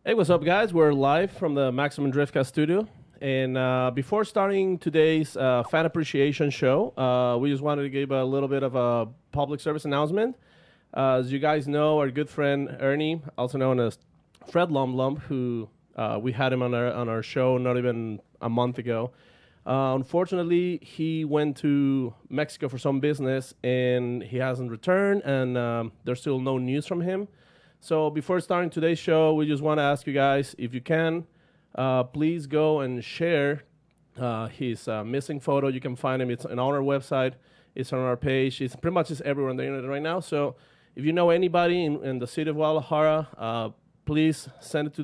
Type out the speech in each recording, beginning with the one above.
Hey, what's up, guys? We're live from the Maximum Driftcast studio. And before starting today's fan appreciation show, we just wanted to give a little bit of a public service announcement. As you guys know, our good friend Ernie, also known as Fred Lumlump, who we had him on our show not even a month ago. Unfortunately, he went to Mexico for some business, and he hasn't returned, and there's still no news from him. So before starting today's show, we just want to ask you guys, if you can, please go and share his missing photo. You can find him. It's on our website. It's on our page. It's pretty much everywhere on the internet right now. So if you know anybody in the city of Guadalajara, please send it to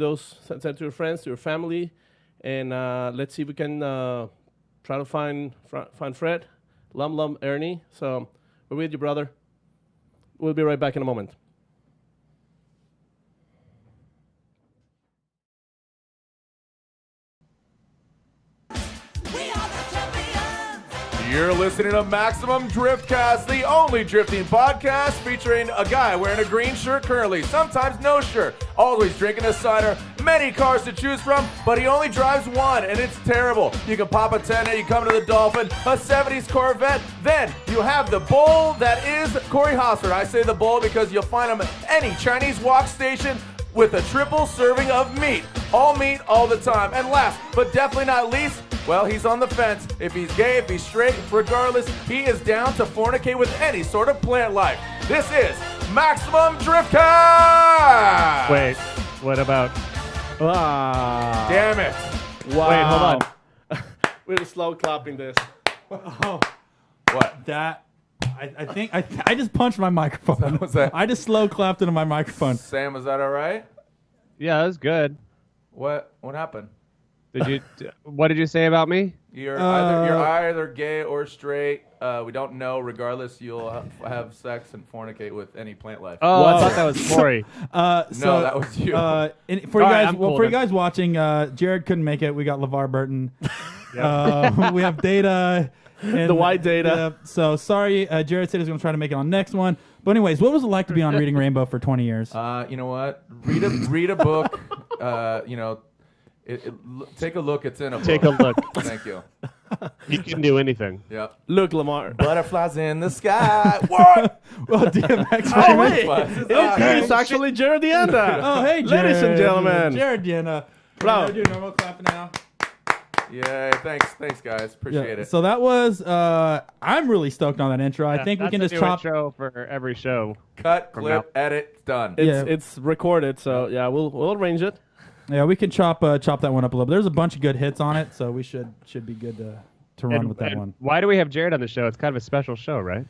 your friends, to your family, and let's see if we can try to find Fred, Lum, Ernie. So we're with you, brother. We'll be right back in a moment. You're listening to Maximum Driftcast, the only drifting podcast featuring a guy wearing a green shirt currently, sometimes no shirt, always drinking a cider, many cars to choose from, but he only drives one, and it's terrible. You can pop a 10, you come to the Dolphin, a 70s Corvette, then you have the bull that is Corey Hosford. I say the bull because you'll find him at any Chinese wok station with a triple serving of meat. All meat, all the time. And last, but definitely not least, well, he's on the fence. If he's gay, if he's straight, regardless, he is down to fornicate with any sort of plant life. This is Maximum Driftcast! Wait, what about... Damn it. Wow. Wait, hold on. We're slow clapping this. Oh, What? that. I think I just punched my microphone. What's that? I just slow clapped into my microphone. Sam, is that all right? Yeah, that was good. What happened? What did you say about me? You're either gay or straight. We don't know. Regardless, you'll have sex and fornicate with any plant life. Oh, Whoa. I thought that was Corey. No, that was you. For you All right, guys, I'm cool for you then. guys watching, Jared couldn't make it. We got LeVar Burton. We have Data. And, The white Data. So sorry, Jared said he's going to try to make it on next one. But anyways, what was it like to be on Reading Rainbow for 20 years? You know what? Read a book. Take a look. It's in a book. Take a look. Thank you. You can do anything. Yep. Look, Lamar. Butterflies in the sky. What? Well, DMX. Oh, wait. Okay. It's actually Jarod DeAnda. Oh, hey, Jared. Ladies and gentlemen. Jared DeAnda. Bro. Do normal clap now. Yay! Thanks, guys. Appreciate it. So that was. I'm really stoked on that intro. I think we can just chop. Intro for every show. Cut, From clip, edit. It's done. It's recorded, so yeah, we'll arrange it. Yeah, we can chop that one up a little bit. There's a bunch of good hits on it, so we should be good to run with that one. Why do we have Jared on the show? It's kind of a special show, right?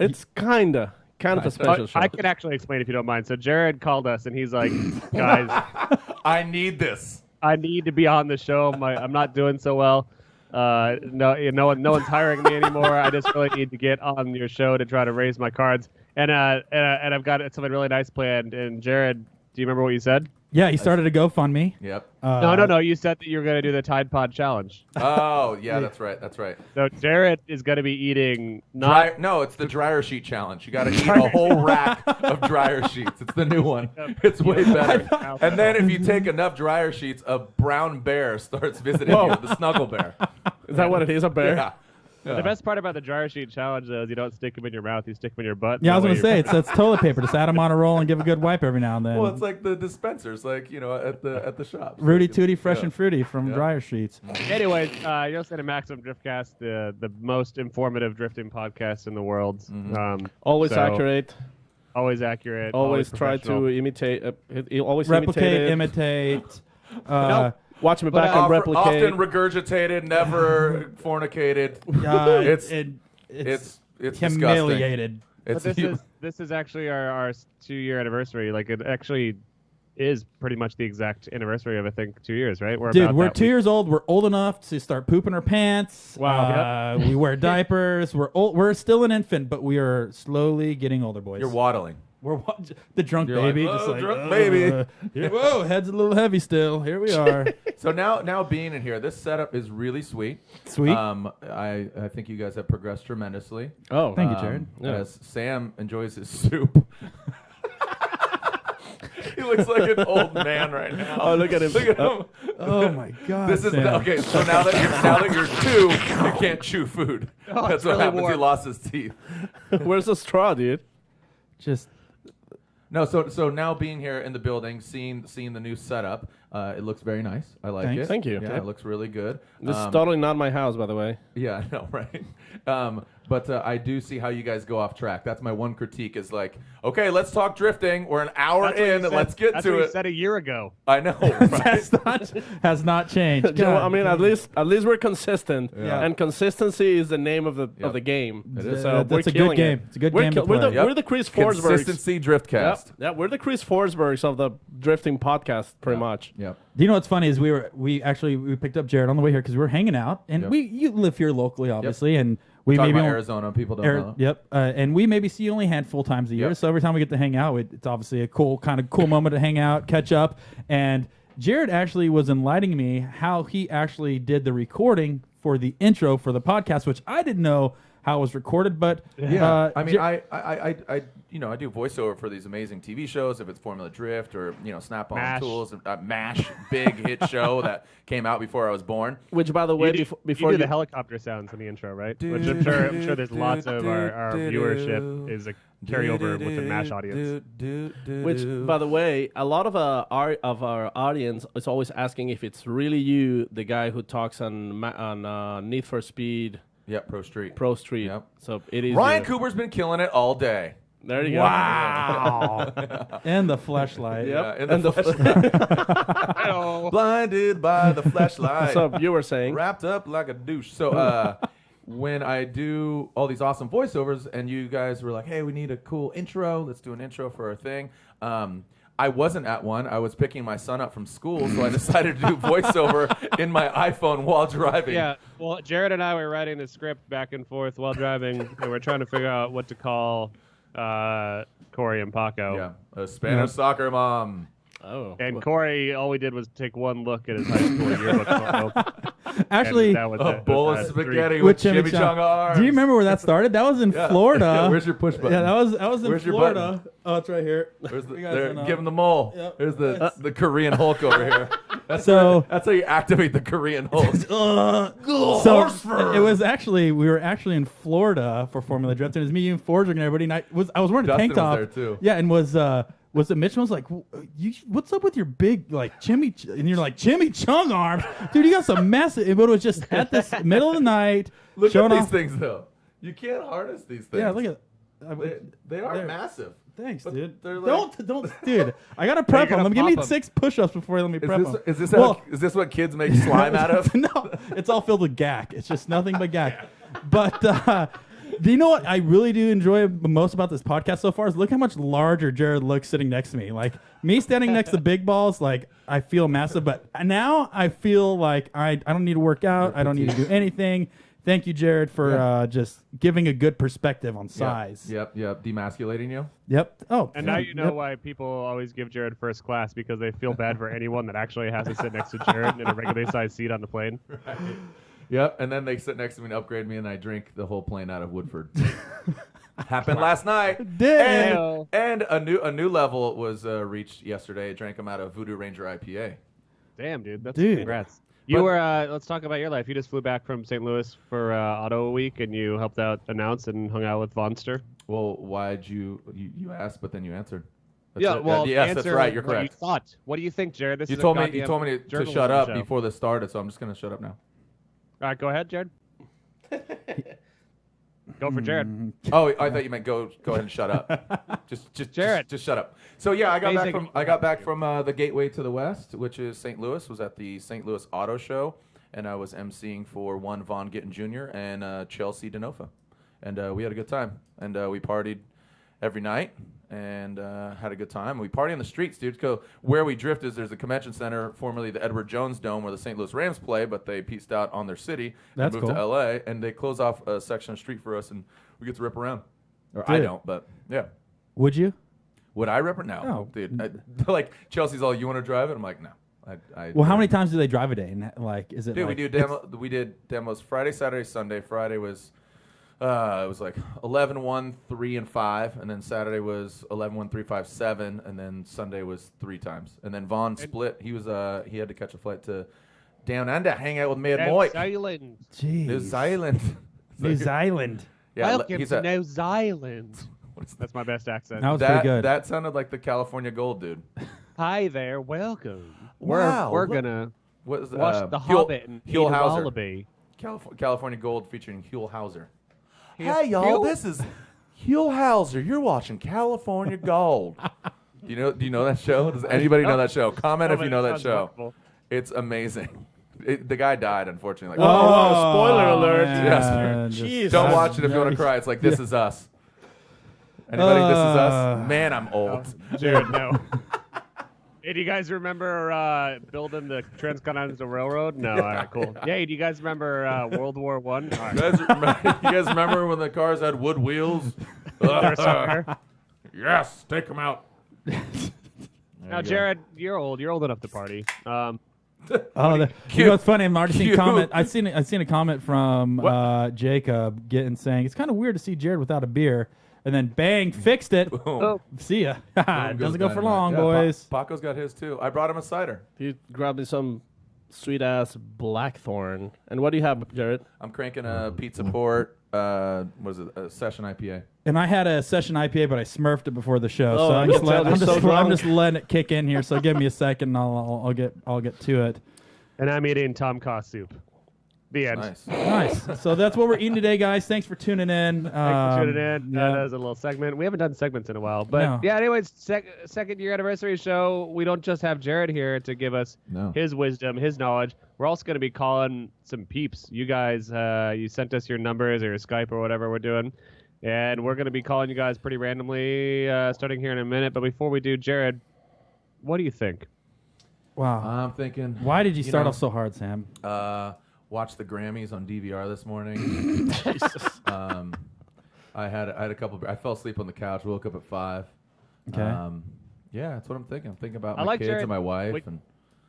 It's kind of a special show. I can actually explain if you don't mind. So Jared called us, and he's like, guys, I need this. I need to be on the show. I'm not doing so well. No one's hiring me anymore. I just really need to get on your show to try to raise my cards. And I've got something really nice planned. And Jared, do you remember what you said? Yeah, he started a GoFundMe. Yep. No. You said that you were going to do the Tide Pod Challenge. Oh, yeah, that's right. So Jared is going to be eating No, it's the dryer sheet challenge. You got to eat a whole rack of dryer sheets. It's the new one. It's way better. And then if you take enough dryer sheets, a brown bear starts visiting you, the snuggle bear. Is that what it is, a bear? Yeah. The best part about the dryer sheet challenge though, is you don't stick them in your mouth, you stick them in your butt. Yeah, I was going to say, it's toilet paper. Just add them on a roll and give a good wipe every now and then. Well, it's like the dispensers, at the shops. Rudy Tooty Fresh Yeah. and Fruity from Yeah. Dryer Sheets. Anyways, you're listening to Maximum Driftcast, the most informative drifting podcast in the world. Always So, accurate. Always accurate. Always try professional. to imitate. Always Replicate, imitate. imitate. Watch me back and Often replicate. regurgitated, never fornicated. It's disgusting. humiliated. But this is actually our 2-year anniversary. Like it actually is pretty much the exact anniversary of I think 2 years, right? We're 2 years old. We're old enough to start pooping our pants. Wow. We wear diapers. We're old. We're still an infant, but we are slowly getting older, boys. You're waddling. We're the drunk You're baby, like, just "Oh, like drunk baby." Whoa, head's a little heavy still. Here we are. So now being in here, this setup is really sweet. Sweet. I think you guys have progressed tremendously. Oh, Thank you, Jared. Yeah. As Sam enjoys his soup. He looks like an old man right now. Oh, look at him. Look at him. Oh my God. This is Sam. okay. So now that you're 2, you can't chew food. That's what really happens. He warm. lost his teeth. Where's the straw, dude? Just No, so now being here in the building, seeing the new setup, it looks very nice. I like Thanks. it. Thank you. Yeah, it looks really good. This is totally not my house, by the way. Yeah, I know, right? But I do see how you guys go off track. That's my one critique is like, okay, let's talk drifting. We're an hour That's what you in. said- Let's get that's to what you it. said a year ago. I know, right? has not changed. You know, God. I mean, at least we're consistent, Yeah. and consistency is the name of the game. It is. So That's we're a good killing game. it. It's a good we're game to we're the play. we're the Chris Forsbergs. Consistency Driftcast. Yep. We're the Chris Forsbergs of the drifting podcast, pretty much. Yep. Do you know what's funny is we picked up Jarod on the way here because we were hanging out, and Yep. you live here locally, obviously, and we Talking maybe about only- Arizona, people don't know. Yep, and we maybe see you only a handful times a year. Yep. So every time we get to hang out, it's obviously a cool moment to hang out, catch up. And Jarod actually was enlightening me how he actually did the recording for the intro for the podcast, which I didn't know how it was recorded. But Yeah, I mean, I do voiceover for these amazing TV shows. If it's Formula Drift or Snap-on MASH. Tools, MASH, big hit show that came out before I was born. Which, by the way, You before do the helicopter sounds in the intro, right? Which I'm sure there's lots of our viewership is a carryover with the MASH audience. Which, by the way, a lot of our audience is always asking if it's really you, the guy who talks on Need for Speed Yep, Pro Street. Pro Street. Yep. So it is Ryan you. Cooper's been killing it all day. There you go. wow, and the fleshlight. Yep. Yeah, in the blinded by the flashlight. So you were saying. Wrapped up like a douche. So when I do all these awesome voiceovers and you guys were like, hey, we need a cool intro. Let's do an intro for our thing. I wasn't at one. I was picking my son up from school, so I decided to do voiceover in my iPhone while driving. Yeah, well, Jarod and I were writing the script back and forth while driving, and we're trying to figure out what to call Corey and Paco. Yeah, a Spanish soccer mom. Oh. And Corey, all we did was take one look at his high school yearbook photo. Actually, and that was A it. bowl of That's spaghetti with with chimichanga arms. Do you remember where that started? That was in Yeah. Florida. Where's your push button? Yeah, that was in Where's your Florida. Oh, it's right here. Where's the, We got there, it now. give him the mole. Yep. There's the Korean Hulk over here. That's So- that's how you activate the Korean Hulk. So it was actually we were actually in Florida for Formula Drift, and it was me and Forger and everybody. And I was wearing a Dustin tank top. was there, too. Yeah, and was it Mitch was like, what's up with your big like and you're like chimichanga arms, dude? You got some massive. But it was just at this middle of the night. Look showing at these off. things though. You can't harness these things. Yeah, look at. They are There. massive. Thanks, But dude. they're like- Don't, dude. I gotta prep gotta them. Give me pop 'em. 6 push-ups before let me prep them. Is this Well- is this what kids make slime out of? No, it's all filled with gack. It's just nothing but gack. But do you know what I really do enjoy most about this podcast so far is look how much larger Jarod looks sitting next to me. Like me standing next to big balls, like I feel massive, but now I feel like I don't need to work out. I don't need to do anything. Thank you, Jarod, for just giving a good perspective on size. Yep. Demasculating you. Yep. Oh, And now you know yep. why people always give Jarod first class, because they feel bad for anyone that actually has to sit next to Jarod in a regular sized seat on the plane. Yep. And then they sit next to me and upgrade me, and I drink the whole plane out of Woodford. Happened last night. Did. And a new level was reached yesterday. I drank them out of Voodoo Ranger IPA. Damn, dude. That's Dude. congrats. You were, let's talk about your life. You just flew back from St. Louis for Auto Week, and you helped out announce and hung out with Vonster. Well, why'd you asked, but then you answered. That's Yeah, it. well, yes, that's answer right. You're what correct. You thought. What do you think, Jarod? This You is told a me to goddamn shut up show. before this started, so I'm just gonna shut up now. All right, go ahead, Jarod. Go for Jarod. Oh, I thought you meant go ahead and shut up. Jarod. Just shut up. So yeah, I got Amazing. back from the Gateway to the West, which is St. Louis. Was at the St. Louis Auto Show, and I was emceeing for one Von Gittin Jr. and Chelsea DeNova, and we had a good time, and we partied every night and had a good time. We party on the streets, dude. Go where we drift is there's a convention center, formerly the Edward Jones Dome, where the St. Louis Rams play, but they pieced out on their city That's and moved cool. to LA, and they close off a section of street for us, and we get to rip around. Or I Dude. don't, but yeah. Would you? Would I rip it? No, No. dude. Like Chelsea's all, you want to drive it? I'm like, no. Well, how many times do they drive a day? And like, is it Dude, like, we did demos Friday, Saturday, Sunday. Friday was It was like 11-1, 3 and 5, and then Saturday was 11-1, 3, 5, 7, and then Sunday was 3 times. And then Vaughn split. He had to catch a flight to down under, hang out with me and Mike. Zealand. Jeez. New Zealand. New Zealand. Yeah, Welcome to New Zealand. That's my best accent. That was pretty good. That sounded like the California Gold dude. Hi there, welcome. Wow, We're look- gonna What is watch The Hobbit and eat a wallaby. California Gold featuring Huell Hauser. Huell- Hey y'all, Huell? this is Huell Hauser. You're watching California Gold. Do you know that show? Does anybody know that show? Comment if you know that Sounds show. wonderful. It's amazing. The guy died, unfortunately. Oh, spoiler alert. Yes. Jeez. Don't watch it if you want to cry. It's like This Is Us. Anybody? This Is Us. Man, I'm old. Jared, no. Hey, do you guys remember building the Transcontinental Railroad? No, all right, cool. Yeah, do you guys remember World War I? You guys remember when the cars had wood wheels? Yes, take them out. Now, Jared, you're old. You're old enough to party. You know, it's funny. I've already seen a comment. I've seen a comment from Jacob saying it's kind of weird to see Jared without a beer, and then bang, fixed it. Oh. See ya. It doesn't go for Dynamite. long, Yeah, boys. Paco's got his too. I brought him a cider. You grabbed me some sweet ass Blackthorn. And what do you have, Jared? I'm cranking a Pizza Port. What is it? A session IPA. And I had a session IPA, but I smurfed it before the show, Oh, so I I'm can just, tell you're so I'm drunk. just letting it kick in here. So give me a second, and I'll get to it. And I'm eating Tom Kha soup. The end. Nice. Nice. So that's what we're eating today, guys. Thanks for tuning in. Thanks for tuning in. Yeah. That was a little segment. We haven't done segments in a while. But No. yeah, anyways, second year anniversary show. We don't just have Jared here to give us No. his wisdom, his knowledge. We're also going to be calling some peeps. You guys, you sent us your numbers or your Skype or whatever we're doing. And we're going to be calling you guys pretty randomly starting here in a minute. But before we do, Jared, what do you think? Wow. I'm thinking. Why did you start know, off so hard, Sam? Watched the Grammys on DVR this morning. I had a couple. I fell asleep on the couch. Woke up at 5. Okay. Yeah, that's what I'm thinking. I'm thinking about I my like kids Jared. and my wife. Wait. And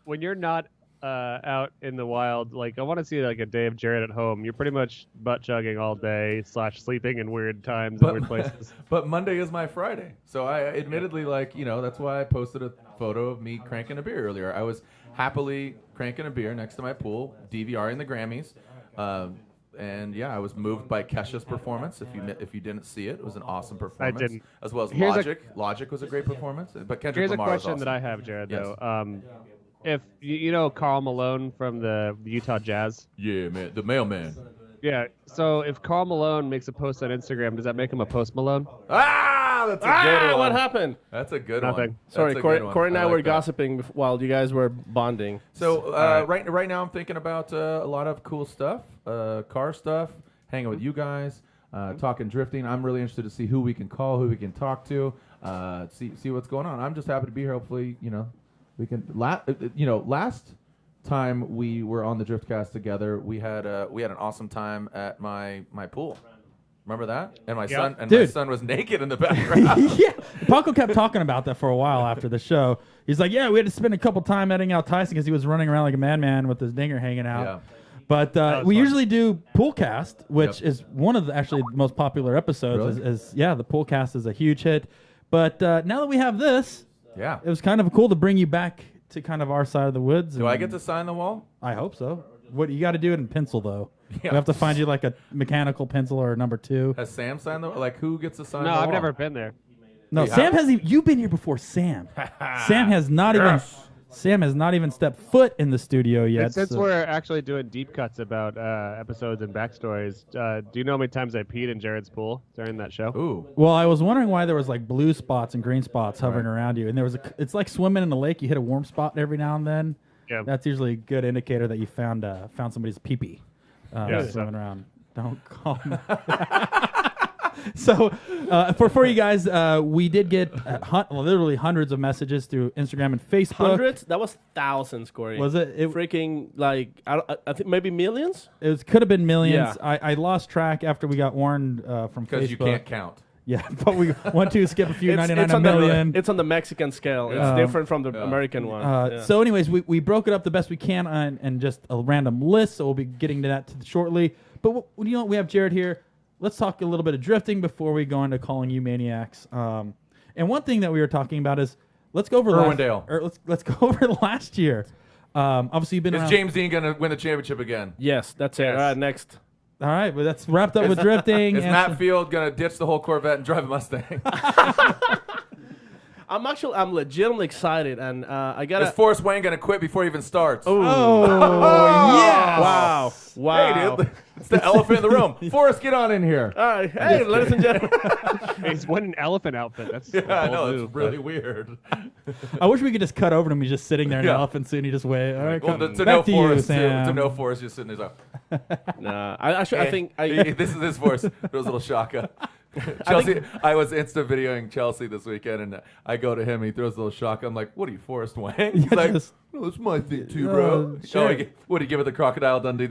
When you're not out in the wild, like I want to see like a day of Jared at home. You're pretty much butt chugging all day / sleeping in weird times and weird places. But Monday is my Friday, so I admittedly that's why I posted a photo of me cranking a beer earlier. I was happily cranking a beer next to my pool, DVRing the Grammys, and yeah, I was moved by Kesha's performance. If you didn't see it, it was an awesome performance. didn't. As well as Here's Logic. Logic was a great performance, but Kendrick Here's a Lamar question was awesome. that I have, Jared. Yes. Though, if you know Karl Malone from the Utah Jazz. Yeah, man, the mailman. Yeah. So if Karl Malone makes a post on Instagram, does that make him a Post Malone? That's a good one. What happened? That's a good Nothing. one. Sorry, That's a Corey, good one. Corey and I like were that. gossiping while you guys were bonding. So right now I'm thinking about a lot of cool stuff, car stuff, hanging with you guys, talking drifting. I'm really interested to see who we can call, who we can talk to, see what's going on. I'm just happy to be here. Hopefully, we can. Last time we were on the Driftcast together, we had an awesome time at my pool. Remember that? And my son was naked in the background. Yeah. Paco kept talking about that for a while after the show. He's like, yeah, we had to spend a couple time editing out Tyson because he was running around like a madman with his dinger hanging out. Yeah. But we usually do Poolcast, which Yep. is one of the actually most popular episodes. Really? The Poolcast is a huge hit. But now that we have this, Yeah. it was kind of cool to bring you back to kind of our side of the woods. Do I get to sign the wall? I hope so. What you got to do it in pencil though. Yeah. We have to find you like a mechanical pencil or a number 2. Has Sam signed the who gets to sign No, the wall? I've never been there. No, You Sam have? hasn't. You've been here before, Sam. Sam has not even. Sam has not even stepped foot in the studio yet. And since so- we're actually doing deep cuts about episodes and backstories, do you know how many times I peed in Jared's pool during that show? Ooh. Well, I was wondering why there was like blue spots and green spots hovering around you, and there was it's like swimming in a lake. You hit a warm spot every now and then. Yeah. That's usually a good indicator that you found somebody's pee-pee swimming around. Don't call me. So for you guys, we did get literally hundreds of messages through Instagram and Facebook. Hundreds? That was thousands, Corey. Was it? Freaking, like, I think maybe millions? It could have been millions. Yeah. I lost track after we got warned from Facebook. Because you can't count. Yeah, but we want to skip a few, 99 it's a on million. it's on the Mexican scale. It's different from the American one. Yeah. So anyways, we broke it up the best we can and just a random list, so we'll be getting to that shortly. But we have Jared here. let's talk a little bit of drifting before we go into calling you maniacs. And one thing that we were talking about is let's go over Irwindale. let's go over last year. Obviously, you've been Is around. James Dean going to win the championship again? Yes, that's it. Yes. All right, next. All right, but that's wrapped up with drifting. Is Matt Field going to ditch the whole Corvette and drive a Mustang? I'm legitimately excited, and I got Is Forrest Wayne going to quit before he even starts? Oh, yes. Wow. Hey, dude, it's the elephant in the room. Forrest, get on in here. All right, hey, ladies and gentlemen. He's wearing an elephant outfit. That's Yeah, a I bold know. move, It's really weird. I wish we could just cut over to him. He's just sitting there in Yeah. an elephant suit, and he just wait. All right, Well, come to back know to Forrest, you, Sam. to know Forrest just sitting there. Nah, I think I. This is his Forrest. Those little shaka. Chelsea, I was Insta videoing Chelsea this weekend, and I go to him, and he throws a little shaka. I'm like, "What are you, Forrest Wayne?" He's Yeah, like, just- "No, it's my thing too, bro." sure. What do you give it the Crocodile Dundee?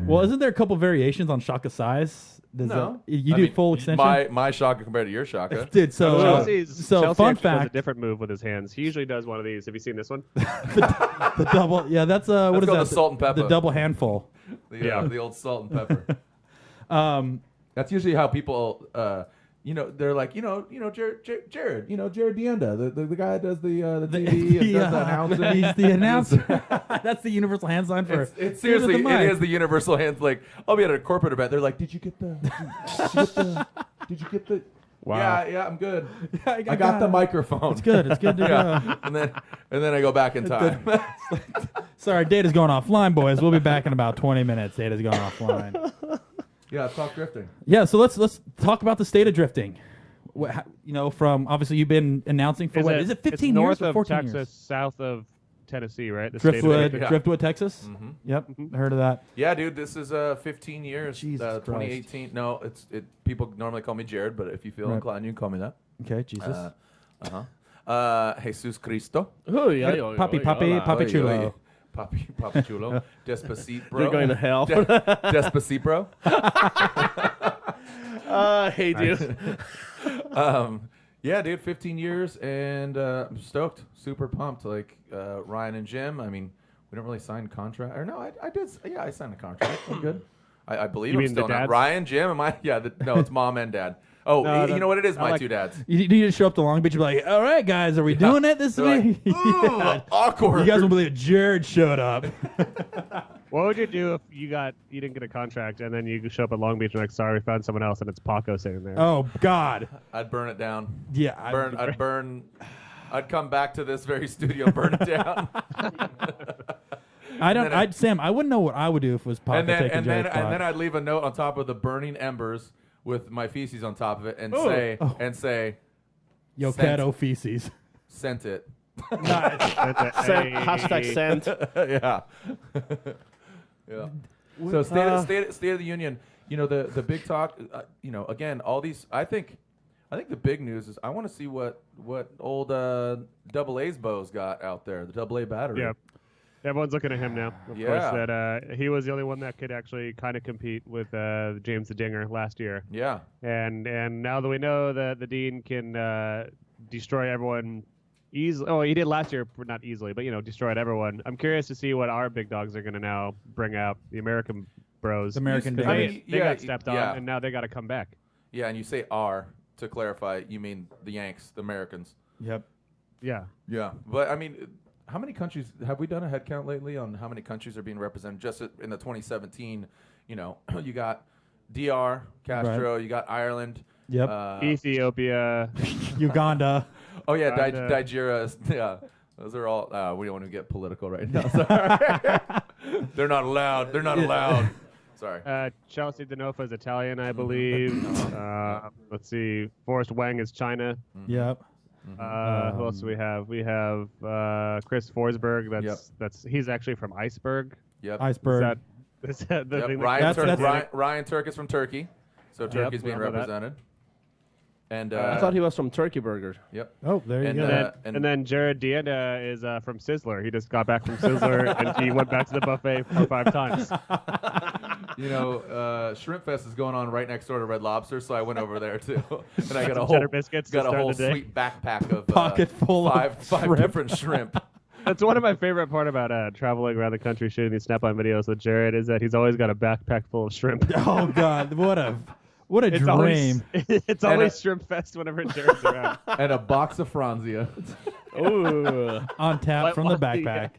Well, isn't there a couple variations on shaka size? No, You I do mean, full extension. My shaka compared to your shaka. Dude, so Chelsea fun actually does a fact, different move with his hands. He usually does one of these. Have you seen this one? the double. Yeah, that's what is called that? the salt and pepper. The double handful. The old salt and pepper. That's usually how people, they're like, Jared, Jarod DeAnda, the guy that does the TV and does the announcing. He's the announcer. That's the universal hand sign for. It's seriously, Here's the mic. it is the universal hand. Like, I'll be at a corporate event. They're like, did you get the? Did you get the? Wow. Yeah, I'm good. I I got the microphone. It's good. It's good to Yeah, and then I go back in time. Sorry, data's going offline, boys. We'll be back in about 20 minutes. Data's going offline. Yeah, talk drifting. Yeah, so let's talk about the state of drifting. From obviously you've been announcing for what? Is it 15 it's years north or of 14 Texas, years? south of Tennessee, right? The state of Driftwood, drifting. Yeah. Driftwood, Texas. Yep, heard of that. Yeah, dude, this is 15 years. Jesus Christ. 2018. No, people normally call me Jared, but if you feel Right. inclined, you can call me that. Okay, Jesus. Jesus Cristo. Papi chulo. Papi chulo. Despacito, bro. You're going to hell. Despacito, bro. Hey, dude. Yeah, dude, 15 years, and I'm stoked, super pumped. Like Ryan and Jim, I mean, we don't really sign contract. Or no, I did. Yeah, I signed a contract. I'm good. I believe You I'm mean still the not. dads? Ryan, Jim, am I? Yeah, no, it's mom and dad. Oh, No, you know what it is? My like- two dads. You just show up to Long Beach and be like, all right, guys, are we doing it this They're week? like, "Ugh, awkward. You guys won't believe Jared showed up. What would you do if you didn't get a contract and then you show up at Long Beach and like, sorry, we found someone else and it's Paco sitting there? Oh, God. I'd burn it down. Yeah. I'd come back to this very studio and burn it down. Sam, I wouldn't know what I would do if it was Paco and then taking Jared's spot. and then I'd leave a note on top of the burning embers with my feces on top of it and say Yo, sent- Cato feces. sent it. Hashtag send. Yeah. Yeah. So state of the union. You know the big talk. Again, all these. I think the big news is I want to see what old Double A's Bo's got out there. The Double A battery. Yeah. Everyone's looking at him now. Of Yeah. course, that he was the only one that could actually kind of compete with James the Dinger last year. Yeah. And now that we know that the Dean can destroy everyone easily. Oh, he did last year, not easily, but destroyed everyone. I'm curious to see what our big dogs are going to now bring out. The American bros. The American Because Bros. they got stepped on, yeah. and now they got to come back. Yeah, and you say "R" to clarify. You mean the Yanks, the Americans. Yep. Yeah. Yeah, but I mean, how many countries have we done a head count lately on how many countries are being represented? Just in the 2017, you got DR, Castro, you got Ireland. Yep. Ethiopia. Uganda. Oh yeah, Uganda. Nigeria. Yeah, those are all. We don't want to get political right now. Sorry. They're not allowed. They're not allowed. Sorry. Chelsea Denofa is Italian, I believe. Let's see. Forrest Wang is China. Yep. Who else do we have? We have Chris Forsberg. He's actually from Iceberg. Yep. Iceberg. Is that the Yep. thing Ryan Turk is from Turkey, so Turkey's being remember that. represented. And I thought he was from Turkey Burger. Yep. Oh, there you And, go. And then Jarod DeAnda is from Sizzler. He just got back from Sizzler and he went back to the buffet 5 times. Shrimp Fest is going on right next door to Red Lobster, so I went over there too, and I got a Some whole cheddar biscuits to got a start whole the day. sweet backpack of Pocket full of five shrimp. different shrimp. That's one of my favorite part about traveling around the country shooting these Snap-on videos with Jared is that he's always got a backpack full of shrimp. Oh God, what a It's dream. It's always shrimp fest whenever Jared's around. And a box of Franzia. Ooh. On tap from the backpack.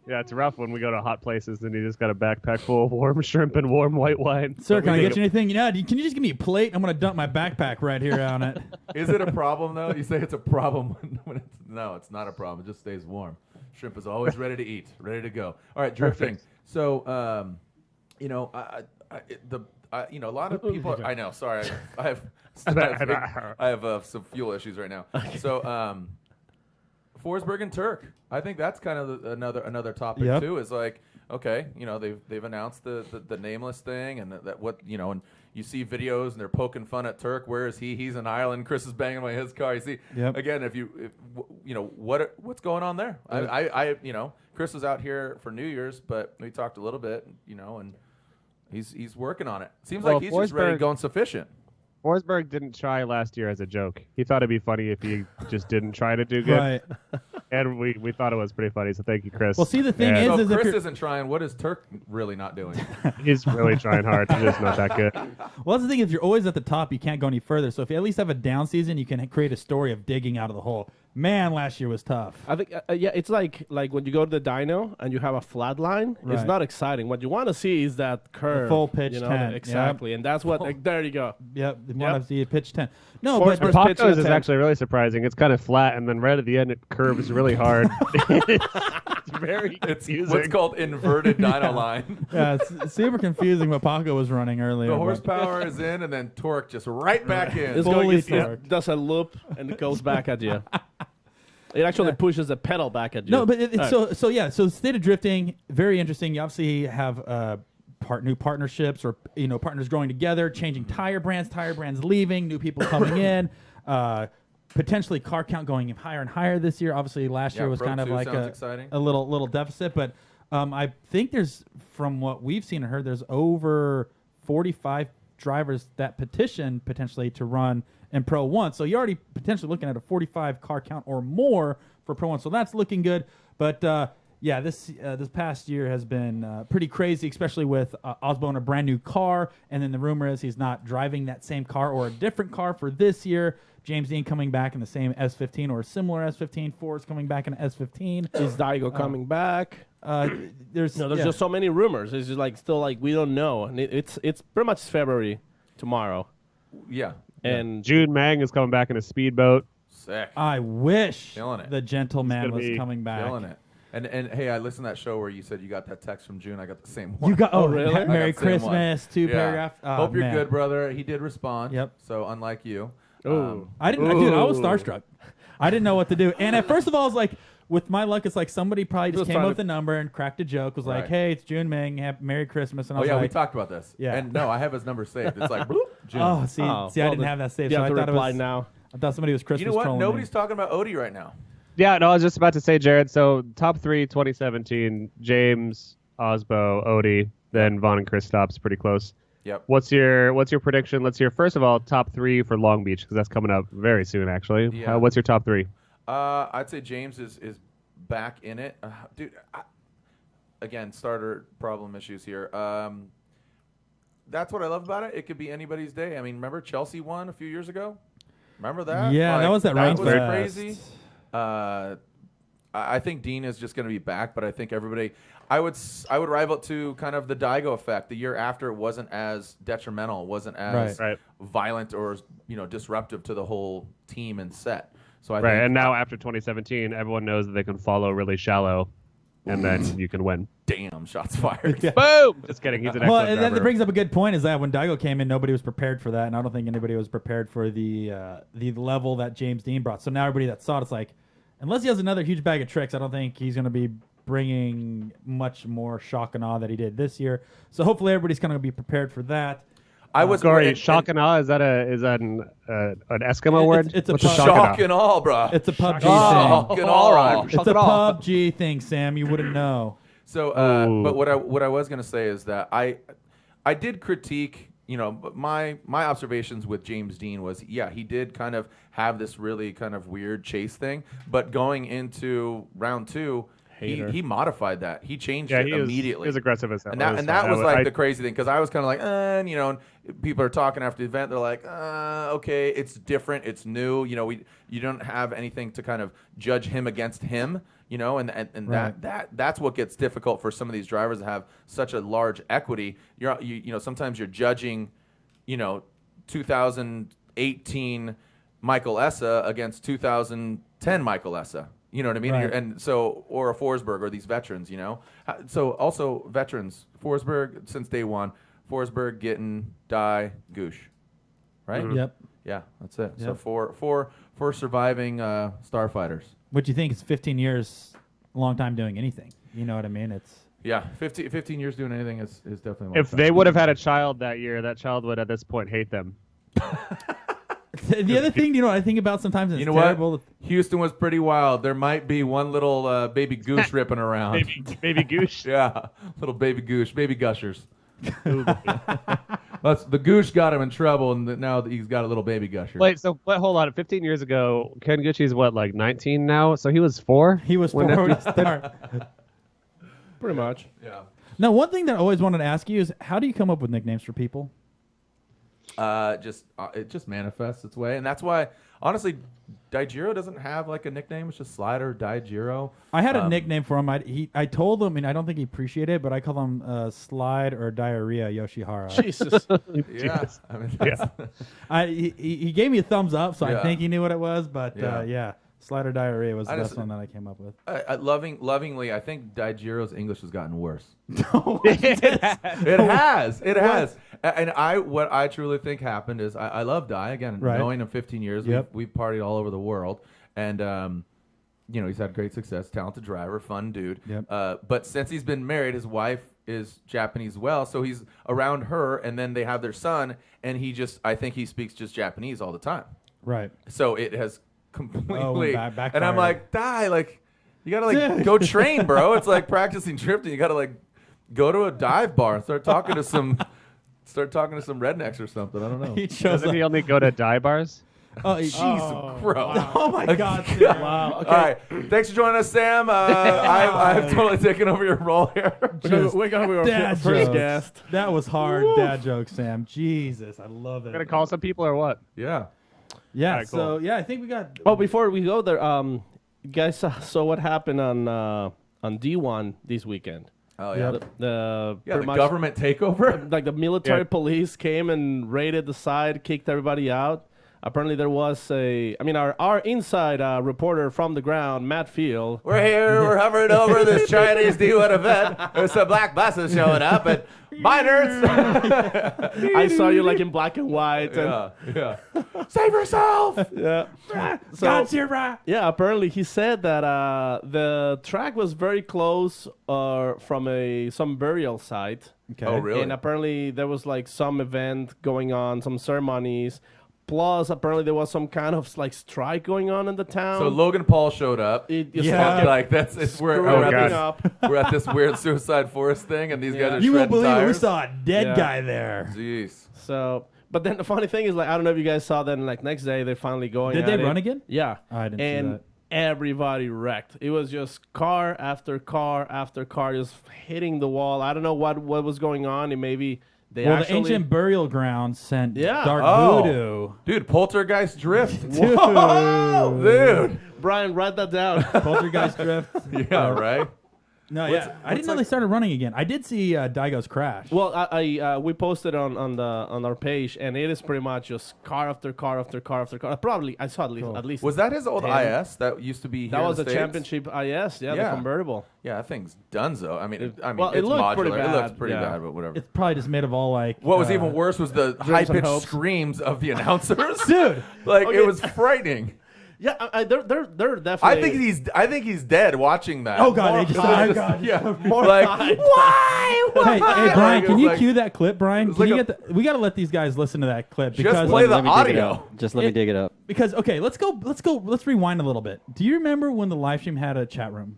Yeah, it's rough when we go to hot places and you just got a backpack full of warm shrimp and warm white wine. Sir, can I get you anything? Can you just give me a plate? I'm gonna dump my backpack right here on it. Is it a problem though? You say it's a problem when it's no, it's not a problem. It just stays warm. Shrimp is always ready to eat, ready to go. All right, drifting. Perfect. So, a lot of people. I know. Sorry, I have some fuel issues right now. So, Forsberg and Turk. I think that's kind of another topic too. Is like, okay, they've announced the nameless thing, and that what and you see videos and they're poking fun at Turk. Where is he? He's in Ireland. Chris is banging away his car. You see, again, if what's going on there? Chris was out here for New Year's, but we talked a little bit, and he's working on it. Seems like he's just ready, going sufficient. Forsberg didn't try last year as a joke. He thought it'd be funny if he just didn't try to do good. Right. And we thought it was pretty funny, so thank you, Chris. Well, see, the thing And So is if if Chris you're, isn't trying, what is Turk really not doing? he's really trying hard. He's just not that good. well, that's the thing. If you're always at the top, you can't go any further. So if you at least have a down season, you can create a story of digging out of the hole. Man, last year was tough. I think, it's like when you go to the dyno and you have a flat line, it's Right. not exciting. What you want to see is that curve. full pitch 10, Exactly. And that's what, there you go. Yep, you Yep. want to see a pitch 10. No, Forsberg's but pitching Paco's at is 10. actually really surprising. It's kind of flat, and then right at the end, it curves really hard. It's very confusing. What's called inverted dyno line. yeah, it's super confusing what Paco was running earlier. The but- horsepower is in, and then torque just right back in. It's Fully going, it torqued. does a loop and it goes back at you. It actually pushes the pedal back at you. No, but All right. so the state of drifting, very interesting. You obviously have new partnerships or partners growing together, changing tire brands leaving, new people coming in, potentially car count going higher and higher this year. Obviously, last year was Pro kind of 2 like sounds exciting. a little deficit, but I think there's, from what we've seen and heard, there's over 45 drivers that petition potentially to run in Pro 1. So you're already potentially looking at a 45 car count or more for Pro 1. So that's looking good. But this past year has been pretty crazy, especially with Osbo in a brand new car. And then the rumor is he's not driving that same car or a different car for this year. James Dean coming back in the same S15 or a similar S15. Forrest coming back in an S15. Is Daigo coming back? There's Just so many rumors. It's just still we don't know. And it's pretty much February tomorrow. Yeah. And Jude Mang is coming back in a speedboat. Sick. I wish Killing it. the gentleman gonna was be coming back. Killing it. And hey, I listened to that show where you said you got that text from June. I got the same one. You got really? I got Merry the same one. Christmas, two Yeah. paragraph. Oh, Hope you're man. good, brother. He did respond. Yep. So unlike you. Ooh. I was starstruck. I didn't know what to do. And at first of all, I was like, with my luck, it's like somebody probably just was came trying up with to- a number and cracked a joke. Was like, Right. hey, it's June Ming. Merry Christmas. And I Oh was yeah, we like, talked about this. Yeah. And no, I have his number saved. It's like bloop, June. oh, see, I well, didn't have that saved. You So have I to thought it reply was. now. I thought somebody was Christmas You know what? trolling Nobody's me. talking about Odie right now. Yeah, no, I was just about to say, Jared. So top 3 2017: James, Osbo, Odie, then Vaughn and Kristaps, pretty close. Yep. What's your prediction? Let's hear first of all top 3 for Long Beach because that's coming up very soon. Actually, Yeah. what's your top 3? I'd say James is back in it. Dude, again, starter problem issues here. That's what I love about it. It could be anybody's day. I mean, remember Chelsea won a few years ago? Remember that? Yeah, that was that run was fest. crazy. I think Dean is just going to be back, but I think everybody. I would rival it to kind of the Daigo effect. The year after, it wasn't as detrimental, wasn't as Right. violent or disruptive to the whole team and set. So I Right, think, and now after 2017, everyone knows that they can follow really shallow, and then you can win. damn, shots fired. Boom! Just kidding. He's an Well, excellent and that driver. brings up a good point. Is that when Daigo came in, nobody was prepared for that, and I don't think anybody was prepared for the level that James Dean brought. So now everybody that saw it, it's like, unless he has another huge bag of tricks, I don't think he's going to be bringing much more shock and awe that he did this year. So hopefully everybody's going to be prepared for that. I was Sorry, shock and awe. Is that an Eskimo word? it's a What's pub- shock and awe? shock and all, bro. It's a PUBG shock thing. and all. It's a PUBG thing, Sam. You wouldn't know. So, Ooh. but what I was gonna say is that I did critique but my observations with James Dean was, he did kind of have this really kind of weird chase thing, but going into round 2, he modified that. He changed it immediately. He was aggressive as hell. And that was like the crazy thing, because I was kind of like, and people are talking after the event. They're like, okay, it's different, it's new. You don't have anything to kind of judge him against him. And that's what gets difficult for some of these drivers that have such a large equity. Sometimes you're judging, 2018 Michael Essa against 2010 Michael Essa. You know what I mean? Right. And so, or a Forsberg, or these veterans, So also veterans, Forsberg since day one, Forsberg, Gittin, Dye, Goosh, right? Mm-hmm. Yep. Yeah, that's it. Yep. So four surviving starfighters. What do you think? It's 15 years, a long time doing anything. You know what I mean? It's 15 years doing anything is definitely a long If time. they would have had a child that year, that child would at this point hate them. the other thing. I think about sometimes. It's terrible. What? Houston was pretty wild. There might be one little baby goose ripping around. Baby Goosh. Yeah, little baby goose, baby gushers. The goose got him in trouble, and now he's got a little baby gusher. Wait, hold on. 15 years ago, Ken Gucci's what, like 19 now? So he was 4? He was 4 to start. Pretty much. Yeah. Now, one thing that I always wanted to ask you is, how do you come up with nicknames for people? It just manifests its way, and that's why, honestly, Daijiro doesn't have like a nickname. It's just Slider Daijiro. I had a nickname for him. I told him, and I don't think he appreciated it, but I call him Slide or Diarrhea Yoshihara. Jesus. Yeah, I mean, He gave me a thumbs up, so Yeah. I think he knew what it was. But Yeah. Slide or Diarrhea was the I best just- one that I came up with. lovingly, I think Daijiro's English has gotten worse. It It has. It has. And what I truly think happened is I love Dai. Again, Right. knowing him 15 years, Yep. we've partied all over the world. And, he's had great success, talented driver, fun dude. Yep. But since he's been married, his wife is Japanese well, so he's around her, and then they have their son, and I think he speaks just Japanese all the time. Right. So it has completely, backfired. and I'm like, Dai, like, you gotta go train, bro. It's like practicing drifting. You gotta go to a dive bar and start talking to some rednecks or something. I don't know. He shows Doesn't up. he only go to dive bars? Jeez, bro. Oh my God, Sam. Wow. Okay. All right, thanks for joining us, Sam. I've totally taken over your role here. We're going to be our Dad first jokes. guest. That was hard dad joke, Sam. Jesus, I love it. Gonna call some people or what? Yeah. Yeah. Alright, cool. So yeah, I think we got. Oh, before we go there, you guys saw what happened on D1 this weekend. Oh yeah. The The pretty much, government takeover. like the military Yeah. police came and raided the site, kicked everybody out. Apparently, there was our inside reporter from the ground, Matt Field. We're here. We're hovering over this Chinese D1 event. There's some black buses showing up, and bye, nerds. I saw you like in black and white. And, Yeah. Save yourself. yeah. God's here, brah. Yeah, apparently he said that the track was very close from some burial site. Okay. Oh, really? And apparently there was like some event going on, some ceremonies. Plus, apparently there was some kind of like strike going on in the town. So Logan Paul showed up. It just Yeah. fucking Like we're screwed at everything this, up. we're at this weird Suicide Forest thing, and these Yeah. guys are You won't shredding believe it. We tires. saw a dead Yeah. guy there. Jeez. So, but then the funny thing is, like, I don't know if you guys saw that. Like next day, they're finally going. Did at they it. run again? Yeah. I didn't see and that. everybody wrecked. It was just car after car after car, just hitting the wall. I don't know what was going on. And maybe they Well, actually. the ancient burial ground sent Yeah. dark Oh. voodoo. Dude, Poltergeist Drift. Dude. Whoa, dude. Brian, write that down. Poltergeist drift. Yeah, right? No, What's- yeah. I didn't know they started running again. I did see Daigo's crash. Well, we posted on our page, and it is pretty much just car after car after car after car. Probably I saw at least Was that his old 10. IS that used to be here That in was the the States? championship IS, the Yeah. convertible. Yeah, that thing's donezo. I mean, well, it it's looked modular. pretty It looks bad, pretty yeah. bad, but whatever. It's probably just made of all like. What was even worse was the and high-pitched hopes. screams of the announcers. Dude. Like, Okay. it was frightening. Yeah, they're definitely. I think he's dead watching that. Oh, God, they just- oh, God. Yeah. More Like, high. why? Hey, Why? Brian, It can was you like- cue that clip, Brian? was Can you like get we got to let these guys listen to that clip Just because play the Let me dig it audio. up. Just let me dig it up. because okay, let's rewind a little bit. Do you remember when the live stream had a chat room?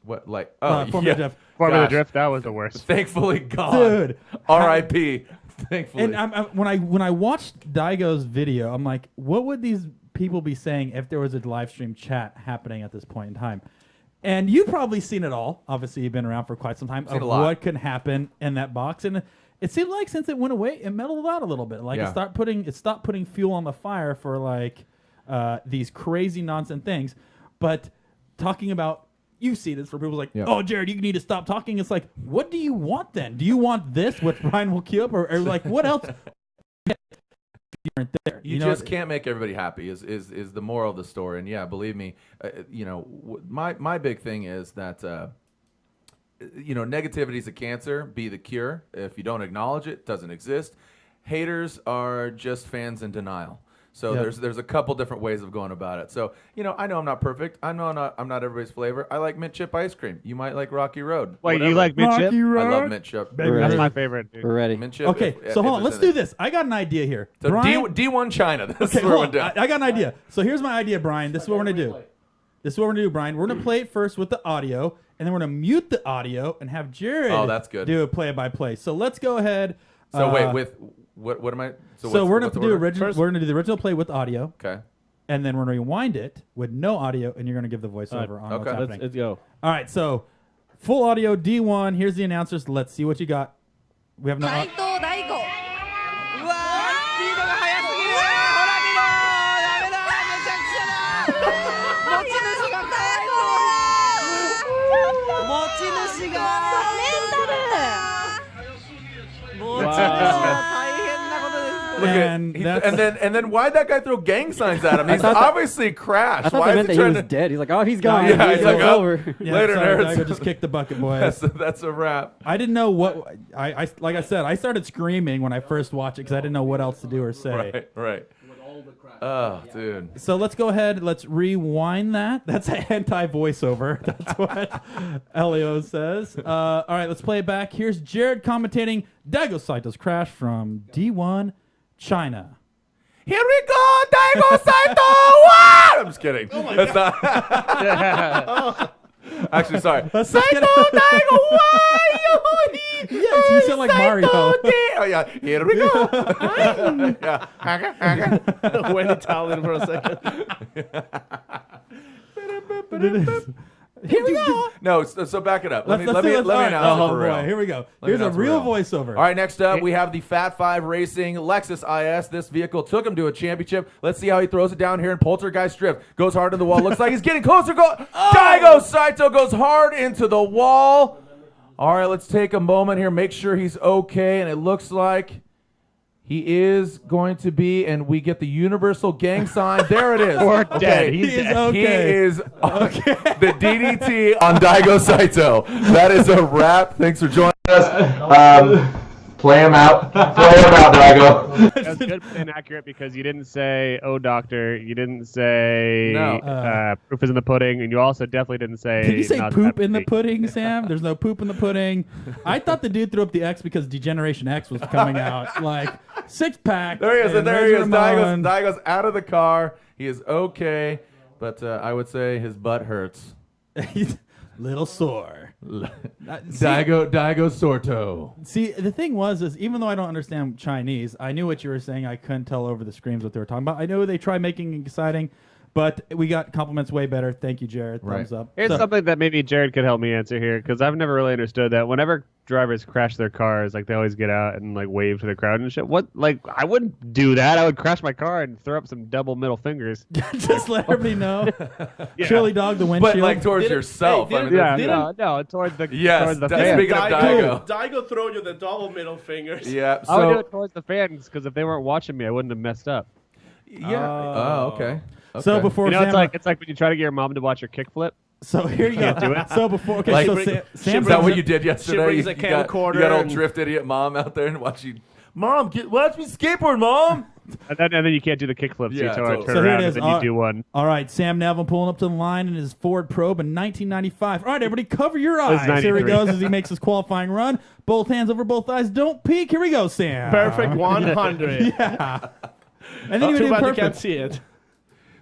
What, like, oh, Formula yeah. Drift. Formula Gosh. Drift, that was the worst. Thankfully gone. Dude. R.I.P. Thankfully. And when I watched Daigo's video, I'm like, what would these people be saying if there was a live stream chat happening at this point in time? And you've probably seen it all. Obviously, you've been around for quite some time Seen of a lot. what could happen in that box. And it seemed like since it went away, it mellowed out a little bit. Like Yeah. it stopped putting fuel on the fire for like these crazy nonsense things. But talking about, you see this for people like, Yeah. oh, Jared, you need to stop talking. It's like, what do you want then? Do you want this, what Ryan will queue up, or like what else? You weren't there. You know, just can't make everybody happy is the moral of the story. And yeah, believe me, my big thing is that negativity is a cancer. Be the cure. If you don't acknowledge it, it doesn't exist. Haters are just fans in denial. So Yep. there's a couple different ways of going about it. So I know I'm not perfect. I know I'm not everybody's flavor. I like mint chip ice cream. You might like Rocky Road. Wait, Whatever. you like mint chip? Rocky Road? I love mint chip. Baby. That's my favorite. Dude. We're ready. Mint chip. Okay, if so hold on. it's Let's in do it. this. I got an idea here. So Brian, D1 China. This okay, is where hold we're on. doing. I got an idea. So here's my idea, Brian. This is what we're gonna do. This is what we're gonna do, Brian. We're gonna play it first with the audio, and then we're gonna mute the audio and have Jared that's good. do a play-by-play. So let's go ahead. So wait, with what am I? So what's- we're gonna what's the do order? original. We're gonna do the original play with audio, Okay. and then we're gonna rewind it with no audio, and you're gonna give the voiceover on what's okay. happening. Let's go. All right, so full audio D1. Here's the announcers. Let's see what you got. We have no. 斉藤大吾うわースピードが速すぎるほら見ろダメだめちゃくちゃだ持ち主が帰る持ち主が持ち主大変なことです Look And at, he- that's- and then why'd that guy throw gang signs at him? He's thought that- obviously crashed. I thought Why that is meant that he he trying was to? dead. He's like, oh, he's gone. Yeah, He's he's like, oh. over. Yeah, Later, sorry, nerds. Daigo just kicked the bucket, boys. That's a wrap. I didn't know what I like I said, I started screaming when I first watched it because I didn't know what else to do or say. Right. Oh, dude. So let's go ahead. Let's rewind that. That's a hentai voiceover. That's what Elio says. All right, let's play it back. Here's Jared commentating Daigo Saito's crash from D1 China. Here we go, Daigo Saito! What? I'm just kidding. That's not. Actually, sorry. Let's Saito get it. Daigo, why? Yes, you sound like Mario. Oh yeah, here we go. Yeah. Went Italian for a second. Here we go. No, so back it up. Let me all right. announce Oh, it for real. boy, here we go. Let me Here's a announce it for real real. voiceover. All right, next up, we have the Fat Five Racing Lexus IS. This vehicle took him to a championship. Let's see how he throws it down here in Poltergeist Drift. Goes hard to the wall. Looks like he's getting closer. Daigo Saito goes hard into the wall. All right, let's take a moment here. Make sure he's okay. And it looks like he is going to be, and we get the universal gang sign. There it is. Or dead. He's He is dead. okay. He is the DDT on Daigo Saito. That is a wrap. Thanks for joining us. Play him out. Play him out, Daigo. That's good and accurate because you didn't say, "Oh, doctor." You didn't say, No. "Proof is in the pudding," and you also definitely didn't say. Did you say "Not poop that in the big." pudding, Sam? There's no poop in the pudding. I thought the dude threw up the X because Degeneration X was coming out. Like, six pack. There he is. and There he Razor is. Ramon. Daigo's out of the car. He is okay, but I would say his butt hurts. He's little sore. Daigo Sorto. See, the thing is even though I don't understand Chinese, I knew what you were saying. I couldn't tell over the screams what they were talking about. I know they try making it exciting, but we got compliments way better. Thank you, Jared. Thumbs up. Here's So- something that maybe Jared could help me answer here because I've never really understood that. Whenever drivers crash their cars, like they always get out and like wave to the crowd and shit. What? Like I wouldn't do that. I would crash my car and throw up some double middle fingers. Just let everybody know. Yeah. Chili dog, the windshield. But like towards Didn't- yourself. hey, I mean, didn't- that's- Yeah, Didn't- no, towards the Yes, towards the that's fan. speaking of Daigo. Daigo throw you the double middle fingers. Yeah. I would do So it towards the fans because if they weren't watching me, I wouldn't have messed up. yeah. Oh, okay. So Okay. before You know, Sam, it's like when you try to get your mom to watch your kickflip. so here you go. do it. So before, okay, Like- so She Sam Is that what brings you up- did yesterday? brings a You got camcorder old and- drift idiot mom out there and watch you. Mom, watch me skateboard, Mom. And then you can't do the kickflip, so Yeah, you turn totally. So here around it and is. then you do one. All right, Sam Neville pulling up to the line in his Ford Probe in 1995. All right, everybody, cover your was eyes. Here he 93. goes as he makes his qualifying run. Both hands over both eyes. Don't peek. Here we go, Sam. Perfect 100. Yeah. And then you Too do bad you perfect. can't see it.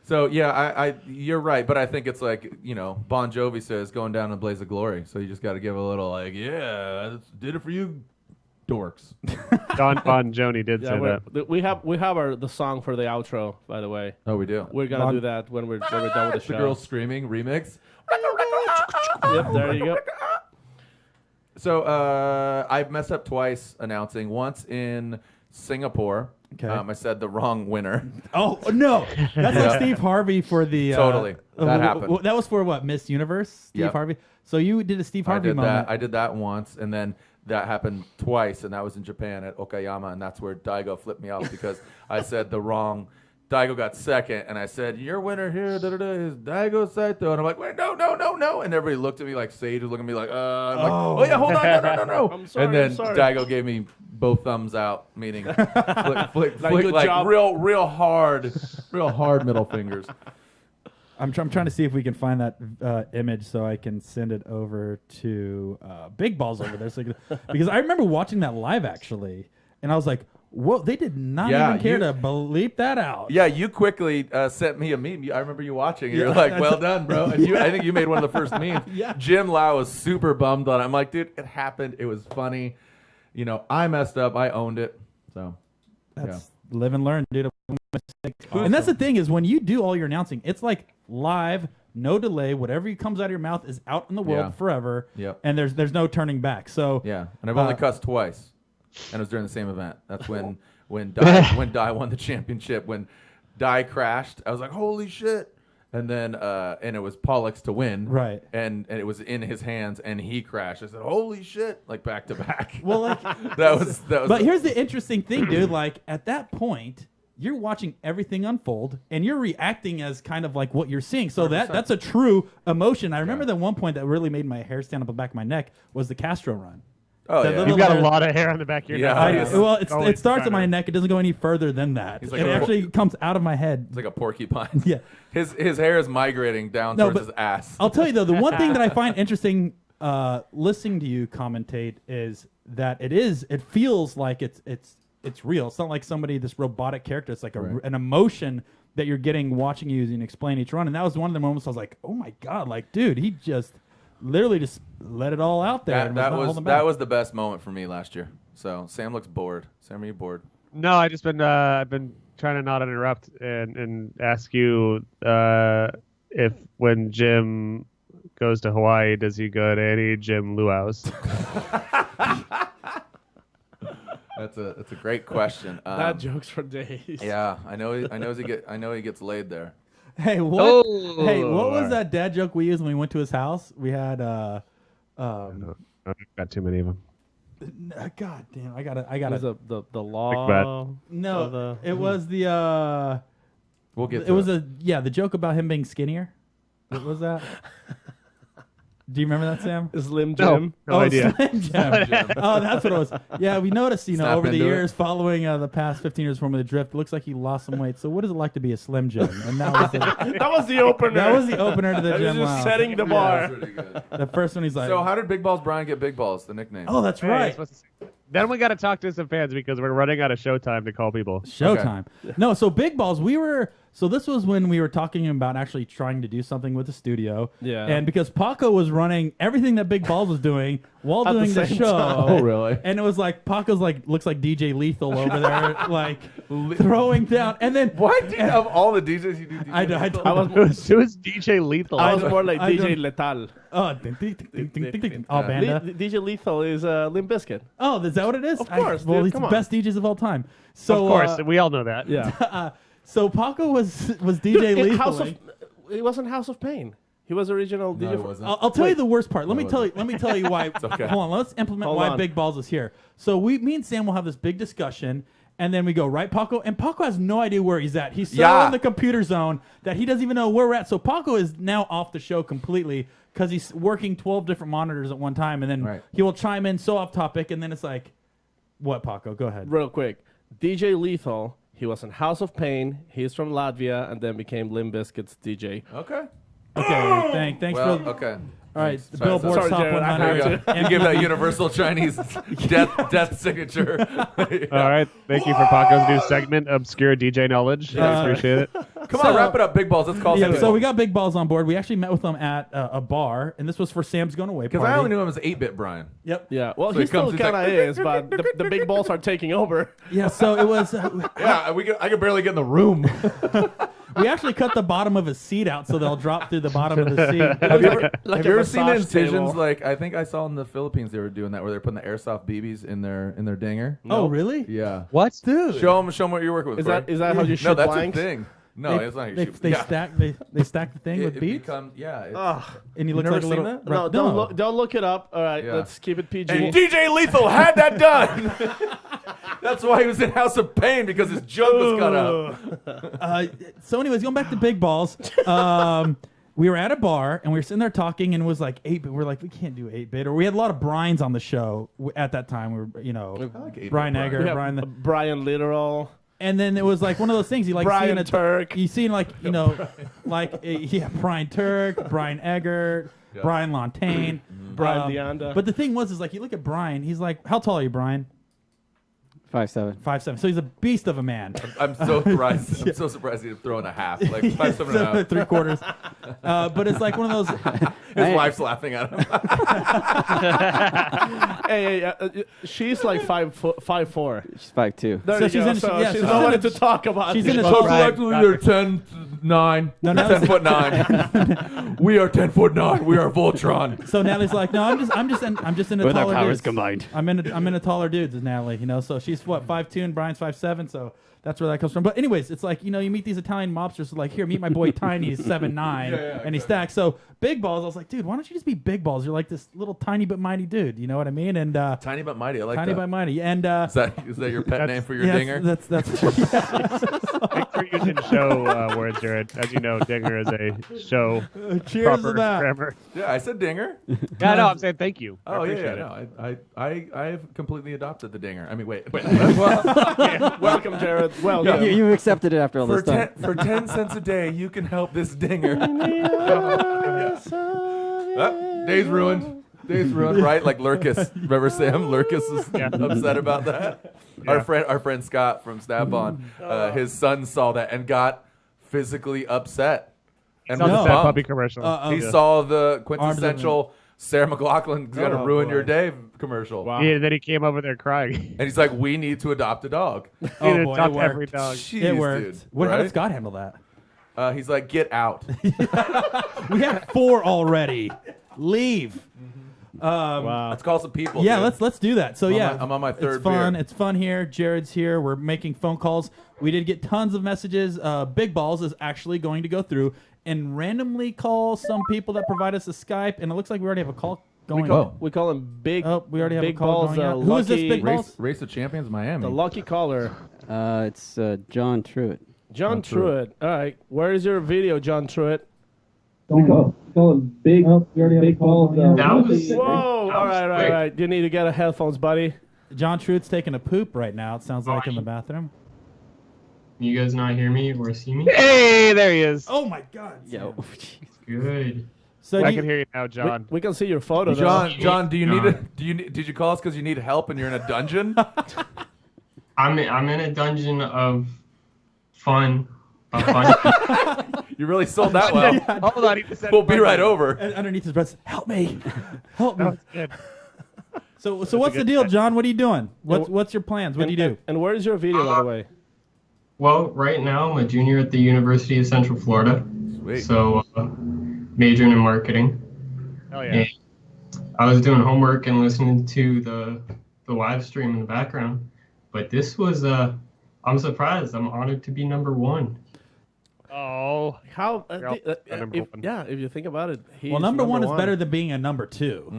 So yeah, you're right, but I think it's like Bon Jovi says, going down in a blaze of glory. So you just got to give a little like, yeah, I did it for you, dorks. Don Bon Joni did say Yeah, that. we have the song for the outro, by the way. Oh, we do. We're gonna do that when we're done with the show. The girls screaming remix. Yep, there you go. So I've messed up twice announcing. Once in Singapore. Okay. I said the wrong winner. Oh no, that's like Steve Harvey for the Totally. That happened. That was for what, Miss Universe? Steve Yep. Harvey. So you did a Steve I Harvey did moment. that. I did that once, and then that happened twice, and that was in Japan at Okayama, and that's where Daigo flipped me off because I said the wrong. Daigo got second, and I said, "Your winner here is Daigo Saito," and I'm like, "Wait, no!" And everybody looked at me like Sage was looking at me like, I'm like, "Oh yeah, hold on, no!" I'm sorry, and then I'm sorry. Daigo gave me both thumbs out, meaning flick, good like job. real hard middle fingers. I'm trying to see if we can find that image so I can send it over to Big Balls over there. Because I remember watching that live actually, and I was like, whoa, they did not even care to bleep that out. Yeah, you quickly sent me a meme. I remember you watching. And you're like, well done, bro. And I think you made one of the first memes. Yeah. Jim Lau was super bummed on it. I'm like, dude, it happened. It was funny. You know, I messed up. I owned it. So, That's live and learn, dude. And that's the thing is when you do all your announcing, it's like live, no delay. Whatever comes out of your mouth is out in the world Yeah. forever. Yep. And there's no turning back. So yeah. And I've only cussed twice. And it was during the same event. That's when Dai won the championship. When Dai crashed, I was like, holy shit. And then and it was Pollux to win. Right. And it was in his hands and he crashed. I said, holy shit, like back to back. well, like, that was but here's the interesting thing, dude. Like at that point, you're watching everything unfold and you're reacting as kind of like what you're seeing. So 100%. that's a true emotion. I remember that one point that really made my hair stand up the back of my neck was the Castro run. Oh, That yeah. little- You've got a lot of hair on the back of your Yeah, neck. I just- Well, Always it starts at trying my to- neck. It doesn't go any further than that. He's like It a- actually comes out of my head. It's like a porcupine. Yeah. His hair is migrating down No, towards but his ass. I'll tell you though, the one thing that I find interesting listening to you commentate is that it feels like it's real. It's not like this robotic character. It's like Right. an emotion that you're getting watching you and explain each run. And that was one of the moments I was like, oh my God, like, dude, he just literally just let it all out there. and That not was holding back. that was the best moment for me last year. So Sam looks bored. Sam, are you bored? No, I've been trying to not interrupt and ask you if when Jim goes to Hawaii, does he go to any Jim luau's? That's a great question. That joke's for days. Yeah, I know he gets laid there. Hey, what? Oh, Hey, what was alright. that dad joke we used when we went to his house? We had I've got too many of them. God damn, I It gotta. was the law. bad. No, it was the. We'll get. It was the joke about him being skinnier. What was that? Do you remember that, Sam? Slim No, Jim. no idea. Slim Jim. Oh, that's what it was. Yeah, we noticed, Snap over the into it. years following the past 15 years from the drift, it looks like he lost some weight. So, what is it like to be a Slim Jim? And that was That was the opener. that was the opener to the That was gym. just Wow. setting the Yeah, bar. that's pretty good. The first one, he's like, So how did Big Balls Brian get Big Balls? The nickname. "Oh, that's Hey, right." supposed to say- Then we got to talk to some fans because we're running out of showtime to call people. Showtime. No, so Big Balls, so this was when we were talking about actually trying to do something with the studio. Yeah. And because Paco was running everything that Big Balls was doing while At the doing the same show. time. Oh, really? And it was like Paco's looks like DJ Lethal over there, like throwing down. And then Why do you have all the DJs you do? DJ I don't Who's DJ Lethal? I was more like I DJ don't- Lethal. Oh, ding, ding, ding, ding, ding, ding. Oh, Banda. DJ Lethal is Limp Bizkit. Oh, is that what it is? Of course, Well, dude, he's come the on. best DJs of all time. So, Of course, we all know that. Yeah. So Paco was DJ Lethal. He wasn't House of Pain. He was original No, DJ. it wasn't. I'll tell you the worst part. Let No, me it tell you. Let me tell you why. okay. Hold on. Let's implement Hold why on. Big Balls is here. So me and Sam will have this big discussion, and then we go right, Paco. And Paco has no idea where he's at. He's so Yeah. in the computer zone that he doesn't even know where we're at. So Paco is now off the show completely because he's working 12 different monitors at one time, and then Right. he will chime in so off topic, and then it's like, what, Paco? Go ahead. Real quick, DJ Lethal. He was in House of Pain. He's from Latvia, and then became Limp Bizkit's DJ. Okay. Okay. Thanks Well, for. okay. All right, the Sorry, Billboard sorry, Top Jared, I 100. had There you go. You give that universal Chinese death signature. All right. Thank you for Paco's new segment, Obscure DJ Knowledge. I appreciate it. Come on, wrap it up, big balls. Let's call Yeah, it. so we got Big Balls on board. We actually met with them at a bar, and this was for Sam's going away party. Because I only knew him as 8-bit Brian. Yep. Yeah. Well, So he he still comes, he's kind of like- is, but the big balls are taking over. Yeah. So it was. Yeah, I could barely get in the room. We actually cut the bottom of his seat out so they'll drop through the bottom of the seat. Have you ever, Like have a you ever seen the massage incisions? table. Like I think I saw in the Philippines they were doing that, where they're putting the airsoft BBs in their dinger. Oh, really? Yeah. What? Dude. Show them what you're working with. Is Brian. that how you shoot No, that's blanks? a thing. No, it's not how you They, shoot. they yeah. stack they stack the thing with it beads, becomes it's, Ugh. and you You look never like a seen little. that? No, don't look it up. All right, Yeah. let's keep it PG. And DJ Lethal had that done. That's why he was in House of Pain, because his jug was cut out. So, anyways, going back to Big Balls, we were at a bar and we were sitting there talking, and it was like 8-bit. We're like, we can't do 8-bit, or we had a lot of Brian's on the show at that time. We were, I like 8-bit Brian Brian. Egger, We have Brian. Brian Literal. And then it was like one of those things you like Brian seeing a Turk. You seen like Brian Turk, Brian Egger, Yeah. Brian Lontaine, Brian DeAnda. But the thing was, is like you look at Brian, he's like, how tall are you, Brian? 5'7". 5'7". So he's a beast of a man. I'm so surprised. I'm so surprised he'd throw in a half, like 5'7.5". 3/4. But it's like one of those. His wife's laughing at him. Hey, she's like 5'4". She's 5'2". There So you she's go. in- So yeah, she's so nobody she's to talk about. she's in a So tall- collectively they're 10'9". No, no, 10'9". We are 10'9". We are Voltron. So Natalie's like, no, I'm just into With our taller powers dudes. combined. I'm into taller dudes, is Natalie. So she's what 5'2" and Brian's 5'7", so that's where that comes from. But anyways, it's like you meet these Italian mobsters, like here, meet my boy Tiny, he's 7'9", and he stacks. So Big Balls, I was like, dude, why don't you just be Big Balls? You're like this little tiny but mighty dude. You know what I mean? And Tiny but mighty. I like tiny that. but mighty. And Is that your pet name for your yeah, dinger? That's Make sure you didn't show words, Jared. As you know, dinger is a show cheers proper to that. grammar. Yeah, I said dinger. Yeah, no, I'm saying thank you. I Oh yeah, appreciate yeah. it. No, I have completely adopted the dinger. I mean, wait. Welcome, Jared. Welcome. You accepted it after all For this time. 10 cents a day, you can help this dinger. Day's ruined. Day's ruined, right? Like Lurkus. Remember Sam? Lurkus is upset about that. Yeah. Our friend Scott from Snap-on, his son saw that and got physically upset. And It's on the was Fat bummed. Puppy commercial. He saw the quintessential Sarah McLachlan's gonna ruin your day commercial. Wow. Yeah, then he came over there crying. And he's like, we need to adopt a dog. He Oh did boy, talk it to every worked. dog. Jeez, It worked. dude. How Right? did Scott handle that? He's like, get out. We have 4 already. Leave. Wow. Let's call some people. Yeah, dude. let's do that. So I'm on my third It's fun. beer. It's fun here. Jared's here. We're making phone calls. We did get tons of messages. Big Balls is actually going to go through and randomly call some people that provide us a Skype, and it looks like we already have a call going. We call him Big. Oh, we already have Big a call Balls. going out. Who is this lucky, Big Balls? Race of Champions Miami. The lucky caller, It's John Truitt. John Truitt. All right, where is your video, John Truitt? We call him big. We already have big balls. That was- Whoa! All right. You need to get a headphones, buddy. John Truitt's taking a poop right now. It sounds like in the bathroom. You guys not hear me or see me? Hey, there he is. Oh my God. Yo. Good. So I can hear you now, John. We can see your photo. though. John, do you need did you call us because you need help and you're in a dungeon? I'm in a dungeon of fun. Of fun. You really sold that well. Hold on, he just said We'll be right over. And underneath his breath, help me, help me. That was good. So what's the good deal, catch. John? What are you doing? What's your plans? What do you do? And where is your video, by the way? Well, right now I'm a junior at the University of Central Florida. Sweet. So majoring in marketing. Oh yeah. And I was doing homework and listening to the live stream in the background. But this was I'm surprised. I'm honored to be number 1. Oh. How? You're all- number one. If you think about it, he's Well, number one is better than being a number 2.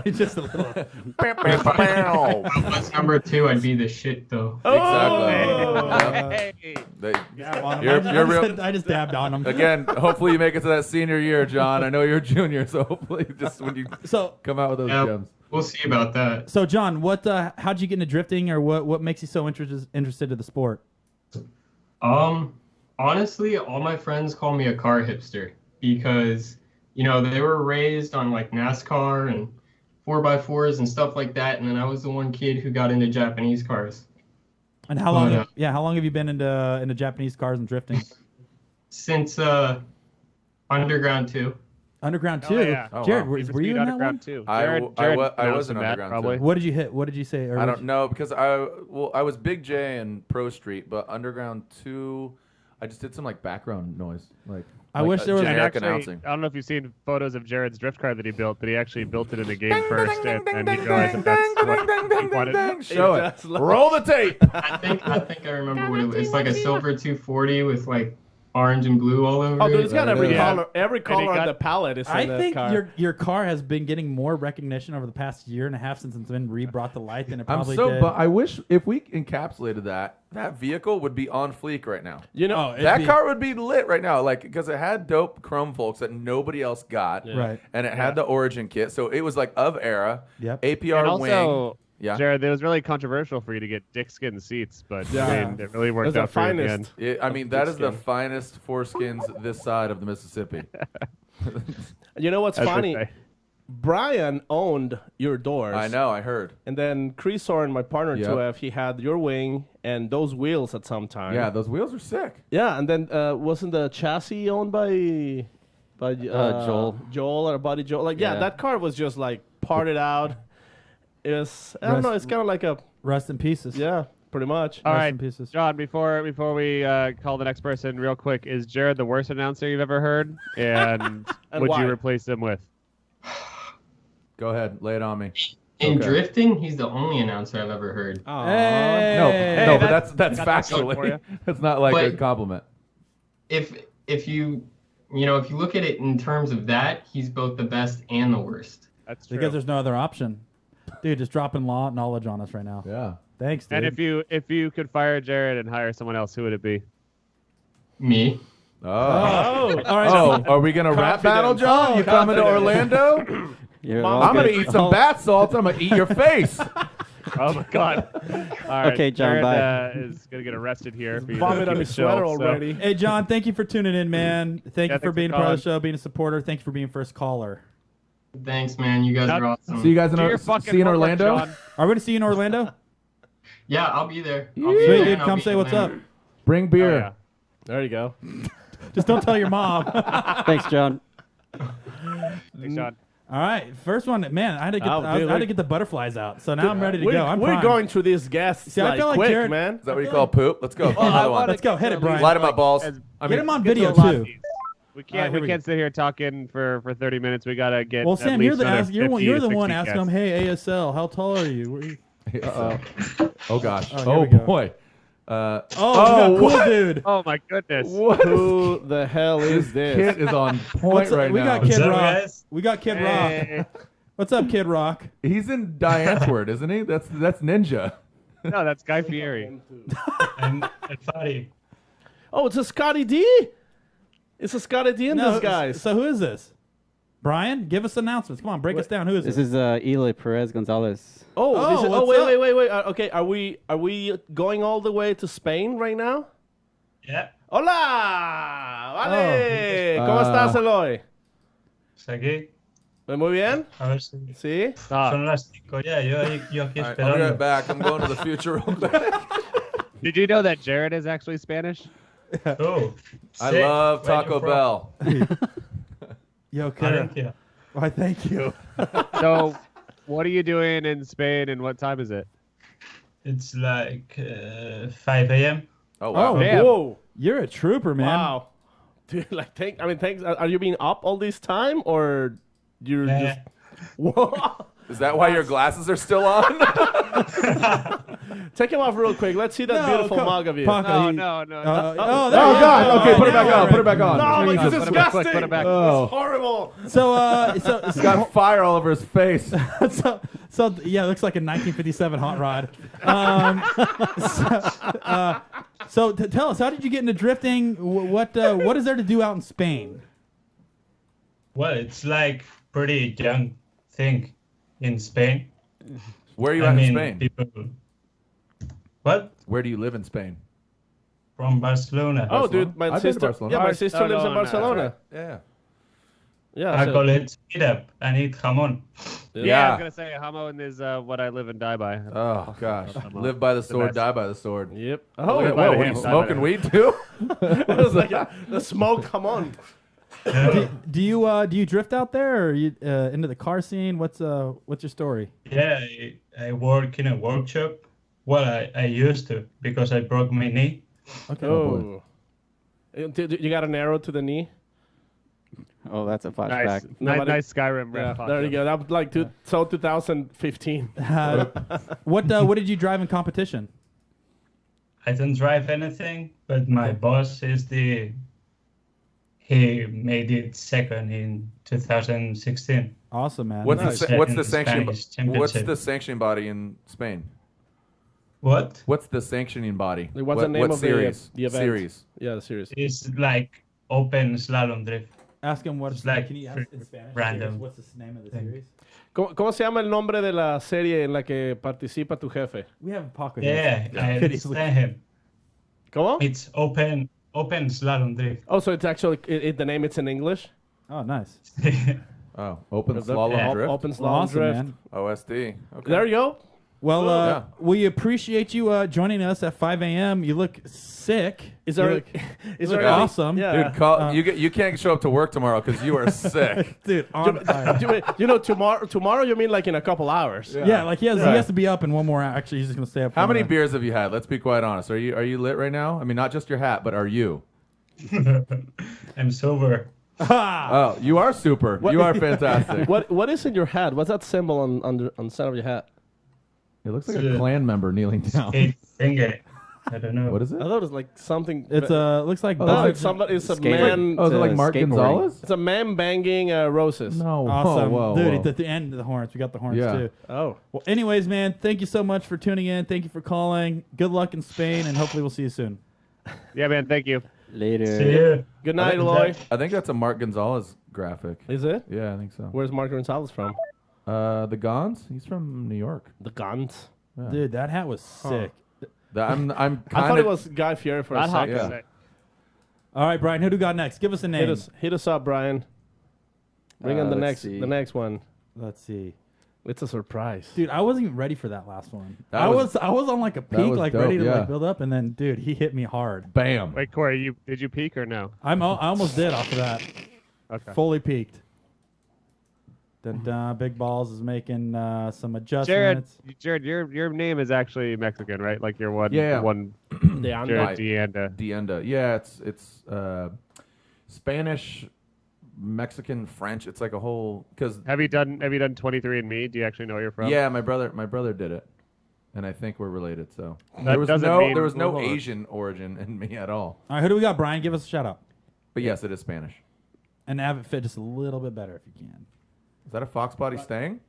It's just a little. If I was number 2, I'd be the shit though. Exactly. Hey. They- Dab on him. You're- you're real- I just dabbed on him. Again, hopefully you make it to that senior year, John. I know you're a junior, so hopefully just when you So come out with those Yeah, gems. we'll see about that. So John, how'd you get into drifting, or what makes you so interested in the sport? Honestly, all my friends call me a car hipster because, they were raised on like NASCAR and 4x4s and stuff like that. And then I was the one kid who got into Japanese cars. And how long? Well, How long have you been into Japanese cars and drifting? since Underground 2. Underground Oh, 2. yeah. Oh, Jared, wow. were Need for you Speed in that one? Underground too. I was in that, Underground probably. too. What did you hit? What did you say? Or I what don't know because I was Big J and Pro Street, but Underground 2, I just did some like background noise, like I wish there was- generic Actually, announcing. I don't know if you've seen photos of Jared's drift car that he built, but he actually built it in the game first, and he realized that that's what he wanted. Show it. It does look- Roll the tape. I think I remember what it was. It's like a silver 240 with like orange and blue all over Oh, dude, it. it's got every Yeah. color. Every color on got- the palette is in I the think car. your car has been getting more recognition over the past year and a half since it's been brought to light than it I'm probably so, did. but I wish if we encapsulated that vehicle would be on fleek right now. You know, Oh, it'd That be- car would be lit right now, like because it had dope chrome folks that nobody else got, Right. and it had the Origin kit, so it was like of era. Yep. APR And wing. also, Yeah. Jared, it was really controversial for you to get dick skin seats, but I mean, it really worked Those are out for you in the finest. end. I mean, that is the skin. finest foreskins this side of the Mississippi. you know what's As they funny? say. Brian owned your doors. I know, I heard. And then Chris Soren, my partner, Yep. 2F, he had your wing and those wheels at some time. Yeah, those wheels are sick. Yeah, and then wasn't the chassis owned by Joel. Joel or Buddy Joel? Like, yeah, Yeah. that car was just like parted out. It was, I don't know, it's kind of like a, Rest in pieces. yeah, pretty much. All Rest right, in pieces. John. Before we call the next person, real quick, is Jared the worst announcer you've ever heard? And, And would why? you replace him with? Go ahead, lay it on me. In Okay. drifting, he's the only announcer I've ever heard. Hey. No, but that's that's not good for factually. you. That's not like a But- compliment. If you look at it in terms of that, he's both the best and the worst. That's true. Because there's no other option. Dude, just dropping knowledge on us right now. Yeah. Thanks, dude. And if you could fire Jared and hire someone else, who would it be? Me. Oh. all right. Oh, are we gonna rap battle, John? You coming to Orlando? You're Mom, all I'm gonna good. eat some bath salts. I'm gonna eat your face. Oh my God! All right, Okay, John, Jared, bye. Is gonna get arrested here. For you to Vomit keep on it his chill, sweater so- already. Hey, John, thank you for tuning in, man. Thank Yeah, you for thanks being for a part of calling. the show, being a supporter. Thank you for being first caller. Thanks, man. You guys Now- are awesome. See you guys in, Do your fucking see you in homework, Orlando. John. Are we going to see you in Orlando? Yeah, I'll be there. I'll be Sweet, there, dude. and I'll Come be say in what's up. Atlanta. Bring Oh, beer. yeah. There you go. Just don't tell your mom. Thanks, John. Thanks, John. All right, first one, man. I had to get, Oh, I dude, had to we're- get the butterflies out, so now I'm ready to go. I'm we're primed. going through these guests See, I like feel like quick, Jared- man. Is that what you call poop? Let's go. I Another one. wanna Let's go. get Hit to it, at Brian. least, Light 'em up, like, balls. as- I Get mean, him on get to video a lot of too. these. We All right, can't here we sit here talking for 30 minutes. We gotta get. Well, at Sam, least you're the another you're 50 the to one 60 asking guests. him, "Hey, ASL, how tall are you?" Where you- Oh gosh. Oh, here Oh, we go. boy. Oh, we got cool what? dude. Oh my goodness! What? Who the hell is this? Kid is on point What's up? right We now. got Kid up, Rock. guys? We got Kid Hey. Rock. What's up, Kid Rock? He's in Diantward, isn't he? That's Ninja. No, that's Guy Fieri. And Fadi. Oh, it's a Scotty D. It's a Scotty D in this, guys. So who is this? Brian, give us announcements. Come on, break us down. Who is This this? is Eloy Perez Gonzalez. Oh, Oh, this is, what's wait, up? wait. Okay, are we going all the way to Spain right now? Yeah. Hola, vale. ¿Cómo Ah. estás, Eloy? Pues aquí. Muy bien. A ver si. Sí. Stop. Son las 5 ya. Yo aquí All right, I'll be right esperando. back. I'm going to the future real quick. Did you know that Jared is actually Spanish? Oh. I sick. love Where you Taco from? Bell. Yo, Kara. Valencia. Why, thank you. So, what are you doing in Spain, and what time is it? It's like 5 a.m. Oh wow. Oh, Damn. Whoa. You're a trooper, man. Wow. Dude, like, thanks. Are you being up all this time, or you're Yeah. just? Whoa. Is that why your glasses are still on? Take him off real quick. Let's see that No, beautiful come- mug of you. Paco, No, you- no, no. Oh, no. oh, there Oh you go. God. Okay, put it back now on. we're Put it back on. No, it's Jesus. disgusting. Put it back. Oh. It's horrible. So, He's got fire all over his face. so yeah, it looks like a 1957 hot rod. Tell us, how did you get into drifting? What is there to do out in Spain? Well, it's like pretty young thing in Spain. Where are you I at mean, in Spain? people. What? Where do you live in Spain? From Barcelona. Oh, dude, my I've been to sister. Barcelona. Yeah, my sister lives in Barcelona. Yeah. Yeah. I so- call it speed up and eat jamon. Yeah, I Yeah. was gonna say hamon is what I live and die by. Oh gosh, Jamon. live by the sword, best. die by the sword. Yep. Oh, Oh, wait, by what the are you hand, smoking die by weed too? it was like the smoke. Come on. Do you drift out there, or are you into the car scene? What's your story? Yeah, I work in a workshop. Well, I used to because I broke my knee. Okay. Oh. You got an arrow to the knee? Oh, that's a Nice, flashback. nice Skyrim Yeah, rep. there you go. That was like 2015. What did you drive in competition? I don't drive anything, but my boss is he made it second in 2016. Awesome, man. What's Nice. the what's the Spanish sanction? What's championship. the sanctioning body in Spain? What? What's the sanctioning body? What's the name what of series? the event? Series. Yeah, the series. It's like open slalom drift. Ask him what's It's like can you ask in Spanish? random. What's the name of the thing. series? ¿Cómo se llama el nombre de la serie en la que participa tu jefe? We have a pocket. Yeah, I understand him. ¿Cómo? It's open slalom drift. Oh, so it's actually the name. It's in English. Oh, nice. Oh, open The- slalom Yeah. drift. Open Well, slalom awesome, drift. man. OSD. Okay. There you go. Well, Yeah. we appreciate you joining us at 5 a.m. You look sick. Is You there? look, Is you look there? awesome, Yeah. Dude, you can't show up to work tomorrow because you are sick. dude. On fire. Tomorrow you mean like in a couple hours? Yeah, like he has to be up in one more hour. Actually, he's just gonna stay up. How for many another- beers have you had? Let's be quite honest. Are you lit right now? I mean, not just your hat, but are you? I'm sober. Oh, you are super. You are fantastic. What is in your hat? What's that symbol on the center of your hat? It looks like a clan member kneeling down. Eight finger. I don't know. What is it? I thought it was like something. It's looks like. Oh, No, that's it's somebody. It's a Skater. man. Oh, is it like Mark skateboarding. Gonzalez? It's a man banging roses. No. Awesome, Whoa, dude. whoa. At the end of the horns, we got the horns Yeah. too. Oh. Well, anyways, man, thank you so much for tuning in. Thank you for calling. Good luck in Spain, and hopefully we'll see you soon. Yeah, man. Thank you. Later. See you. Good night, Eloy. I think that's a Mark Gonzalez graphic. Is it? Yeah, I think so. Where's Mark Gonzalez from? The Gons? He's from New York. The Guns. Yeah. Dude, that hat was sick. I'm I kind thought it of. was Guy Fieri for a Not hot. second. Yeah. All right, Brian, who do we got next? Give us a name. Hit us up, Brian. Bring in the let's next see. the next one. Let's see. It's a surprise. Dude, I wasn't even ready for that last one. That I was- was on like a that peak, was like dope, ready to yeah. like build up, and then dude, he hit me hard. Bam. Wait, Corey, did you peak or no? I almost did off of that. Okay. Fully peaked. Then Big Balls is making some Jared, adjustments. your name is actually Mexican, right? Like your one, Yeah. one DeAnda. Jarod DeAnda. DeAnda. Yeah, it's Spanish, Mexican, French. It's like a whole because Have you done 23andMe? Do you actually know where you're from? yeah, my brother did it, and I think we're related. So That there was doesn't no mean- there was no hold on. Asian origin in me at all. All right, who do we got, Brian? Give us a shout out. But yes, it is Spanish. And have it fit just a little bit better if you can. Is that a fox body stang?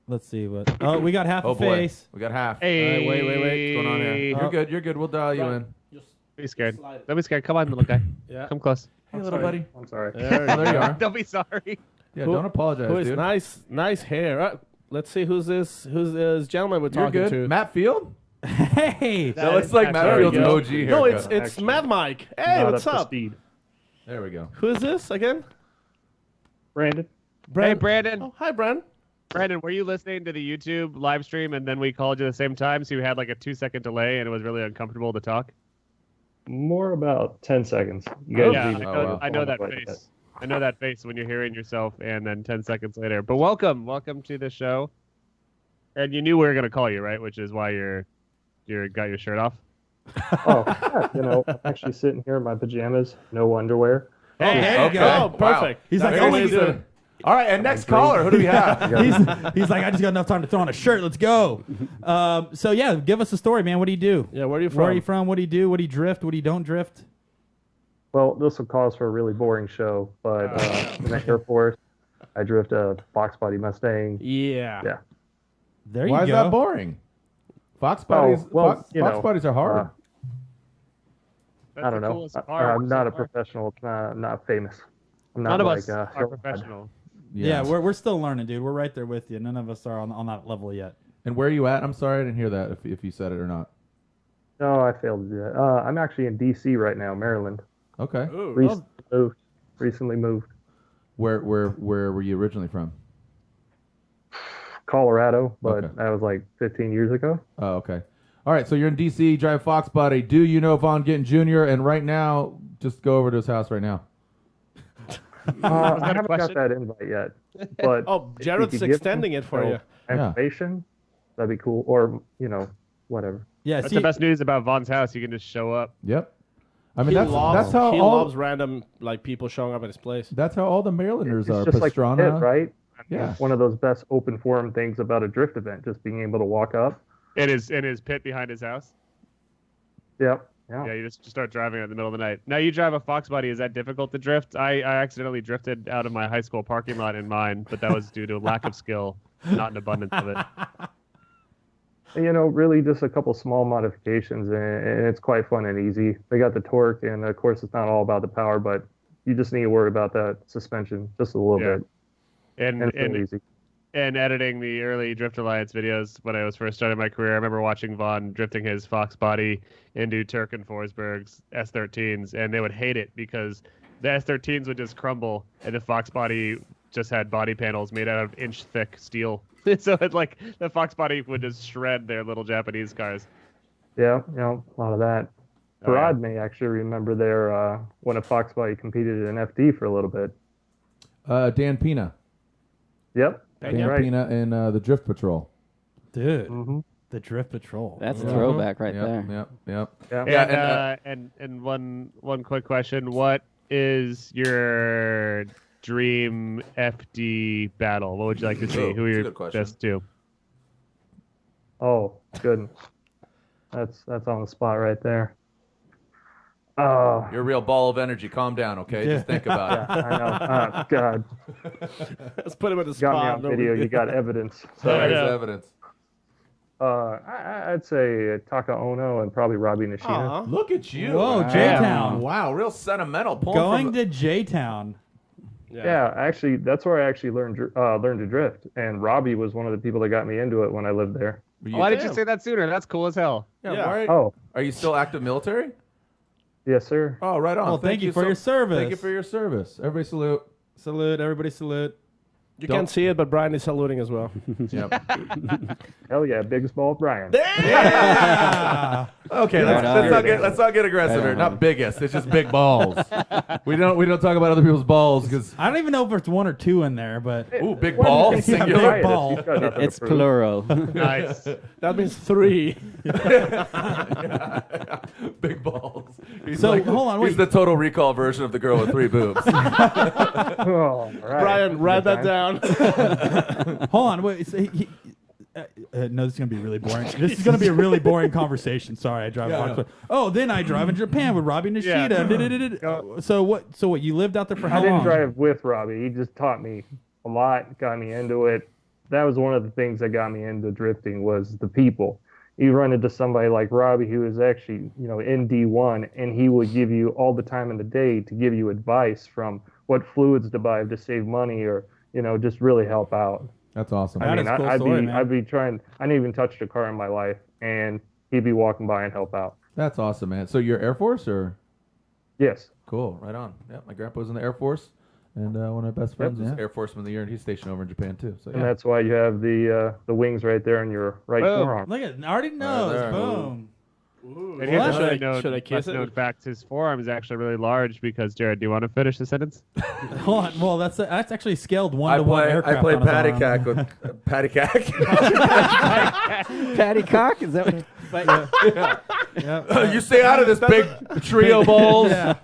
Let's see what. Oh, we got half Oh a boy, face. we got half. Hey, wait. What's going on here? You're good. You're good. We'll dial you in. Don't be scared. Don't be scared. Come on, little guy. Yeah. Come close. Hey, little buddy. I'm sorry. There Oh, there you are. Don't be sorry. Yeah, Who- don't apologize, Who is dude. nice hair. Let's see who's this gentleman we're You're talking good. to. Matt Field? Hey, That looks like Matt There you Field's go. OG haircut. No, it's Actually, Mad Mike. Hey, Not what's up to up? speed. There we go. Who is this again? Brandon. Hey, Brandon. Oh, hi, Brandon. Brandon, were you listening to the YouTube live stream and then we called you at the same time, so you had like a 2-second delay and it was really uncomfortable to talk? More about 10 seconds. You guys Yeah, leave me wow. I know that like face. I know that face when you're hearing yourself and then 10 seconds later. But welcome to the show. And you knew we were going to call you, right? Which is why you're got your shirt off. Oh, yeah, I'm actually sitting here in my pajamas, no underwear. Hey, there you Okay. go. Oh, perfect. He's like, That's oh, the way he's to do it. All right, and next caller, who do we have? he's like, I just got enough time to throw on a shirt. Let's go. So yeah, give us a story, man. What do you do? Yeah, where are you from? Where are you from? What do you do? What do you drift? What do you don't drift? Well, this will cause for a really boring show, but in the Air Force, I drift a box body Mustang. Yeah. Yeah. There you Why go. is that boring? Fox bodies, well, fox, you fox know, bodies are hard. That's I don't the know. coolest part I'm not so a far. professional, not famous. I'm not None of like us are professional. Yeah, we're still learning, dude. We're right there with you. None of us are on that level yet. And where are you at? I'm sorry, I didn't hear that. If you said it or not. No, I failed to do that. I'm actually in D.C. right now, Maryland. Okay. Ooh. Recently moved. Where were you originally from? Colorado, but Okay. that was like 15 years ago. Oh, okay. All right, so you're in D.C., drive Fox Body. Do you know Von Gittin Jr.? And right now, just go over to his house right now. I haven't got that invite yet. But Oh, if Jarod's you could give extending it for you. Information, that'd be cool. Or, whatever. Yeah, That's the best news about Von's house. You can just show up. Yep. I mean, He that's how he all loves random people showing up at his place. that's how all the Marylanders It's are. just like Pastrana, it, right? Yeah. It's one of those best open forum things about a drift event, just being able to walk up. In his pit behind his house. Yep. Yeah. Yeah, you just start driving in the middle of the night. Now you drive a Fox Body. Is that difficult to drift? I accidentally drifted out of my high school parking lot in mine, but that was due to lack of skill, not an abundance of it. Really just a couple small modifications, and it's quite fun and easy. They got the torque, and of course, it's not all about the power, but you just need to worry about that suspension just a little bit. And it's really easy. And editing the early Drift Alliance videos when I was first starting my career, I remember watching Von drifting his Fox Body into Turk and Forsberg's S13s, and they would hate it because the S13s would just crumble, and the Fox Body just had body panels made out of inch-thick steel. So the Fox Body would just shred their little Japanese cars. Yeah, a lot of that. Parad may actually remember there when a Fox Body competed in FD for a little bit. Dan Pina. Yep. Dan right. Pina in the Drift Patrol. Dude, Mm-hmm. the Drift Patrol. That's a throwback right there. Yep. Yeah. And one quick question: what is your dream FD battle? What would you like to see? Who are your best two? Oh, goodness. That's on the spot right there. Oh, You're a real ball of energy. Calm down, okay? Just think about it. I know. Oh, God. Let's put him in the Got me spot. on video. You got evidence. So, There's evidence. I'd say Taka Ono and probably Robbie Nishida. Look at you. Whoa, J-Town. Wow, real sentimental. Going to J-Town. Yeah, actually, that's where I actually learned to drift. And Robbie was one of the people that got me into it when I lived there. Why did you say that sooner? That's cool as hell. Yeah. Oh, Are you still active military? yes, sir. Oh, right on. Well, thank you for your service. Thank you for your service. Everybody salute. Salute, everybody salute. You can't see it, but Brian is saluting as well. Yep. Hell yeah, biggest ball, Brian. Yeah. Okay, Right on. let's not get aggressive Right here. on. Not biggest. It's just big balls. we don't talk about other people's balls because I don't even know if there's one or two in there, but ooh, big Well, balls. he's Yeah, Singular. big ball. He's got nothing to It's prove. plural. Nice. That means 3. Big balls. He's So, hold on, He's wait. the Total Recall version of the girl with 3 boobs. Oh, all right. Brian, write Good that time. down. hold on, wait. No, this is gonna be really boring. This is gonna be a really boring conversation. Sorry, I drive. Yeah, Fox. Oh, then I drive in Japan with Robbie Nishida. So what? So what? You lived out there for how I didn't long? drive with Robbie. He just taught me a lot, got me into it. That was one of the things that got me into drifting was the people. You run into somebody like Robbie who is actually, in D1, and he would give you all the time in the day to give you advice from what fluids to buy to save money or, just really help out. That's awesome. That is a cool story, man. I'd be trying. I didn't even touch a car in my life, and he'd be walking by and help out. That's awesome, man. So you're Air Force or? Yes. Cool. Right on. Yeah, my grandpa was in the Air Force, and one of my best friends was Air Forceman of the Year, and he's stationed over in Japan too. So And that's why you have the wings right there in your right forearm. Look at, I already knows. there. Boom. And here's a Should I kiss less it? known fact: his forearm is actually really large. Because Jared, do you want to finish the sentence? Hold on. Well, that's actually scaled 1 I to 1 play aircraft. on his patty arm. cack with patty cack. Patty cock? Is that what? Yeah. You stay out of this big trio balls. Yeah.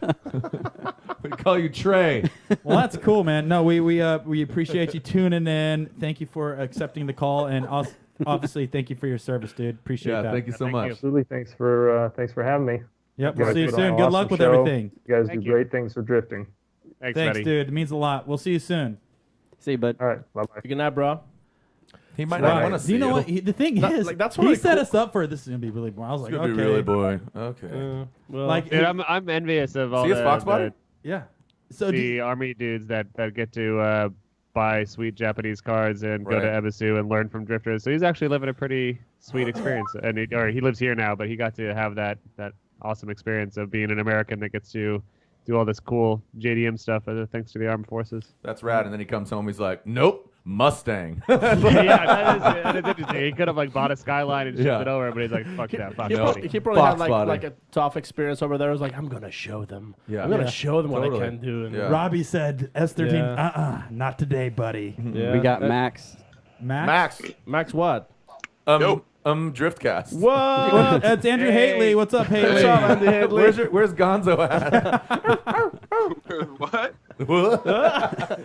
We call you Trey. Well, that's cool, man. No, we appreciate you tuning in. Thank you for accepting the call, and obviously, thank you for your service, dude. Appreciate Yeah, that. thank you so much. Absolutely. Thanks for having me. Yep. You We'll guys see you put on soon. an Good luck awesome with show. everything. You guys Thank do you. great things for drifting. Thanks, Thanks, buddy. dude. It means a lot. We'll see you soon. See you, bud. All right. Bye bye. Good night, bro. He might not want to Do see you know what? The thing is, that's he what set us up for this is gonna be really boring. I was It's like, gonna okay, be really boring. Okay. Well, like, Dude, I'm envious of all See his Fox body? yeah. So the army dudes that get to buy sweet Japanese cars and go to Right. Ebisu and learn from drifters. So he's actually living a pretty sweet experience. And he lives here now, but he got to have that awesome experience of being an American that gets to do all this cool JDM stuff thanks to the armed forces. That's rad. And then he comes home. He's like, nope, Mustang. Yeah, that is interesting. He could have like bought a Skyline and shipped Yeah. it over, but he's like, fuck that, fuck He, that. he probably Box had body. like a tough experience over there. It was like, I'm gonna show them. Yeah. I'm gonna Yeah. show them what I Totally. can do. And Yeah. Robbie said S13. Yeah. Not today, buddy. Yeah. We got Max. Max. Max what? Driftcast. What? It's Andrew Haley. What's up, Haley? What's up, Andy Hadley? Where's Gonzo at? What?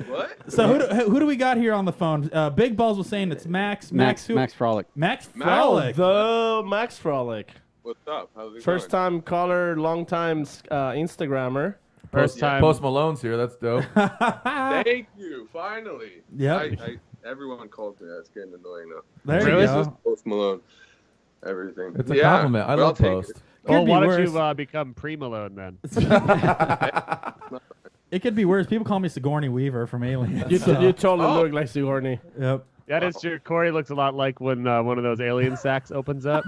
What? So who do we got here on the phone? Big Balls was saying it's Max. Max Frolic. Max Frolic. The Max Frolic. What's up? How's it First going? time caller, long time Instagrammer. First time. Post Malone's here. That's dope. Thank you. Finally. Yep. Everyone calls me. That's getting annoying though. There Really? you go. Post Malone. Everything. It's a Yeah, compliment. I but I'll love take Post. it. Well, be why don't worse. you become pre-Malone then? It could be worse. People call me Sigourney Weaver from Aliens. You, so- you totally look like Sigourney. Yep. That is true. Corey looks a lot like when one of those alien sacks opens up.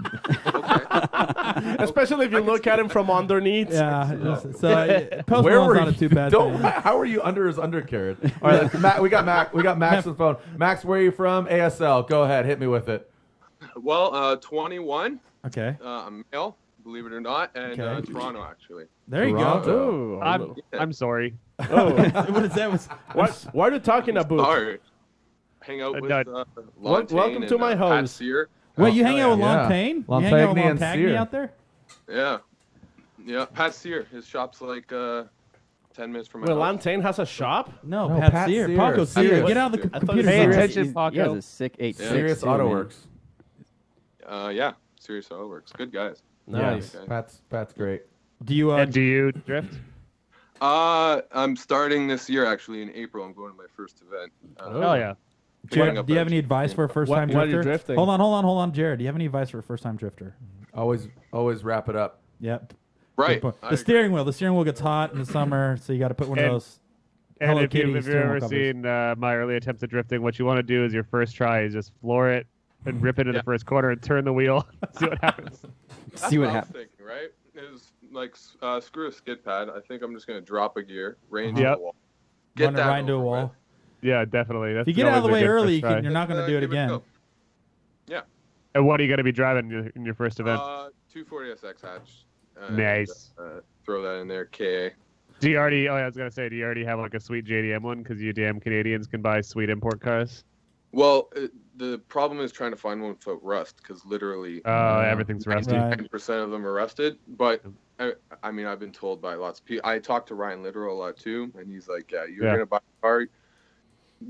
Especially if you look at him from underneath. Yeah. So Post Where Malone's were not you? a too bad Don't. thing. How are you under his undercarriage? All right, we got Max on the phone. Max, where are you from? ASL. Go ahead, hit me with it. Well, 21. Okay. I'm male, believe it or not, and Okay. Toronto actually. There you Toronto. Oh, I'm sorry. oh. What is that? Why are you talking about? Sorry. Hang out with no. Lontaine welcome to and, my Pat host. Sear. Wait, you hang out with Yeah. Lontaine? You Lontagne hang out with and Lontagne Sear. out there? Yeah. Yeah, Pat Sear. His shop's like 10 minutes from my Well, house. Lantain has a shop. No, No, Pat Pat Sear. Sear. Paco Sear. Sear. Get out of the I thought computer Pay zone. attention, He Paco. has a sick 8.6. Serious too, Auto man. Works. Yeah, Serious Auto Works. Good guys. Nice. Okay. Pat's great. Do you? And do you drift? I'm starting this year actually in April. I'm going to my first event. Oh yeah. Jared, do you have any advice for a first-time Why are you drifter? drifting? Hold on, Jared. Do you have any advice for a first-time drifter? Always wrap it up. Yep. Right. Good point. I The agree. steering wheel gets hot in the summer, so you got to put one of And- those. And Hello if you've Kitty steering wheel ever covers. seen my early attempts at drifting, what you want to do is your first try is just floor it and rip into the first corner and turn the wheel. See what happens. That's See what I was happens. thinking, right? Is like screw a skid pad. I think I'm just gonna drop a gear, range Yep. the wall, Run it that right into a over wall. with. Yeah, definitely. That's If you get out of the always a way good early, first try. you're not going to do it Give again. a go. And what are you going to be driving in your first event? 240SX hatch. Nice. Throw that in there. KA. Do you already? Oh, yeah, I was gonna say, do you already have like a sweet JDM one? Because you damn Canadians can buy sweet import cars. Well, the problem is trying to find one without rust, because literally Oh, everything's rusty. Right. 90% of them are rusted. But I mean, I've been told by lots of people. I talked to Ryan Literal a lot too, and he's like, "Yeah, you're gonna buy a car,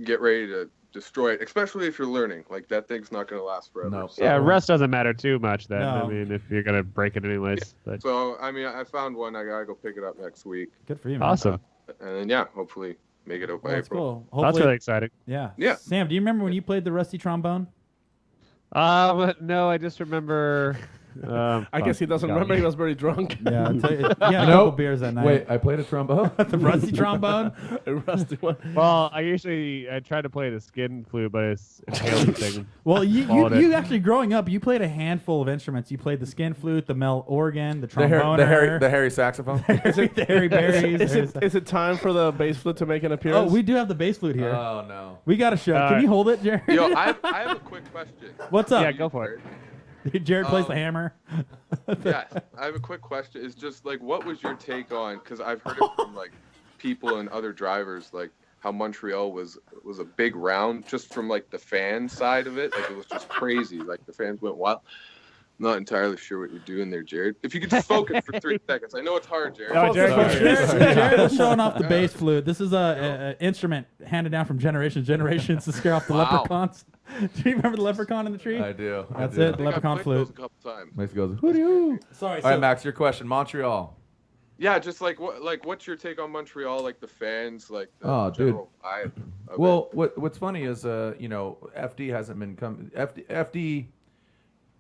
get ready to destroy it, especially if you're learning. Like that thing's not gonna last forever." No. So, Yeah, rust doesn't matter too much then. No. I mean, if you're gonna break it anyways. But So I mean, I found one. I gotta go pick it up next week, Good for you, man. awesome. and then hopefully make it out by Well, that's April. cool. Hopefully, That's really exciting. yeah. Yeah. Sam, do you remember when you played the rusty trombone? No, I just remember. I guess he doesn't remember. He was very drunk. Yeah, I'll tell you, a couple Nope. beers that night. Wait, I played a trombone. the rusty trombone. A rusty one. Well, I tried to play the skin flute, but it's inhaled thing. Well, you Followed it. you actually growing up, you played a handful of instruments. You played the skin flute, the mel organ, the the trombone, hairy saxophone. the hairy berries. Is it time for the bass flute to make an appearance? Oh, we do have the bass flute here. Oh no. We got a show. Can you hold it, Jared? Yo, I have a quick question. What's up? Yeah, go for it. Jared plays the hammer. Yeah, I have a quick question. It's just like, what was your take on? Because I've heard it from like people and other drivers, like how Montreal was a big round, just from like the fan side of it. Like it was just crazy. Like the fans went wild. I'm not entirely sure what you're doing there, Jared. If you could just focus for 3 seconds. I know it's hard, Jared. No, Jared, Jared was showing off the bass flute. This is a instrument handed down from generations to scare off the Wow. leprechauns. Do you remember the leprechaun in the tree? I do. That's I it. do. I Leprechaun played those flute. a couple times. Max goes. Hoo-doo. Sorry. All right, Max, your question. Montreal. Yeah, just like what's your take on Montreal? Like the fans, like the Oh, dude. general vibe of Well, what's funny is FD hasn't been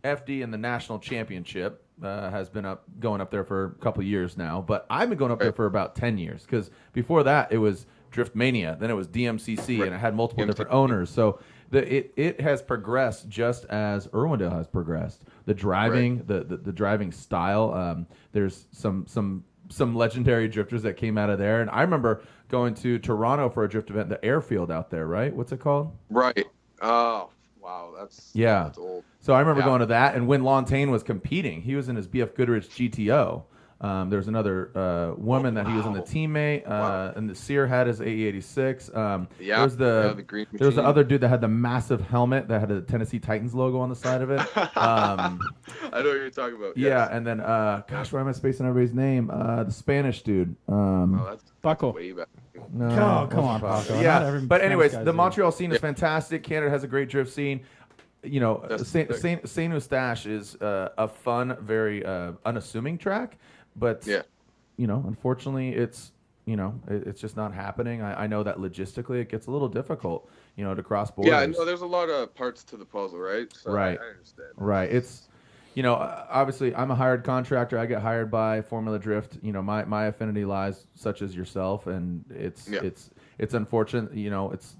FD in the national championship has been going up there for a couple of years now, but I've been going up there for about 10 years because before that it was Drift Mania, then it was DMCC, and it had multiple different owners. So it has progressed just as Irwindale has progressed. The driving, the driving style. There's some some legendary drifters that came out of there. And I remember going to Toronto for a drift event, the airfield out there, right? What's it called? Right. Oh, wow. That's old. So I remember going to that, and when Lontaine was competing, he was in his BF Goodrich GTO. There was another woman that he was in the teammate, and the Sear had his AE86. There was the green there was the machine. other dude that had the massive helmet that had a Tennessee Titans logo on the side of it. I know what you're talking about. Yeah, Yes. and then gosh, why am I spacing everybody's name? The Spanish dude. Oh, that's Paco. way back. No, Oh, come on, Paco. Not Yeah, every but anyways, Spanish the guy's Montreal scene is fantastic. Canada has a great drift scene. You know, That's Saint Eustache is a fun, very unassuming track, but you know, unfortunately, it's it's just not happening. I know that logistically it gets a little difficult, you know, to cross borders. Yeah, I know there's a lot of parts to the puzzle, right? So Right. I understand. Right. It's, you know, obviously I'm a hired contractor. I get hired by Formula Drift. You know, my affinity lies such as yourself, and it's unfortunate. You know, it's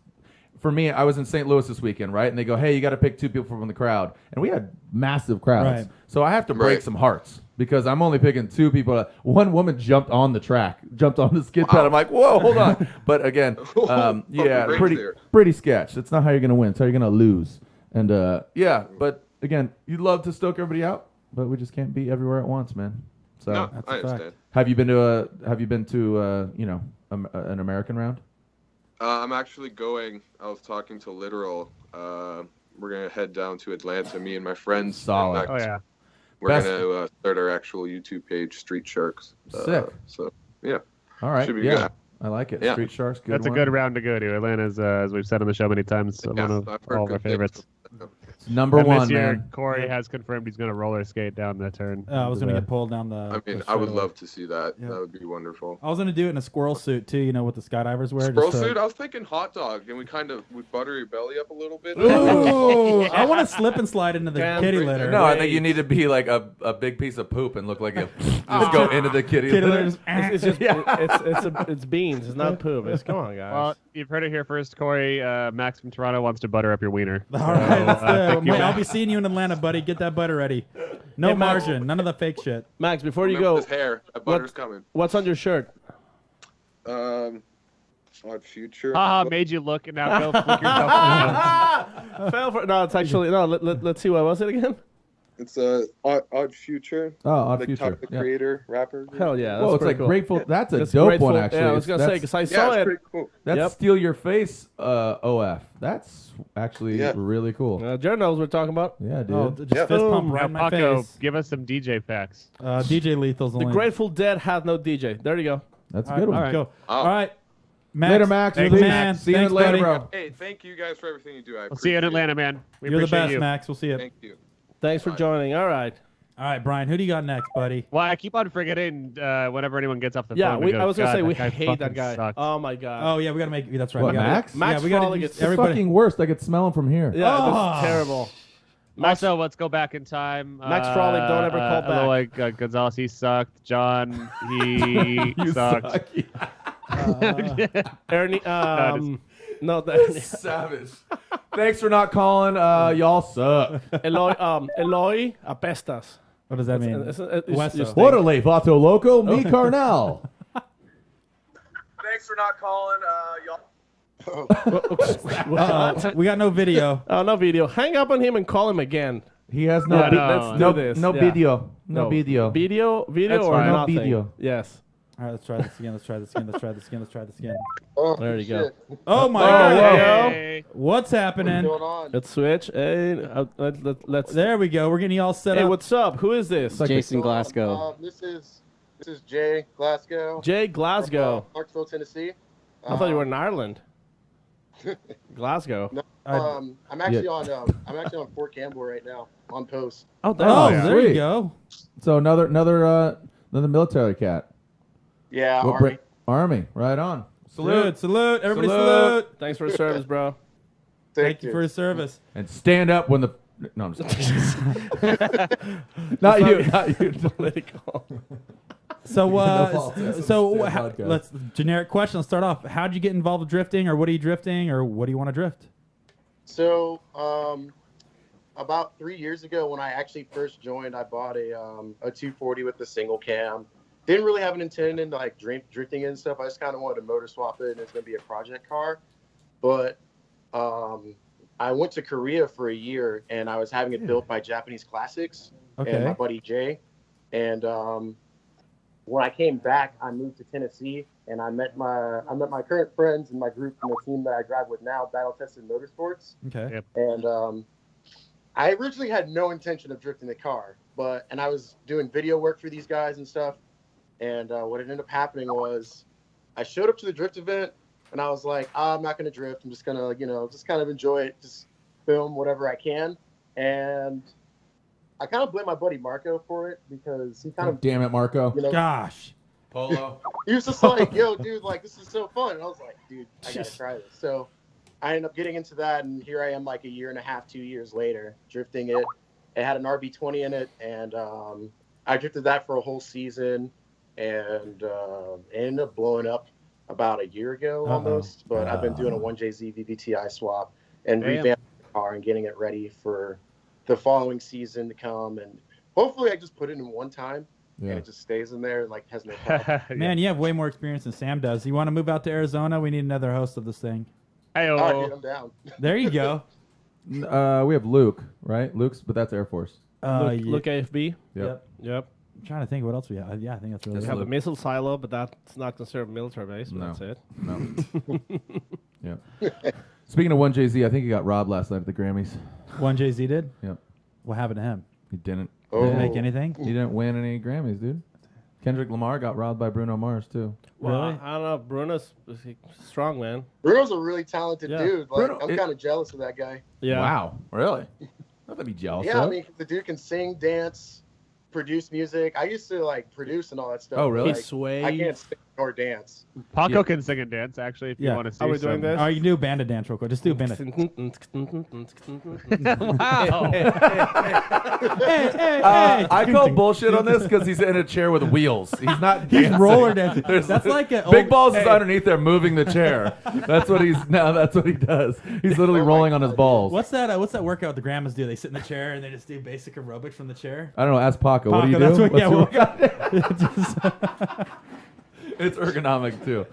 for me. I was in St. Louis this weekend, right? And they go, hey, you got to pick 2 people from the crowd, and we had massive crowds. Right. So I have to break some hearts because I'm only picking 2 people. One woman jumped on the track, jumped on the skid pad. I'm like, whoa, hold on. But again, yeah, pretty sketch. It's not how you're gonna win. It's how you're gonna lose. And yeah, but again, you'd love to stoke everybody out, but we just can't be everywhere at once, man. So No, I understand. Have you been to you know an American round? I'm actually going. I was talking to Literal. We're gonna head down to Atlanta. Me and my friends. Solid. Oh yeah. We're gonna start our actual YouTube page, Street Sharks. Sick. So yeah. All right. Should be Yeah. good. I like it. Yeah. Street Sharks. Good That's one. a good round to go to. Atlanta's, as we've said on the show many times, one of I've heard all of our good things. favorites. Number And one, this year, man. Corey has confirmed he's going to roller skate down the turn. I was going to into get pulled down the. I mean, the I would straightaway. love to see that. Yeah. That would be wonderful. I was going to do it in a squirrel suit too. You know what the skydivers wear. Squirrel just to- suit. I was thinking hot dog, and we butter your belly up a little bit. Ooh, I want to slip and slide into the Can't kitty breathe. litter. No, I think you need to be like a big piece of poop and look like you just go into the kitty Kitty litter. litter. It's just it's beans. It's not poop. It's come on, guys. Well, you've heard it here first, Corey. Max from Toronto wants to butter up your wiener. All right, let's do it. pick you I'll up. be seeing you in Atlanta, buddy. Get that butter ready. No Hey, Max. margin, none of the fake shit. Max, before you Remember go, this hair. That butter's coming. what's on your shirt? Odd Future. Haha, made you look and now go flick yourself. Fail for no. It's actually no. Let's see. What was it again? It's Odd Future. Oh, Odd like Future. Top the Yeah. creator, rapper. Hell yeah. Whoa, That's it's pretty like cool. Grateful. That's a That's dope Grateful- one, actually. Yeah, I was gonna say because I Yeah, saw it's it. pretty cool. That's Yep. Steal Your Face OF. That's actually really cool. Jared knows what we're talking about. Yeah, dude. Oh, just Yeah. fist pump Boom. right Now, in my Paco, face. give us some DJ facts. DJ Lethal's The only. Grateful Dead had no DJ. There you go. That's a All good right, one. all right, go. Oh. All right, Max. Later, Max. Thanks, Peace. man. See you in Thanks, Atlanta, buddy. bro. Hey, thank you guys for everything you do. We'll see you in appreciate Atlanta, man. We You're the appreciate best, you. Max. We'll see you. it. Thank you. Thanks for joining. All right. All right, Brian. Who do you got next, buddy? Well, I keep on forgetting whenever anyone gets off the Yeah, phone. I was gonna "God, say we that guy hate that fucking guy. sucks." Oh my god. Oh yeah, we gotta make. That's right. What, we gotta, Max? Max yeah, we gotta Frawley do gets The everybody. fucking worst. I could smell him from here. Yeah, Oh. that's terrible. Also, let's go back in time. Max Frawley, don't ever call back. Eloy Gonzalez, he sucked. John, he You sucked. suck. Ernie. No, Savage. Thanks for not calling. Y'all suck. Eloy apestas. What does that mean? It's Wesso. just- Orale, Vato Loco, me Carnal. Thanks for not calling. Y'all. We got no video. Oh, no video. Hang up on him and call him again. He has no, Yeah, no. Let's do no, this. no Yeah. video. No video. Video That's or fine. No nothing. video. Yes. All right, let's try this again. Let's try this again. Let's try this again. Let's try this again. Oh, There you go. Oh my Oh, God! whoa. Hey. What's happening? on? Let's switch. Hey, let's. There we go. We're getting you all set Hey, up. what's up? Who is this? Jason Glasgow. This is Jay Glasgow. Jay Glasgow. Clarksville, Tennessee. I thought you were in Ireland. Glasgow. I'm actually on Fort Campbell right now on post. Oh, Oh, yeah. there you Sweet. go. So another military cat. Yeah, What Army. Army. Right on. Salute, salute, everybody, Salute. salute. Thanks for the service, bro. Thank you for your service. And stand up when the. No, I'm just kidding. Not you. Political. So, fault. That's so a how, podcast. let's generic question. Let's start off. How'd you get involved with drifting, or what are you drifting, or what do you want to drift? So, about 3 years ago, when I actually first joined, I bought a 240 with the single cam. didn't really have an intention to like drifting and stuff. I just kind of wanted to motor swap it, and it's going to be a project car. But I went to Korea for a year, and I was having it built by Japanese Classics and my buddy Jay. And when I came back, I moved to Tennessee, and I met my current friends and my group from the team that I drive with now, Battle Tested Motorsports. Okay. Yep. And I originally had no intention of drifting the car, and I was doing video work for these guys and stuff. And what ended up happening was I showed up to the drift event, and I was like, I'm not going to drift. I'm just going to, just kind of enjoy it, just film whatever I can. And I kind of blame my buddy Marco for it because he kind of... Damn it, Marco. Gosh. Polo. He was just like, yo, dude, like, this is so fun. And I was like, dude, I got to try this. So I ended up getting into that, and here I am like a year and a half, 2 years later, drifting it. It had an RB20 in it, and I drifted that for a whole season, and it ended up blowing up about a year ago almost. But I've been doing a 1JZ VVTi swap and revamping the car and getting it ready for the following season to come. And hopefully I just put it in one time. And it just stays in there and like has no problem. Man, you have way more experience than Sam does. You want to move out to Arizona? We need another host of this thing. Oh, dude, I'm down. There you go. We have Luke, right? But that's Air Force. Luke AFB. Yep. I'm trying to think what else we have. Yeah, I think that's really We have a missile silo, but that's not considered a military base. But that's it. No. Yeah. Speaking of 1JZ, I think he got robbed last night at the Grammys. 1JZ did? Yep. What happened to him? He didn't. Didn't make anything? He didn't win any Grammys, dude. Kendrick Lamar got robbed by Bruno Mars, too. Well, I don't know. Bruno's strong, man. Bruno's a really talented dude. Like, Bruno, I'm kind of jealous of that guy. Yeah. Wow. Really? Not to be jealous Yeah, of. I mean, the dude can sing, dance, produce music. I used to like produce and all that stuff. Oh, really? Like, Sway. I can't sing or dance. Paco can sing and dance, actually, if you want to see. Are we doing this? Oh, you can do bandit dance real quick. Just do bandit. Wow. Hey. I call bullshit on this because he's in a chair with wheels. He's not He's dancing. roller dancing. That's like a Big Balls is underneath there moving the chair. That's what he does. He's literally rolling on his balls. What's that workout the grandmas do? They sit in the chair and they just do basic aerobics from the chair? I don't know. Ask Paco. What do you Paco, do? that's what- It's ergonomic too.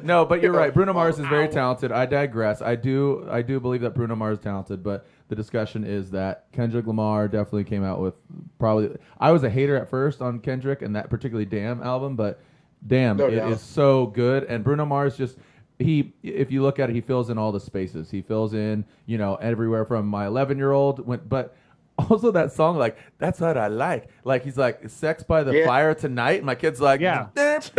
No, but you're right. Bruno Mars is very talented. I digress. I do believe that Bruno Mars is talented, but the discussion is that Kendrick Lamar definitely came out with probably. I was a hater at first on Kendrick and that particularly "Damn" album, but "Damn" it is so good. And Bruno Mars just if you look at it, he fills in all the spaces. He fills in everywhere from my 11-year-old went, but. Also, that song, like, that's what I like. Like, he's like, sex by the fire tonight. And my kid's like, Yeah. Like,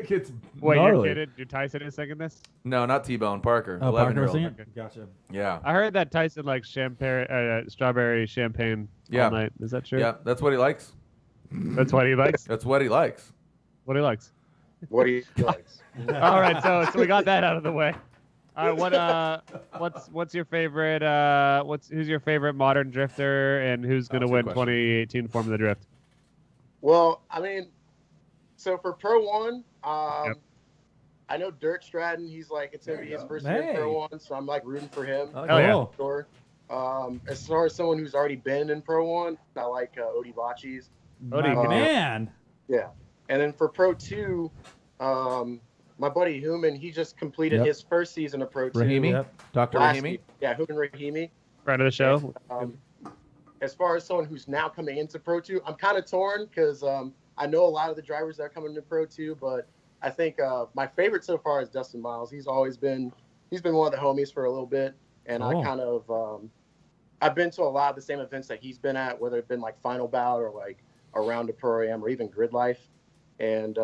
it's Wait, gnarly. your kid, did Tyson sing this? No, not T-Bone, Parker. Oh, Parker 11-year-old. singing? Gotcha. Yeah. I heard that Tyson likes strawberry champagne all night. Is that true? Yeah, that's what he likes. That's what he likes? That's what he likes. What he likes. What he likes. All right, so we got that out of the way. All right, what's your favorite? Who's your favorite modern drifter, and who's gonna win 2018 Formula the Drift? Well, I mean, so for Pro 1, I know Dirk Stratton. He's like, it's gonna be his first year in Pro 1, so I'm like rooting for him. Oh yeah. Sure. As far as someone who's already been in Pro 1, I like Odie Bacci's. Odie, man. Yeah, and then for Pro 2, my buddy Human, he just completed his first season of Pro 2. Rahimi? Dr. Rahimi? Yeah, Human Rahimi. Friend of the show. As far as someone who's now coming into Pro 2, I'm kind of torn because I know a lot of the drivers that are coming into Pro 2, but I think my favorite so far is Dustin Miles. He's one of the homies for a little bit, and I kind of I've been to a lot of the same events that he's been at, whether it's been like Final Bout or like a Round of Pro Am or even Grid Life, and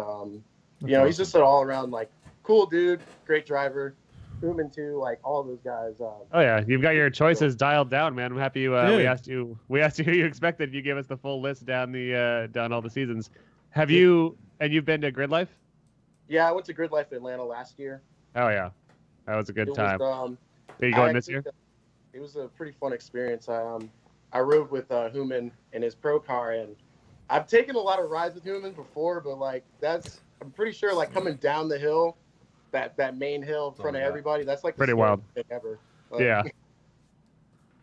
he's just an all around like cool dude, great driver. Human too, like all those guys. Oh yeah, you've got your choices dialed down, man. I'm happy you. We asked you who you expected. You gave us the full list down all the seasons. You've been to Grid Life? Yeah, I went to Grid Life Atlanta last year. Oh yeah, that was a good time. Are you going this year? It was a pretty fun experience. I rode with Human in his pro car, and I've taken a lot of rides with Human before, but like I'm pretty sure like coming down the hill. That main hill in front of everybody, that's like the pretty wild thing ever. Like, yeah.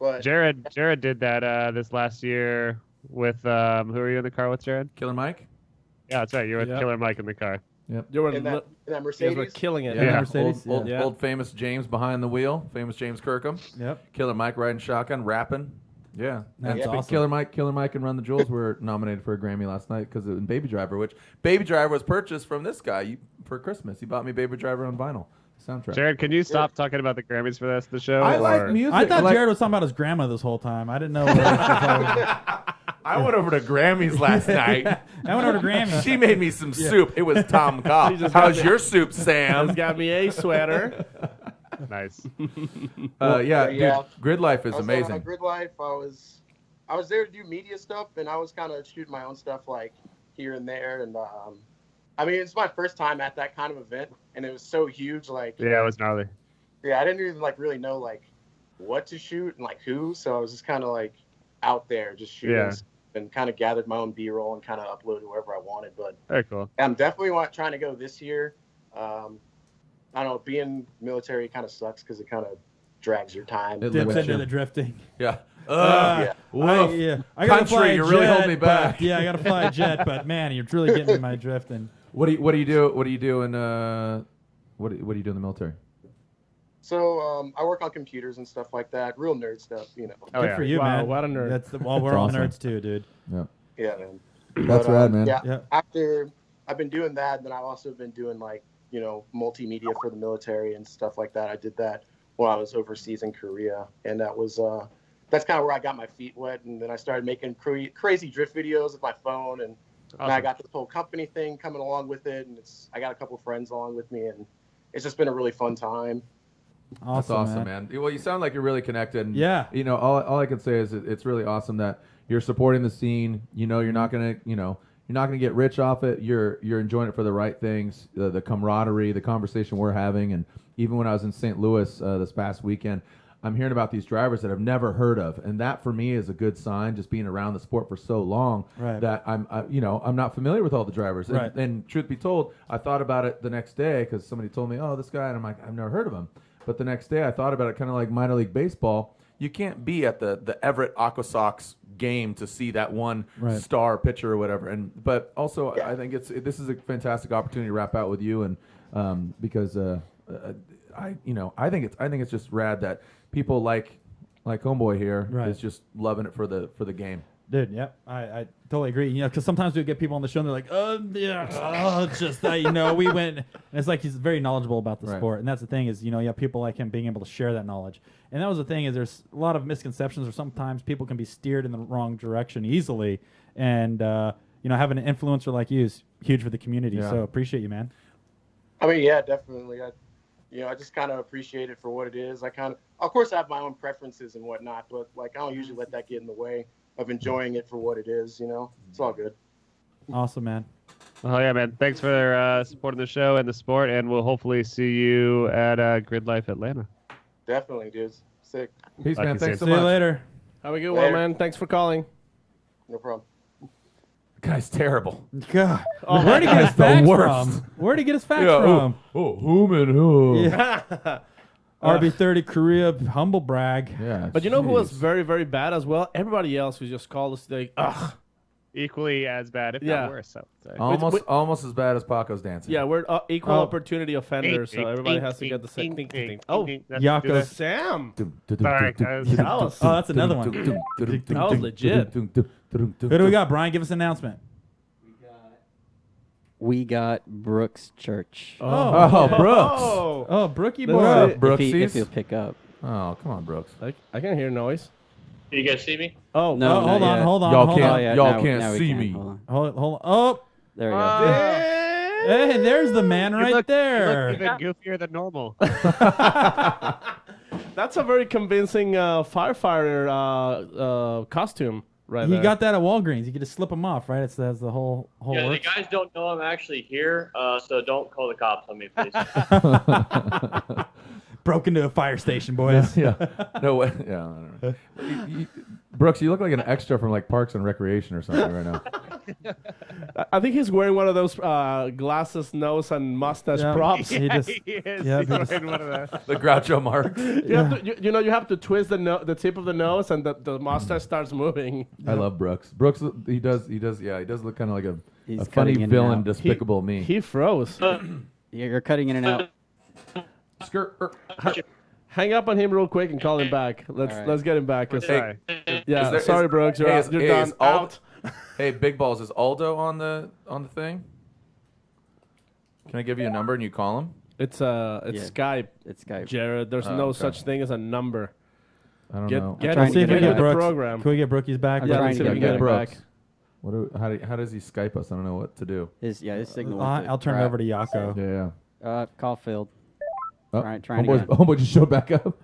But Jarod did that this last year. with who are you in the car with, Jared? Killer Mike. Yeah, that's right. You're with Yep. Killer Mike in the car. Yep. You were In that you guys were Mercedes. killing it. Yeah, Mercedes, old, yeah. old famous James behind the wheel, famous James Kirkham. Yep. Killer Mike riding shotgun, rapping. Yeah, That's and awesome. Killer Mike and Run the Jewels were nominated for a Grammy last night because of Baby Driver, which Baby Driver was purchased from this guy for Christmas. He bought me Baby Driver on vinyl soundtrack. Jared, can you stop talking about the Grammys for the rest of the show? I or- like music. I thought like, Jared was talking about his grandma this whole time. I didn't know. What else was I went over to Grammys last night. I went over to Grammy. She made me some soup. It was Tom Cobb. just How's got your soup, Sam? He's got me a sweater. Nice. Yeah, yeah. dude, Grid Life is I was there on amazing. Grid Life. I was there to do media stuff, and I was kind of shooting my own stuff like here and there. And I mean, it's my first time at that kind of event, and it was so huge. Like, Yeah, it was gnarly. yeah, I didn't even like really know like what to shoot and like who. So I was just kind of like out there just shooting Yeah. and kind of gathered my own B-roll and kind of uploaded wherever I wanted. But Very cool. I'm definitely trying to go this year. I don't know, being military kind of sucks because it kind of drags your time. It Dips limits into you. the drifting. Yeah. Yeah. Woof. I gotta Country, fly a you really jet, hold me but- back. Yeah, I gotta fly a jet, but man, you're really getting in my drifting. What do you do? What do you do in what do you do in the military? So I work on computers and stuff like that, real nerd stuff, you know. Oh, Good yeah. for you, Wow, man. what a nerd. That's we're That's all awesome. nerds too, dude. Yeah. Yeah, man. That's But, rad, man. Yeah. Yeah. After I've been doing that, then I've also been doing like, you know, multimedia for the military and stuff like that. I did that when I was overseas in Korea, and that was that's kind of where I got my feet wet, and then I started making crazy drift videos with my phone, and now I Awesome. got this whole company thing coming along with it, and I got a couple friends along with me, and it's just been a really fun time. That's awesome, man. Well, you sound like you're really connected. And, Yeah. You know, all I can say is it's really awesome that you're supporting the scene. You know, you're not gonna get rich off it. You're enjoying it for the right things, the camaraderie, the conversation we're having, and even when I was in St. Louis this past weekend, I'm hearing about these drivers that I've never heard of, and that for me is a good sign. Just being around the sport for so long, Right. that I'm not familiar with all the drivers. Right. And truth be told, I thought about it the next day because somebody told me, "Oh, this guy," and I'm like, "I've never heard of him." But the next day, I thought about it, kind of like minor league baseball. You can't be at the Everett Aqua Sox game to see that one Right. star pitcher or whatever. But also, I think this is a fantastic opportunity to wrap out with you, and because I think it's just rad that people like Homeboy here Right. is just loving it for the game. Dude, yep, I totally agree. You know, because sometimes we get people on the show and they're like, it's just that, we went. And it's like he's very knowledgeable about the Right. sport, and that's the thing is, you have people like him being able to share that knowledge. And that was the thing is, there's a lot of misconceptions, or sometimes people can be steered in the wrong direction easily. And having an influencer like you is huge for the community. Yeah. So appreciate you, man. I mean, yeah, definitely. I just kind of appreciate it for what it is. Of course, I have my own preferences and whatnot, but like I don't usually let that get in the way of enjoying it for what it is. It's all good. Awesome, man. Oh yeah, man. Thanks for supporting the show and the sport, and we'll hopefully see you at Grid Life Atlanta. Definitely, dudes. Sick. Peace, Like man. you Thanks said. so See much. you later. Have a good Later. one, man. Thanks for calling. No problem. Guy's terrible. God. Oh, Where'd he get his the facts worst. from? Where'd he get his facts from? Whom and who? Yeah. RB30 Korea, humble brag. Yeah. But you know who was jeez. very, very bad as well? Everybody else who just called us like, ugh. Equally as bad, if Yeah. not worse. I would say. almost as bad as Paco's dancing. Yeah, we're equal Oh. opportunity offenders, so everybody has to get the same thing. Oh, Yakos. Sam. Sorry, Oh, that's another one. That was legit. Who do we got, Brian? Give us an announcement. We got Brooks Church. Oh, Brooks. Oh, Oh, Brookie That's boy. it. If Brooksies. he'll pick up. Oh, come on, Brooks. I can hear noise. You guys see me? Oh, No, Oh, hold not on, yet. hold on, Y'all hold can't- on. yeah, y'all now- can't now we see can. me. Hold on. Hold on. Oh, There we go. hey, there's the man You right look there. even goofier than normal. That's a very convincing firefighter costume right He there. got that at Walgreens. You could just slip him off, right? That's the whole Yeah, the works. guys don't know I'm actually here, so don't call the cops on me, please. Broke into a fire station, boys. Yeah. No way. Yeah. I don't know. Brooks, you look like an extra from like Parks and Recreation or something right now. I think he's wearing one of those glasses, nose, and mustache props. He is. He's wearing one of The Groucho Marx. You have to twist the tip of the nose, and the mustache starts moving. I love Brooks. Brooks, he does look kind of like a He's funny cutting in and villain, out. Despicable Me. He froze. You're cutting in and out. Hang up on him real quick and call him back. Let's get him back. Hey, sorry, Brooks. You're done. Out. Hey, Big Balls, is Aldo on the thing? Can I give you a number and you call him? It's Skype. It's Skype. Jared, there's no such thing as a number. I don't know. Get Let's see if we him get in the Brooks. program. Can we get Brookies back? Yeah, let's see if we can get him Brooks. back. How does he Skype us? I don't know what to do. His signal. I'll turn it over to Yako. Yeah. Call failed. Oh, Trying again. homeboy just showed back up.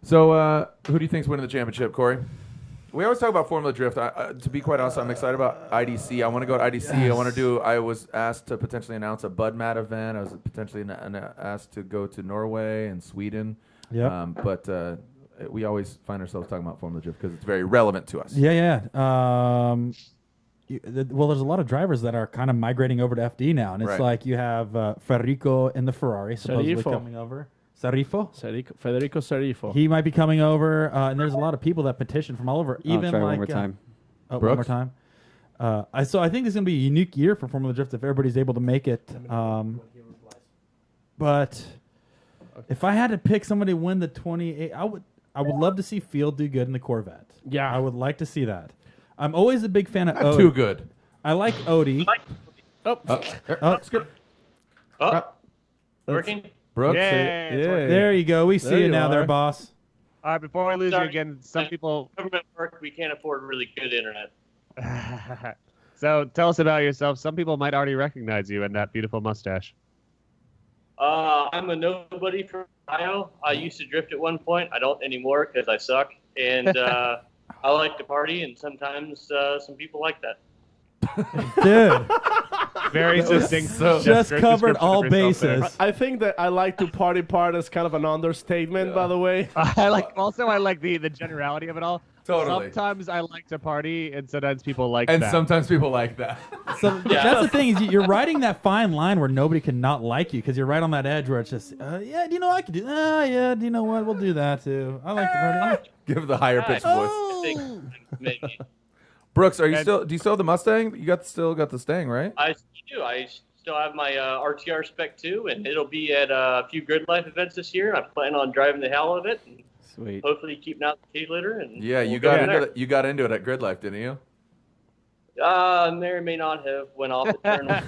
So, who do you think's winning the championship, Corey? We always talk about Formula Drift. To be quite honest, I'm excited about IDC. I want to go to IDC. I was asked to potentially announce a Bud Mat event. I was potentially asked to go to Norway and Sweden. Yep. But we always find ourselves talking about Formula Drift because it's very relevant to us. Yeah. Well, there's a lot of drivers that are kind of migrating over to FD now, and it's like you have Federico in the Ferrari supposedly coming over. Federico Serifo. He might be coming over, and there's a lot of people that petition from all over. Even try like one more time. One more time. So I think this is gonna be a unique year for Formula Drift if everybody's able to make it. But if I had to pick somebody to win the 28, I would love to see Field do good in the Corvette. Yeah, I would like to see that. I'm always a big fan of Not Odie. too good. I like Odie. Working? Brooks? Yeah. There you go. We see you now there, boss. All right, before I lose you Sorry. again, some people. Government work, we can't afford really good internet. So tell us about yourself. Some people might already recognize you and that beautiful mustache. I'm a nobody from Ohio. I used to drift at one point. I don't anymore because I suck. And I like to party, and sometimes some people like that. Dude. Very succinct. Just covered all bases. I think that I like to party part is kind of an understatement, by the way. I like the generality of it all. Totally. Sometimes I like to party, and sometimes people like And that. sometimes people like that. So that's the thing is you're riding that fine line where nobody can not like you because you're right on that edge where it's just yeah, do you know I could do? Yeah, do you know what? We'll do that too. I like the party. Give the higher pitched voice. I think maybe. Brooks, do you still have the Mustang? You still got the Stang, right? I do. I still have my RTR Spec 2, and it'll be at a few Grid Life events this year. I plan on driving the hell out of it. And Sweet. hopefully keeping out the K litter. And Yeah, you got into it at Grid Life, didn't you? May or may not have went off at turn one.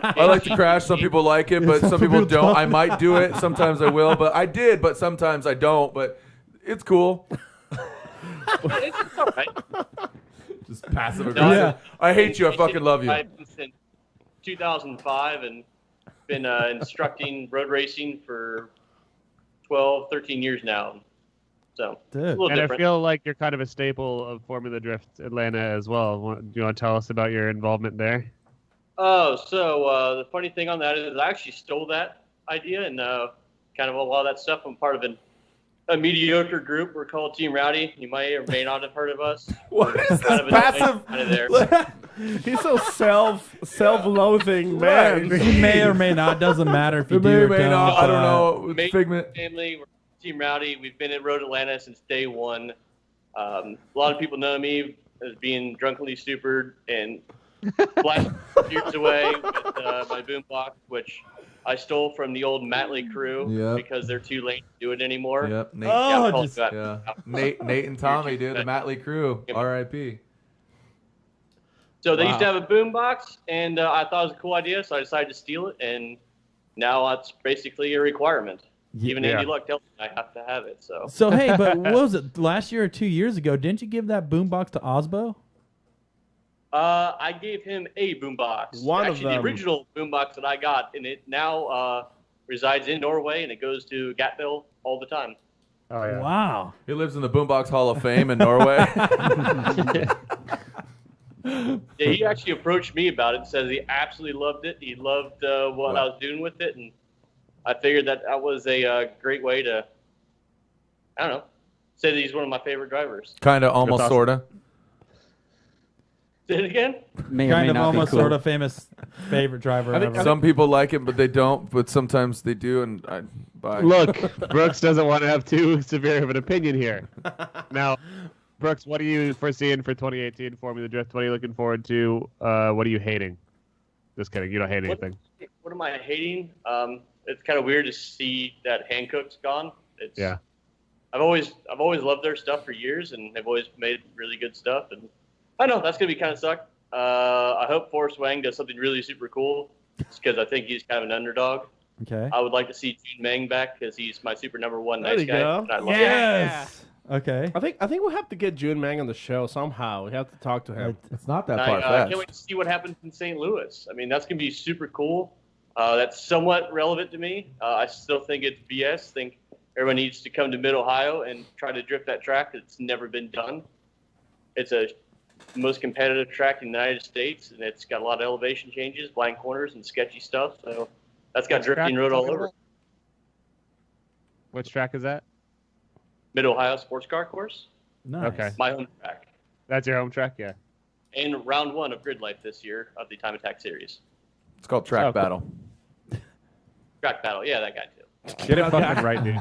I like to crash. Some people like it, but some people don't. I might do it. Sometimes I will, but I did, but sometimes I don't. But it's cool. It's all right. Just passive aggressive. I hate you. I fucking love you. I've been since 2005 and been instructing road racing for 12, 13 years now. So it's a little And different. I feel like you're kind of a staple of Formula Drift Atlanta as well. Do you want to tell us about your involvement there? Oh, so the funny thing on that is I actually stole that idea and kind of a lot of that stuff. I'm part of a mediocre group. We're called Team Rowdy. You might or may not have heard of us. What is this Kind of passive? Kind of there. He's so self-loathing, man. He may or may not. Doesn't matter if you It do may or or may don't. not. I don't know. Mate, Figment. family, we're Team Rowdy. We've been at Road Atlanta since day one. A lot of people know me as being drunkenly stupid and blasting years away with my boombox, which I stole from the old Matley crew because they're too late to do it anymore. Yep. Nate. Nate and Tommy, dude. The Matley crew. R.I.P. So they used to have a boombox, and I thought it was a cool idea, so I decided to steal it, and now it's basically a requirement. Even Andy Luck tells me I have to have it. So hey, but what was it last year or 2 years ago? Didn't you give that boombox to Osbo? I gave him a boombox. One of Actually, them. the original boombox that I got, and it now resides in Norway, and it goes to Gatville all the time. Oh yeah. Wow. He lives in the Boombox Hall of Fame in Norway. Yeah, he actually approached me about it and says he absolutely loved it. He loved what I was doing with it, and I figured that was a great way to, I don't know, say that he's one of my favorite drivers. Kind of, almost, awesome. sort of. Say it again. Kind of almost sort of famous favorite driver. Some people like him, but they don't. But sometimes they do. And bye. Look, Brooks doesn't want to have too severe of an opinion here. Now, Brooks, what are you foreseeing for 2018 Formula Drift? What are you looking forward to? What are you hating? Just kidding. You don't hate anything. What am I hating? It's kind of weird to see that Hankook's gone. Yeah. I've always loved their stuff for years, and they've always made really good stuff. And I know that's gonna be kind of suck. I hope Forrest Wang does something really super cool, because I think he's kind of an underdog. Okay. I would like to see June Meng back because he's my super number one There nice you guy. go. And I love Yes. Okay. I think we'll have to get June Meng on the show somehow. We have to talk to him. It's not that I far fetched. can't wait to see what happens in St. Louis. I mean, that's going to be super cool. That's somewhat relevant to me. I still think it's BS. I think everyone needs to come to Mid-Ohio and try to drift that track. It's never been done. It's the most competitive track in the United States, and it's got a lot of elevation changes, blind corners, and sketchy stuff. So that's got drifting road all over. Which track is that? Mid-Ohio Sports Car Course. Nice. Okay. My home track. That's your home track, yeah. And round 1 of Grid Life this year of the Time Attack Series. It's called Track Oh, cool. Battle. Track Battle. Yeah, that guy too. Get it fucking right, dude.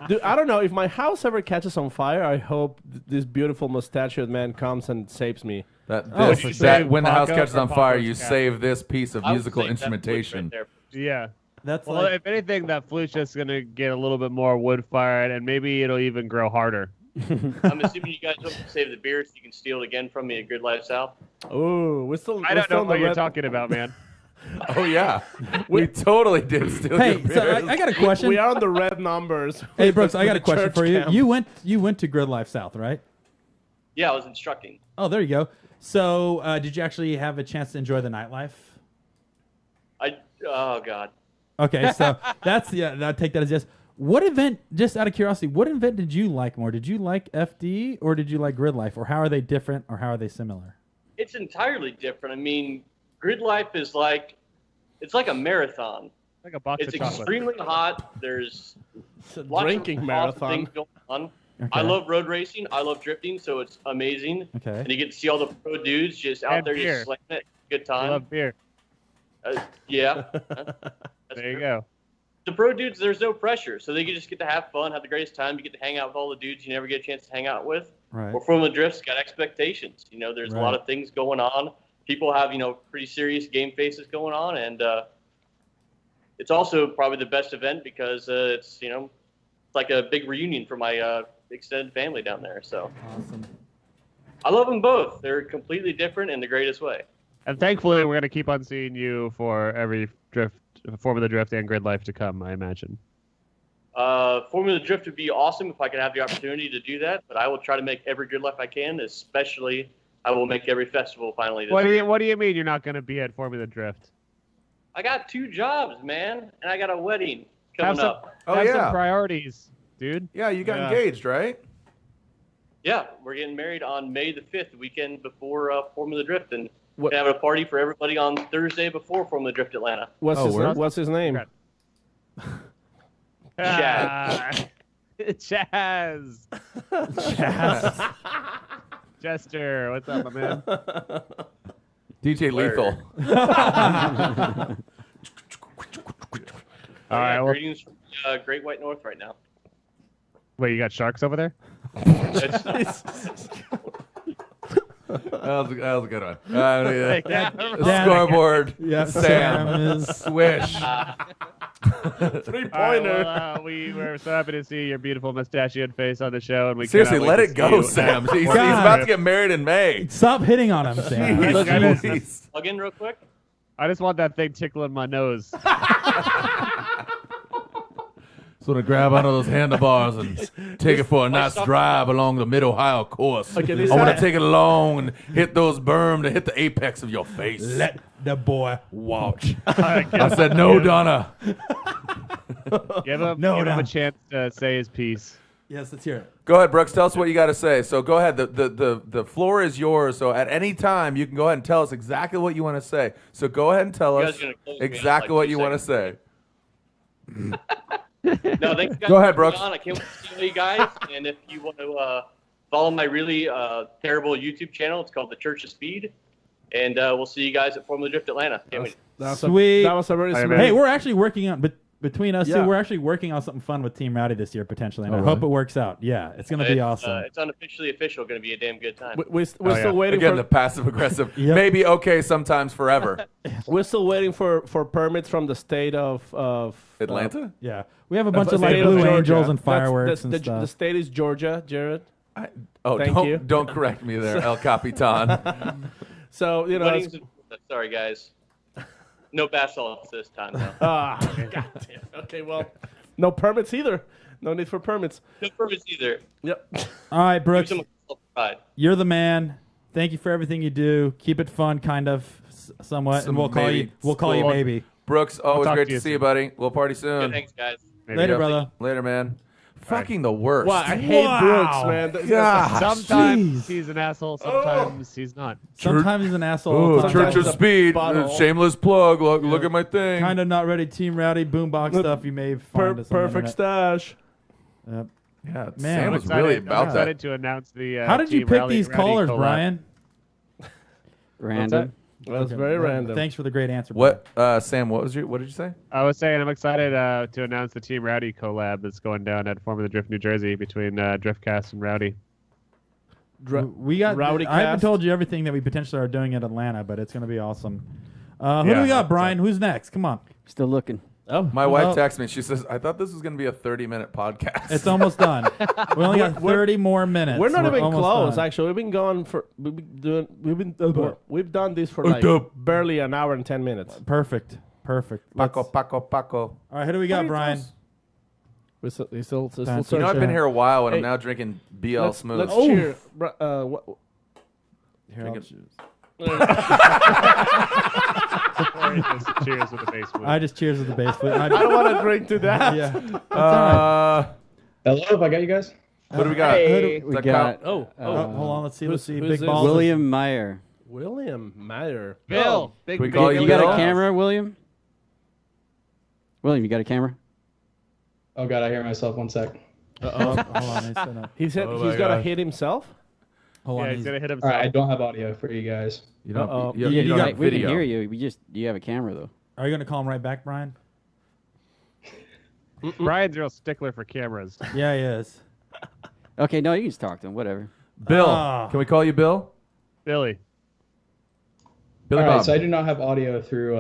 Dude, I don't know. If my house ever catches on fire, I hope this beautiful mustachioed man comes and saves me. That for sure. that when the house Paco catches or on fire, Paco's you cat? save this piece of I would musical say that's instrumentation. right there. Yeah. That's Well, like if anything, that flute's just going to get a little bit more wood fired, and maybe it'll even grow harder. I'm assuming you guys hope to save the beer so you can steal it again from me at Grid Life South. Oh, we're still. I we're don't still know in what the you're red- talking about, man. Oh yeah, we totally did steal Hey, your so beers. I got a question. We are on the red numbers. Hey Brooks, I got a The question church for you. camp. You went to Grid Life South, right? Yeah, I was instructing. Oh, there you go. So, did you actually have a chance to enjoy the nightlife? Oh God. Okay, so that's I take that as yes. What event? Just out of curiosity, what event did you like more? Did you like FD or did you like Grid Life, or how are they different, or how are they similar? It's entirely different. I mean, Grid Life is like a marathon. Like a box It's of chocolate. extremely hot. There's It's a lots drinking of awesome marathon. things going on. Okay. I love road racing. I love drifting, so it's amazing. Okay. And you get to see all the pro dudes just out And there beer. just slaying it. Good I time. love beer. Yeah. There you go. The pro dudes, there's no pressure, so they just get to have fun, have the greatest time. You get to hang out with all the dudes you never get a chance to hang out with. Right. Or Formula Drift's got expectations. You know, there's a lot Right. of things going on. People have, pretty serious game faces going on, and it's also probably the best event because it's like a big reunion for my extended family down there. So Awesome. I love them both. They're completely different in the greatest way. And thankfully, we're going to keep on seeing you for every Formula Drift and Grid Life to come, I imagine. Formula Drift would be awesome if I could have the opportunity to do that, but I will try to make every Grid Life I can, especially I will make every festival finally this year. What do you mean you're not going to be at Formula Drift? I got 2 jobs, man, and I got a wedding coming up. Have some priorities, dude. Yeah, you got engaged, right? Yeah, we're getting married on May the 5th, the weekend before Formula Drift, and we're going to have a party for everybody on Thursday before Formula Drift Atlanta. What's his name? Chaz. Chaz. Chaz. Jester, what's up, my man? DJ Lethal. All right. Well, Greetings from Great White North right now. wait, you got sharks over there? That was a good one. Scoreboard. Yeah, Sam. is Swish. 3-pointer. We were so happy to see your beautiful mustachioed face on the show, and we Seriously, cannot wait let to it see go, you Sam. at He's Formula about to Drift. get married in May. Stop hitting on him, Sam. Jeez. Plug in real quick. I just want that thing tickling my nose. Just want to grab onto those handlebars and take it for a nice drive along the Mid-Ohio course. Okay, I want to take it along and hit those berms to hit the apex of your face. Let the boy watch. I said, no, Donna. Give him No, a no. chance to say his piece. Yes, let's hear it. Go ahead, Brooks. Tell us what you got to say. So go ahead. The floor is yours. So at any time, you can go ahead and tell us exactly what you want to say. So go ahead and tell You us guys are gonna close me in exactly like what 2 you want to say. No, thanks guys. Go ahead, for coming Brooks. on. I can't wait to see you guys. And if you want to follow my really terrible YouTube channel, it's called The Church of Speed. And we'll see you guys at Formula Drift Atlanta. Can't wait. Sweet. That was a very smooth. Hey, we're actually working on, between us Yeah. two, we're actually working on something fun with Team Rowdy this year potentially, and Oh, I really? hope it works out. Yeah, it's gonna be awesome. It's unofficially official. Going to be a damn good time. We're still waiting Again, for the passive aggressive. Yep. Maybe okay sometimes forever. we're still waiting for permits from the state of Atlanta? Yeah, we have a bunch of state like Blue Georgia. Angels and That's- fireworks the and stuff. The state is Georgia, Jared. Oh, Thank don't you. don't correct me there, El Capitan. So you know. Weddings sorry, guys. No basketball this time, though. God damn. Okay, well, no permits either. No need for permits. No permits either. Yep. All right, Brooks, Give some pride. you're the man. Thank you for everything you do. Keep it fun, kind of, somewhat, and we'll call maybe. you. We'll call you Cool. maybe. Brooks, always talk great to to you see you, buddy. We'll party soon. Good, thanks, guys. Later, brother. Later, man. Fucking the worst. Wow, I hate Brooks, man. God. Sometimes he's an asshole. Sometimes he's not. Sometimes he's an asshole. Oh, Sometimes Church of it's a Speed. bottle. Shameless plug. Look at my thing. Kind of not ready. Team Rowdy boombox stuff. You may find us on the Perfect internet. stash. Yep. Yeah, Man, Sam I'm was excited- really I'm about that. excited to announce the. How did you Team pick Rowdy- these Rowdy callers, collab. Brian? Random. That was Okay. very Well, random. Thanks for the great answer. What, Sam? What did you say? I was saying I'm excited to announce the Team Rowdy collab that's going down at Formula Drift, New Jersey, between Driftcast and Rowdy. We got. Rowdy I haven't cast. told you everything that we potentially are doing in Atlanta, but it's going to be awesome. Who do Yeah, we got, 100%. Brian? Who's next? Come on. Still looking. Oh, My wife Oh. texted me. She says, "I thought this was going to be a 30-minute podcast." It's almost done. We only got 30 more minutes. we're not even almost close. done. Actually, we've been going for we've done this for like barely an hour and 10 minutes. Perfect. Perfect. Paco, Let's- Paco. All right, who do we got, Brian? We're still That's- You know, searching. I've been here a while, and Hey, I'm now drinking BL Smooth. Let's Oh. cheer. Here, I'll Drinking- choose. Cheers with the base move. I just cheers with the base. I don't want to drink to that. Yeah. That's all right. Hello, have I got you guys? What do we got? Hey, Is we that got Oh, Hold on. Let's see. Let's see. who's Big this? balls. William Meyer. William Meyer. Bill, big Can we call big you You got Bill? a camera, William? William, you got a camera? Oh god, I hear myself. 1 sec. Hold on. He's set up. He said Oh he's my got to God. hit himself. Hold on. Yeah, he's he's- gonna hit All himself. right, I don't have audio for you guys. You don't. Uh-oh. You, Yeah, you don't got- have We can video. hear you. You have a camera though. Are you going to call him right back, Brian? Brian's a real stickler for cameras. Yeah, he is. Okay, no, you can just talk to him. Whatever. Bill, Ah. can we call you Bill? Billy. Billy All right, Bob. so I do not have audio through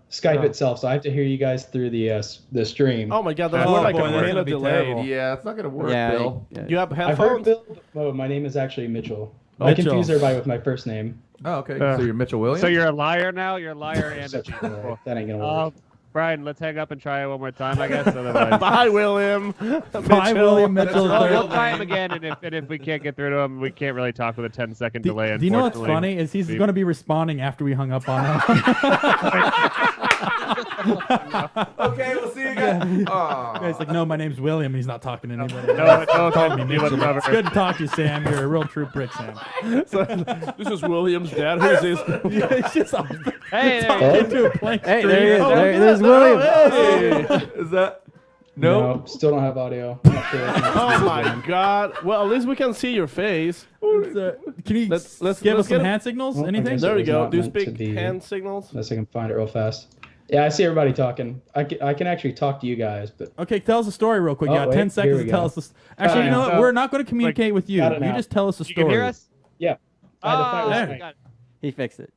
Skype itself, so I have to hear you guys through the stream. Oh my God, Oh, we're like boy, a that's minute gonna be delayed. terrible. Yeah, it's not gonna work, Yeah, Bill. yeah. You have I've heard headphones? Bill. Oh, my name is actually Mitchell. Oh, I Mitchell. confuse everybody with my first name. Oh, okay. So you're Mitchell Williams. So you're a liar now? You're a liar and a Such a cheat. boy. That ain't gonna work. Brian, let's hang up and try it one more time, I guess. Otherwise, Bye, William. Bye, William Mitchell. we'll try him again, and if we can't get through to him, we can't really talk with a 10-second delay. Do you know what's unfortunately. funny is he's going to be responding after we hung up on him. Okay, we'll see you guys. Aw. Guy's like, no, my name's William. He's not talking to anybody. No, Call me do Mitchell. whatever. It's good to talk to you, Sam. You're a real true prick, Sam. So, this is William's dad. Who's this? Yeah, it's just off, Hey, talking into a blank Hey, screen. there he is. Oh, There's William. Is that no? Still don't have audio. I'm not sure. Oh my God. Well, at least we can see your face. Can you Let's give let's us some get hand signals? Well, I Anything? guess There it we was go. not Do you meant to speak be- hand signals? Unless I can find it real fast. Yeah, I see everybody talking. I can actually talk to you guys, but Okay, tell us a story real quick. Oh, You got wait, 10 seconds here to we tell go. us this. Actually, you know what? So- We're not going to communicate with you. got it You now. just tell us a You story. can hear us? yeah. I had to fight with Ah, Skype. we got it. He fixed it.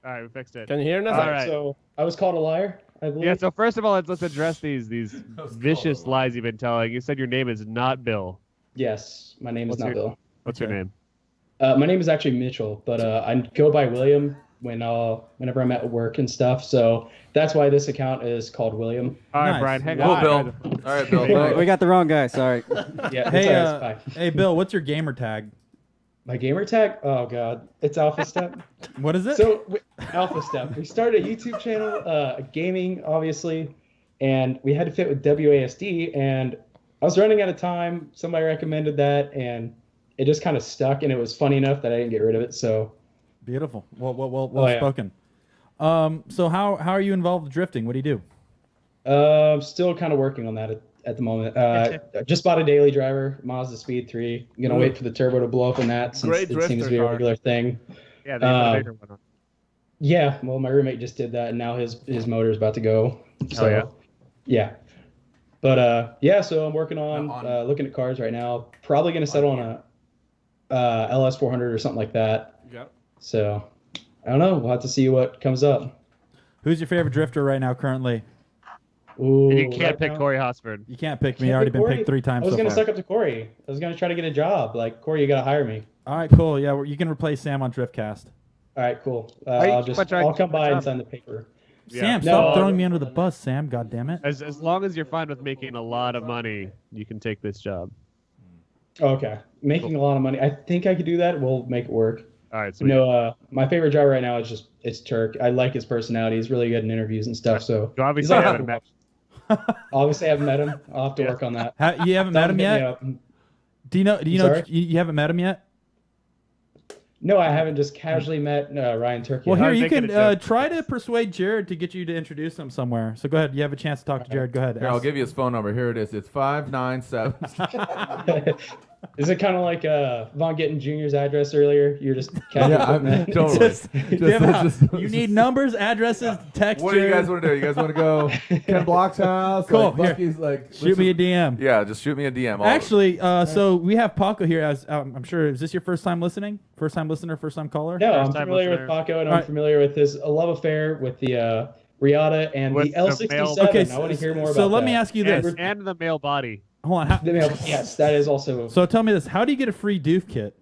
All right, we fixed it. Can you hear us? All right. So I was called a liar, I believe. Yeah, so first of all, let's address these vicious lies you've been telling. You said your name is not Bill. Yes, my name is What's not your- Bill. What's your name? My name is actually Mitchell, but I go by William whenever I'm at work and stuff. So that's why this account is called William. All right, Nice. Brian, hang Cool, on. Bill. All right, Bill. We Thanks. got the wrong guy. Sorry. Yeah. Hey, it's all right, it's fine. hey, Bill, what's your gamer tag? My gamer tag? Oh God, it's Alpha Step. What is it? So Alpha Step. We started a YouTube channel, gaming, obviously, and we had to fit with WASD. And I was running out of time. Somebody recommended that, and it just kind of stuck. And it was funny enough that I didn't get rid of it. So Beautiful. Well yeah. spoken. So how are you involved with drifting? What do you do? still kind of working on that. at the moment. Just bought a daily driver, Mazda Speed 3. I'm gonna wait for the turbo to blow up in that since Great it seems to be drifter a regular thing. Yeah, they put a bigger one on. Yeah, well, my roommate just did that, and now his motor is about to go. So, yeah. But yeah, so I'm working on looking at cars right now. Probably gonna settle on a LS 400 or something like that. Yep. So I don't know. We'll have to see what comes up. Who's your favorite drifter right now currently? Ooh, And you can't right pick now- Corey Hosford. You can't pick me. Can't I already pick been Corey. picked 3 times I was so gonna far. suck up to Corey. I was gonna try to get a job. Like, Corey, you gotta hire me. All right, cool. Yeah, you can replace Sam on Driftcast. All right, cool. Hey, I'll come by and sign the paper. Sam, Yeah. stop No, throwing me under the bus, Sam. God damn it. As long as you're fine with making a lot of money, you can take this job. Okay, making a lot of money. I think I could do that. We'll make it work. All right, sweet. No, my favorite driver right now is it's Turk. I like his personality. He's really good in interviews and stuff. So You obviously he's haven't met. obviously I haven't met him. I'll have to work on that. You haven't met him Hit me yet? up. Do you know? Sorry? You haven't met him yet? No, I haven't just casually met Ryan Turk. Well, yet. here you can try to persuade Jared to get you to introduce him somewhere. So go ahead. You have a chance to talk to Jared. Go ahead. Here, I'll give you his phone number. Here it is. It's 597. Is it kind of like Von Gittin Jr.'s address earlier? You're just totally. You need numbers, addresses, text. What do you guys want to do? You guys want to go Ken Block's house? Cool. Like Bucky's, like, Shoot me a DM. Yeah, just shoot me a DM. Actually, so we have Paco here. As I'm sure, is this your first time listening? First time listener, first time caller? No, I'm familiar with Paco, and I'm familiar with his love affair with the Riata and the L67. Okay, I want to hear more about so let that. me ask you this. And the male body. Hold on. Yes, that is also. So tell me this: how do you get a free doof kit?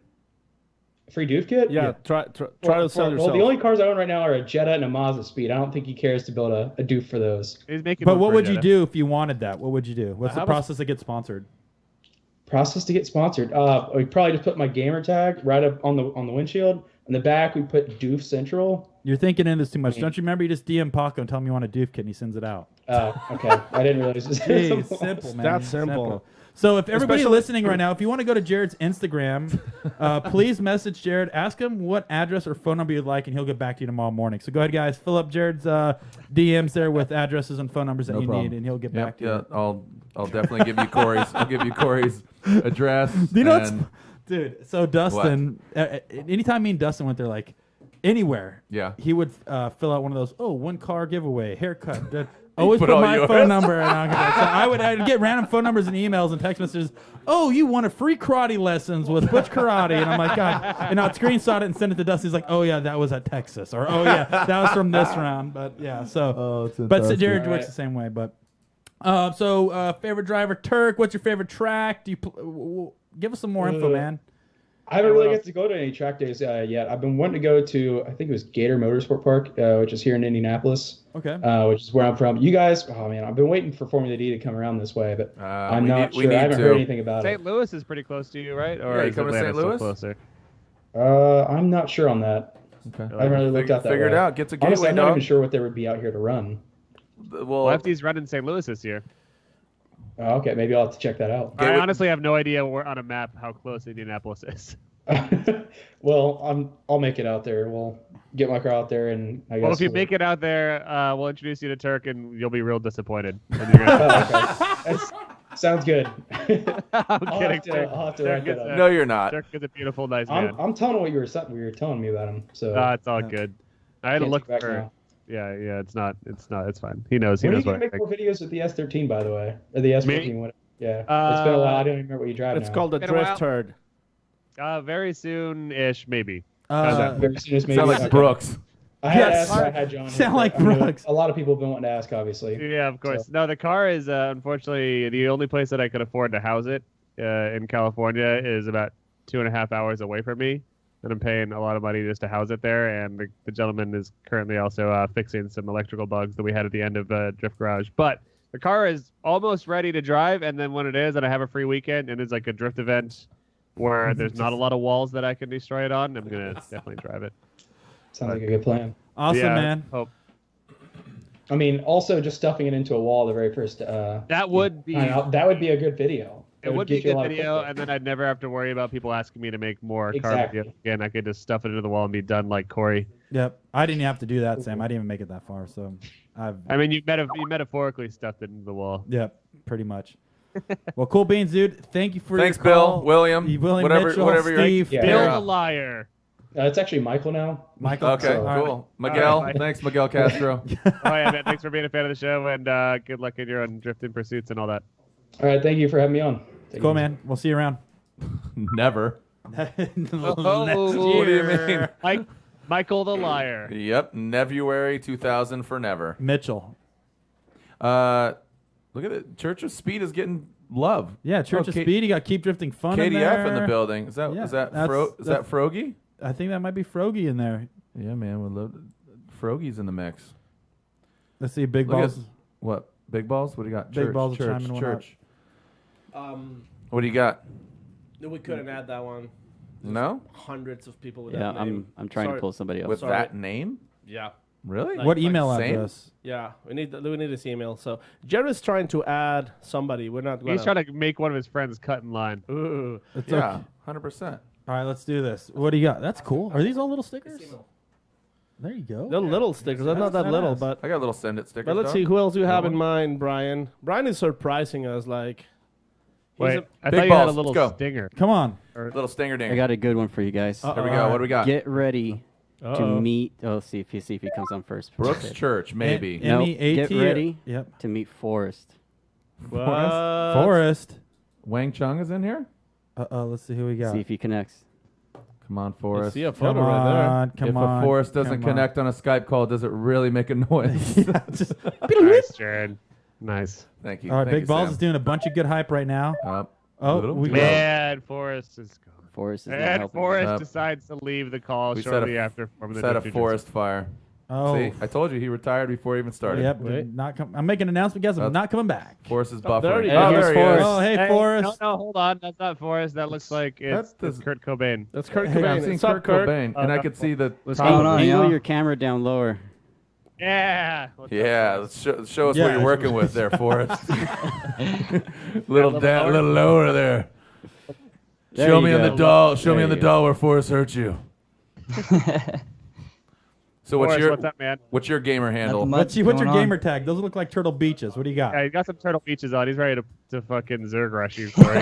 Free doof kit? Yeah, try to sell yourself. Well, the only cars I own right now are a Jetta and a Mazda Speed. I don't think he cares to build a doof for those. But what would you do if you wanted that? What would you do? What's the process to get sponsored? Process to get sponsored? We probably just put my gamer tag right up on the windshield. In the back, we put Doof Central. You're thinking in this too much. Don't you remember you just DM Paco and tell him you want a doof kit and he sends it out? Oh, okay. I didn't realize. Jeez, simple, man. That's simple. So if everybody listening right now, if you want to go to Jared's Instagram, please message Jared. Ask him what address or phone number you'd like, and he'll get back to you tomorrow morning. So go ahead, guys. Fill up Jared's DMs there with addresses and phone numbers that you need, and he'll get back to you. I'll definitely give you Corey's. I'll give you Corey's address. Do you know what's, dude? So Dustin, anytime me and Dustin went there, like anywhere, he would fill out one of those. Oh, 1 car giveaway, haircut. Always put my yours. phone number, and I'd get random phone numbers and emails and text messages. Oh, you want a free karate lessons with Butch Karate, and I'm like, God, and I'd screenshot it and send it to Dustin. He's like, oh yeah, that was at Texas, or oh yeah, that was from this round. But yeah, so but Jared works the same way. But favorite driver Turk. What's your favorite track? Do you give us some more info, man? I haven't really got to go to any track days yet. I've been wanting to go to, I think it was Gator Motorsport Park, which is here in Indianapolis. Okay. Which is where I'm from. You guys, oh man, I've been waiting for Formula D to come around this way, but I'm not sure. I haven't heard anything about it. St. Louis is pretty close to you, right? Or Yeah, you is coming to Atlanta St. Louis? still closer? I'm not sure on that. Okay. I haven't really looked out that Figure way. it out. Get to Honestly, Gateway, I'm not dog. even sure what there would be out here to run. Well, Lefty's running St. Louis this year. Oh, okay, maybe I'll have to check that out. I honestly have no idea where on a map how close Indianapolis is. Well, I'll make it out there. We'll get my car out there, and I guess. Well, if you make it out there, we'll introduce you to Turk, and you'll be real disappointed. And you're gonna... Sounds good. I'm kidding. I'll have to write that up. No, you're not. Turk is a beautiful, nice man. I'm telling what you were telling me about him. So It's all good. I had to Can't look take back for. now. Yeah, it's not. It's fine. He knows. He When are knows you what gonna I make think. more videos with the S13, by the way, or the S14? Me? What? Yeah, it's been a while. I don't even remember what you drive It's now. called the Been a while. Drift Herd. Very soon-ish, maybe. Very soon as maybe. Sound like Okay. Brooks. I had Yes. asked. I had John. Sound like I mean, Brooks. A lot of people have been wanting to ask, obviously. Yeah, of course. So- No, the car is unfortunately the only place that I could afford to house it in California is about 2.5 hours away from me, and I'm paying a lot of money just to house it there. And the gentleman is currently also fixing some electrical bugs that we had at the end of Drift Garage. But the car is almost ready to drive, and then when it is, and I have a free weekend, and it's like a drift event where there's not a lot of walls that I can destroy it on, I'm gonna definitely drive it. Sounds like a good plan. Awesome, Yeah, man. Hope. I mean, also just stuffing it into a wall the very first. That would be. That would be a good video. It would be a get you good lot of video, clickbait. and then I'd never have to worry about people asking me to make more car Exactly. videos again. I could just stuff it into the wall and be done like Corey. Yep. I didn't have to do that, Sam. I didn't even make it that far, so I mean, you metaphorically stuffed it into the wall. Yep, pretty much. Well, cool beans, dude. Thank you for Thanks, your call. Bill, William, Whatever, whatever Steve, Yeah. Bill Barry. the liar. It's actually Michael now. Michael. Okay, So- cool. Miguel, All right. thanks, Miguel Castro. Oh yeah, man. Thanks for being a fan of the show, and good luck in your own drifting pursuits and all that. All right, thank you for having me on. Take Cool, it easy. man. We'll see you around. Never. Next What do you mean? Michael the liar. Yep, Nevuary 2000 for never. Mitchell. Look at it. Church of Speed is getting love. Yeah, Church of Speed. You got Keep Drifting Fun in KDF there. in the building. Is that Yeah, is that that's- Frogie? I think that might be Frogie in there. Yeah, man. Would love Frogie's in the mix. Let's see, Big Look at- Balls. What? Big balls? What do you got? Big Church, Balls church, chiming one church. What do you got? No, we couldn't add that one. No? Hundreds of people with Yeah, that name. I'm trying Sorry. to pull somebody else. With Sorry. that name? Yeah. Really? Like- What like email same? address? Yeah, we need this email. So Jared's trying to add somebody. We're not. He's trying to make one of his friends cut in line. Ooh. It's Yeah, okay. 100%. All right, let's do this. What do you got? That's cool. Are these all little stickers? There you go. They're little stickers. They're not that little, but I got little send it stickers. but let's dog. see who else you have Got in one? mind, Brian. Brian is surprising us. Like, Wait, I Big thought you had a balls, little let's go. stinger. Come on. Little stinger dinger. I got a good one for you guys. There we go. What do we got? Get ready to Uh-oh. meet. Oh, see if he comes on first. Brooks Church, maybe. M- Nope. MEAT Get ready Yep. to meet Forrest. what? Forrest. Wang Chung is in here? Let's see who we got. See if he connects. Come on, I Forrest. see a Come photo right there. on, come If on. a Forrest doesn't come on. connect on a Skype call, does it really make a noise? Yeah, just- Nice, Jared. Nice. Thank you. All right, Thank Big you, Balls Sam. is doing a bunch of good hype right now. Oh, little we bit. got Man, Forrest is gone. Forrest is not And helping. Forrest Up. decides to leave the call We shortly after forming the set a Drifters. forest fire. Oh, See, I told you he retired before he even started. yep. Wait. Not I'm making an announcement, guys. I'm not coming back. Forrest is Oh, there buffering. he Oh, is. there he Here's is. Oh, hey, Forrest. No, hold on. That's not Forrest. That looks like it's That's Kurt Cobain. That's Kurt Hey, Cobain. I've seen What's up, Kurt Kurt? Cobain, and I could see the What's top. Angle, going on, angle yo? your camera down lower. Yeah. What's up, Yeah, Forrest? let's show us Yeah. what you're working with there, Forrest. little lower? little lower there. There Show you me on go. the doll. Show There me on the you go. doll where Forrest hurt you. So Forrest, what's up, man? what's your gamer handle? Nothing much. What's your going on? gamer tag? Those look like Turtle Beaches. What do you got? Yeah, he got some Turtle Beaches on. He's ready to fucking Zerg rush you, Corey.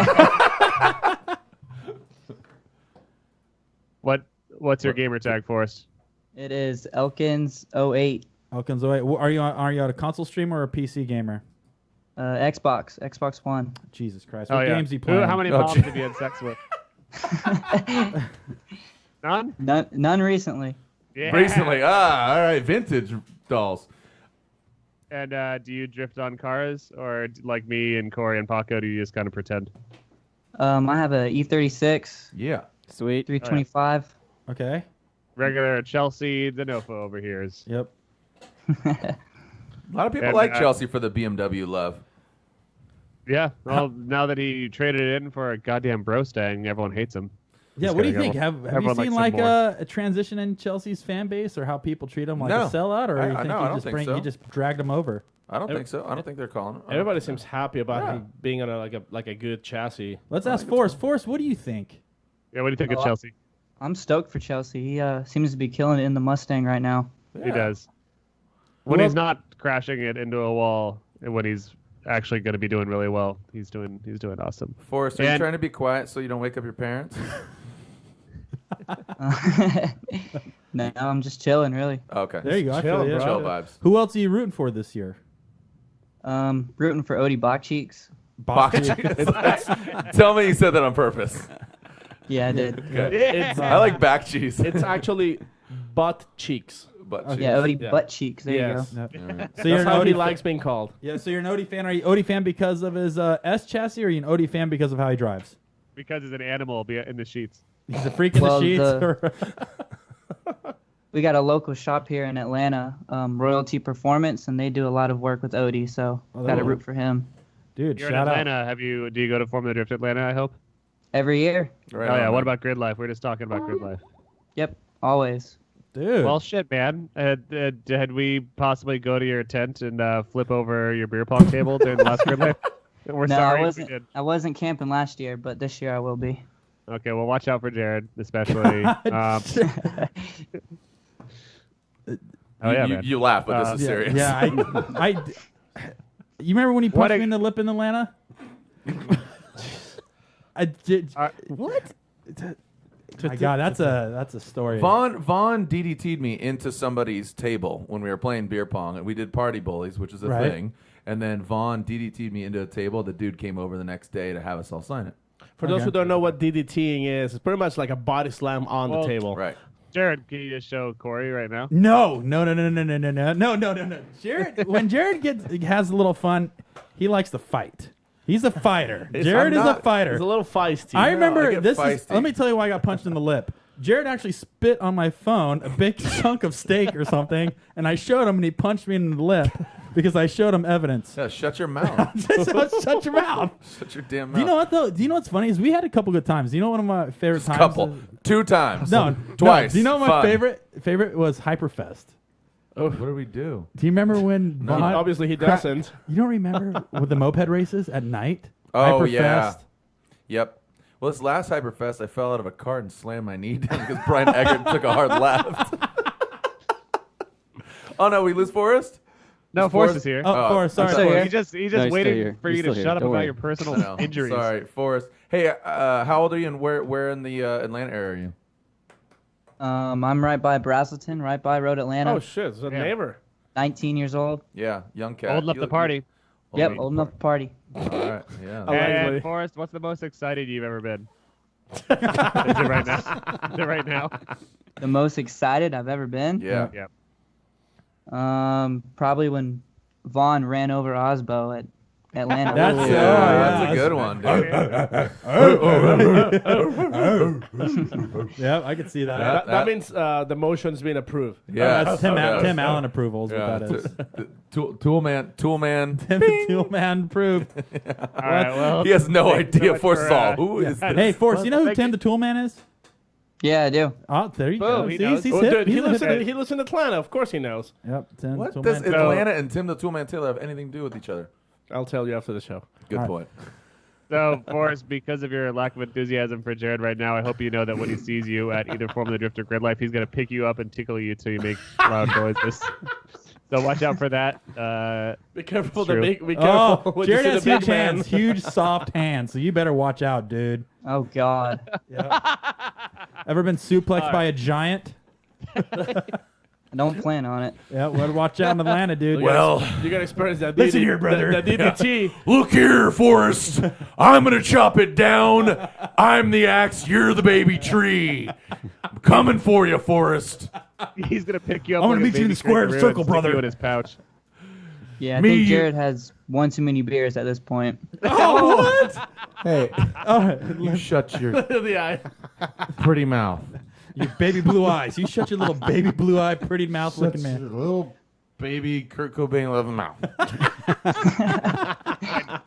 What's your gamer tag, Forrest? It is Elkins 08. Elkins, wait, are you on a console streamer or a PC gamer? Xbox One. Jesus Christ! Oh, What yeah. games you playing? How many Oh, moms gee. have you had sex with? None? None recently. Yeah. Recently, all right, vintage dolls. And do you drift on cars, or like me and Corey and Paco, do you just kind of pretend? I have a E36 Yeah. Sweet. 325. Okay. Regular Chelsea Denofo over here is. Yep. A lot of people And, like Chelsea for the BMW love. Yeah. Well, now that he traded it in for a goddamn Brostang, everyone hates him. Yeah. Just What do you kidding. think? Have you Everyone seen likes like him more. a transition in Chelsea's fan base, or how people treat him like No. a sellout, or you think no, I you don't just think so. you just dragged him over? I don't think so. I don't think they're calling it. Everybody seems happy about Yeah. him being on a good chassis. Let's ask Forrest. Forrest, what do you think? Yeah, what do you think of Oh, Chelsea? I'm stoked for Chelsea. He seems to be killing it in the Mustang right now. He does. When Well- he's not crashing it into a wall, and when he's actually going to be doing really well, he's doing awesome. Forrest, are you And- trying to be quiet so you don't wake up your parents? No, I'm just chilling, really. Okay. There you go. I chill, feel you. bro. Chill vibes. Who else are you rooting for this year? Rooting for Odie Bachcheeks. Tell me you said that on purpose. Yeah, I did. Good. It's, I like back cheese. it's actually butt cheeks. Butt Yeah, cheese. Odie Yeah. Butt Cheeks. There Yes. you go. Yep. All right. So you're That's an how he Odie likes being called. Yeah. So you're an Odie fan. Are you Odie fan because of his S chassis, or are you an Odie fan because of how he drives? Because he's an animal in the sheets. He's a freak in Well, the sheets. the- We got a local shop here in Atlanta, Royalty Performance, and they do a lot of work with Odie, so Oh, got to cool. root for him. Dude, You're in shout out. Atlanta. Do you go to Formula Drift Atlanta? I hope. Every year. Right Oh yeah. on, What man. about Grid Life? We were just talking about Grid Life. Yep, always. Dude. Well, shit, man. Had we possibly go to your tent and flip over your beer pong table during the last Grid Life? We're No, sorry. I if we did. wasn't camping last year, but this year I will be. Okay, well, watch out for Jared, especially. Oh yeah, you, man. you laugh, but this is yeah, serious. yeah, you remember when he What punched a- me in the lip in Atlanta? What? My God, that's a story. Vaughn DDT'd me into somebody's table when we were playing beer pong, and we did party bullies, which is a thing. And then Vaughn DDT'd me into a table. The dude came over the next day to have us all sign it. For those who don't know what DDTing is, it's pretty much like a body slam on the table. Right. Jared, can you just show Corey right now? No. Jared, when Jared has a little fun, he likes to fight. He's a fighter. Jared is a fighter. He's a little feisty. I remember this. Let me tell you why I got punched in the lip. Jared actually spit on my phone a big chunk of steak or something, and I showed him, and he punched me in the lip because I showed him evidence. Yeah, shut your mouth. Shut your mouth. Shut your damn mouth. Do you know what though? Do you know what's funny is we had a couple good times. Do you know one of my favorite times? Couple. 2 times. No, twice. Do you know what my Fun. favorite was Hyperfest? Oh, what did we do? Do you remember when? No. Vaughn Obviously, he doesn't. You don't remember with the moped races at night? Oh, Hyperfest? yeah. Yep. Well, this last Hyperfest, I fell out of a cart and slammed my knee down because Brian Eggert took a hard left. Oh, no, we lose Forrest? No, Forrest is here. Oh, Forrest, sorry. He's just waiting for you to shut up about your personal injuries. Sorry, Forrest. Hey, how old are you, and where in the Atlanta area are you? I'm right by Brazelton, right by Road Atlanta. Oh, shit. It's a neighbor. 19 years old. Yeah, young cat. Old enough to party. Yep, old enough to party. All right, yeah. And Forrest, what's the most excited you've ever been? Is it right now? Is it right now? The most excited I've ever been? Yeah. Probably when Vaughn ran over Osbo at Atlanta. That's a good one, dude. Yeah, I can see that. That means the motion's been approved. Yeah, that's Tim Allen approval is what that is. Toolman. Toolman approved. All right, well. He has no idea. Force all. Who is this? Hey, Force, you know who Tim the Toolman is? Yeah, I do. Oh, there you Boom, go. he See, knows. he's Oh, hip. dude, he He's lives in Atlanta. Of course he knows. Yep. Tim What Toolman. does Atlanta and Tim the Toolman Taylor have anything to do with each other? I'll tell you after the show. Good point. So, Forrest, because of your lack of enthusiasm for Jared right now, I hope you know that when he sees you at either Form of the Drift or Grid Life, he's going to pick you up and tickle you till you make loud noises. So watch out for that. Be careful. True. Be careful. Oh, when Jared you has see the huge big man. hands, huge soft hands, so you better watch out, dude. Oh, God. Ever been suplexed by a giant? I don't plan on it. Yeah, well, watch out in Atlanta, dude. You gotta experience that. Listen here, brother. That DDT. Look here, Forrest. I'm going to chop it down. I'm the axe. You're the baby tree. I'm coming for you, Forrest. He's going to pick you up. I'm gonna like a meet you in baby the square kangaroo circle, and stick brother. You in his pouch. Yeah, I think Jared has one too many beers at this point. Oh, what? Hey, you shut your The eye. pretty mouth. You baby blue eyes. You shut your little baby blue eye, pretty mouth looking Your man. little baby Kurt Cobain loving mouth.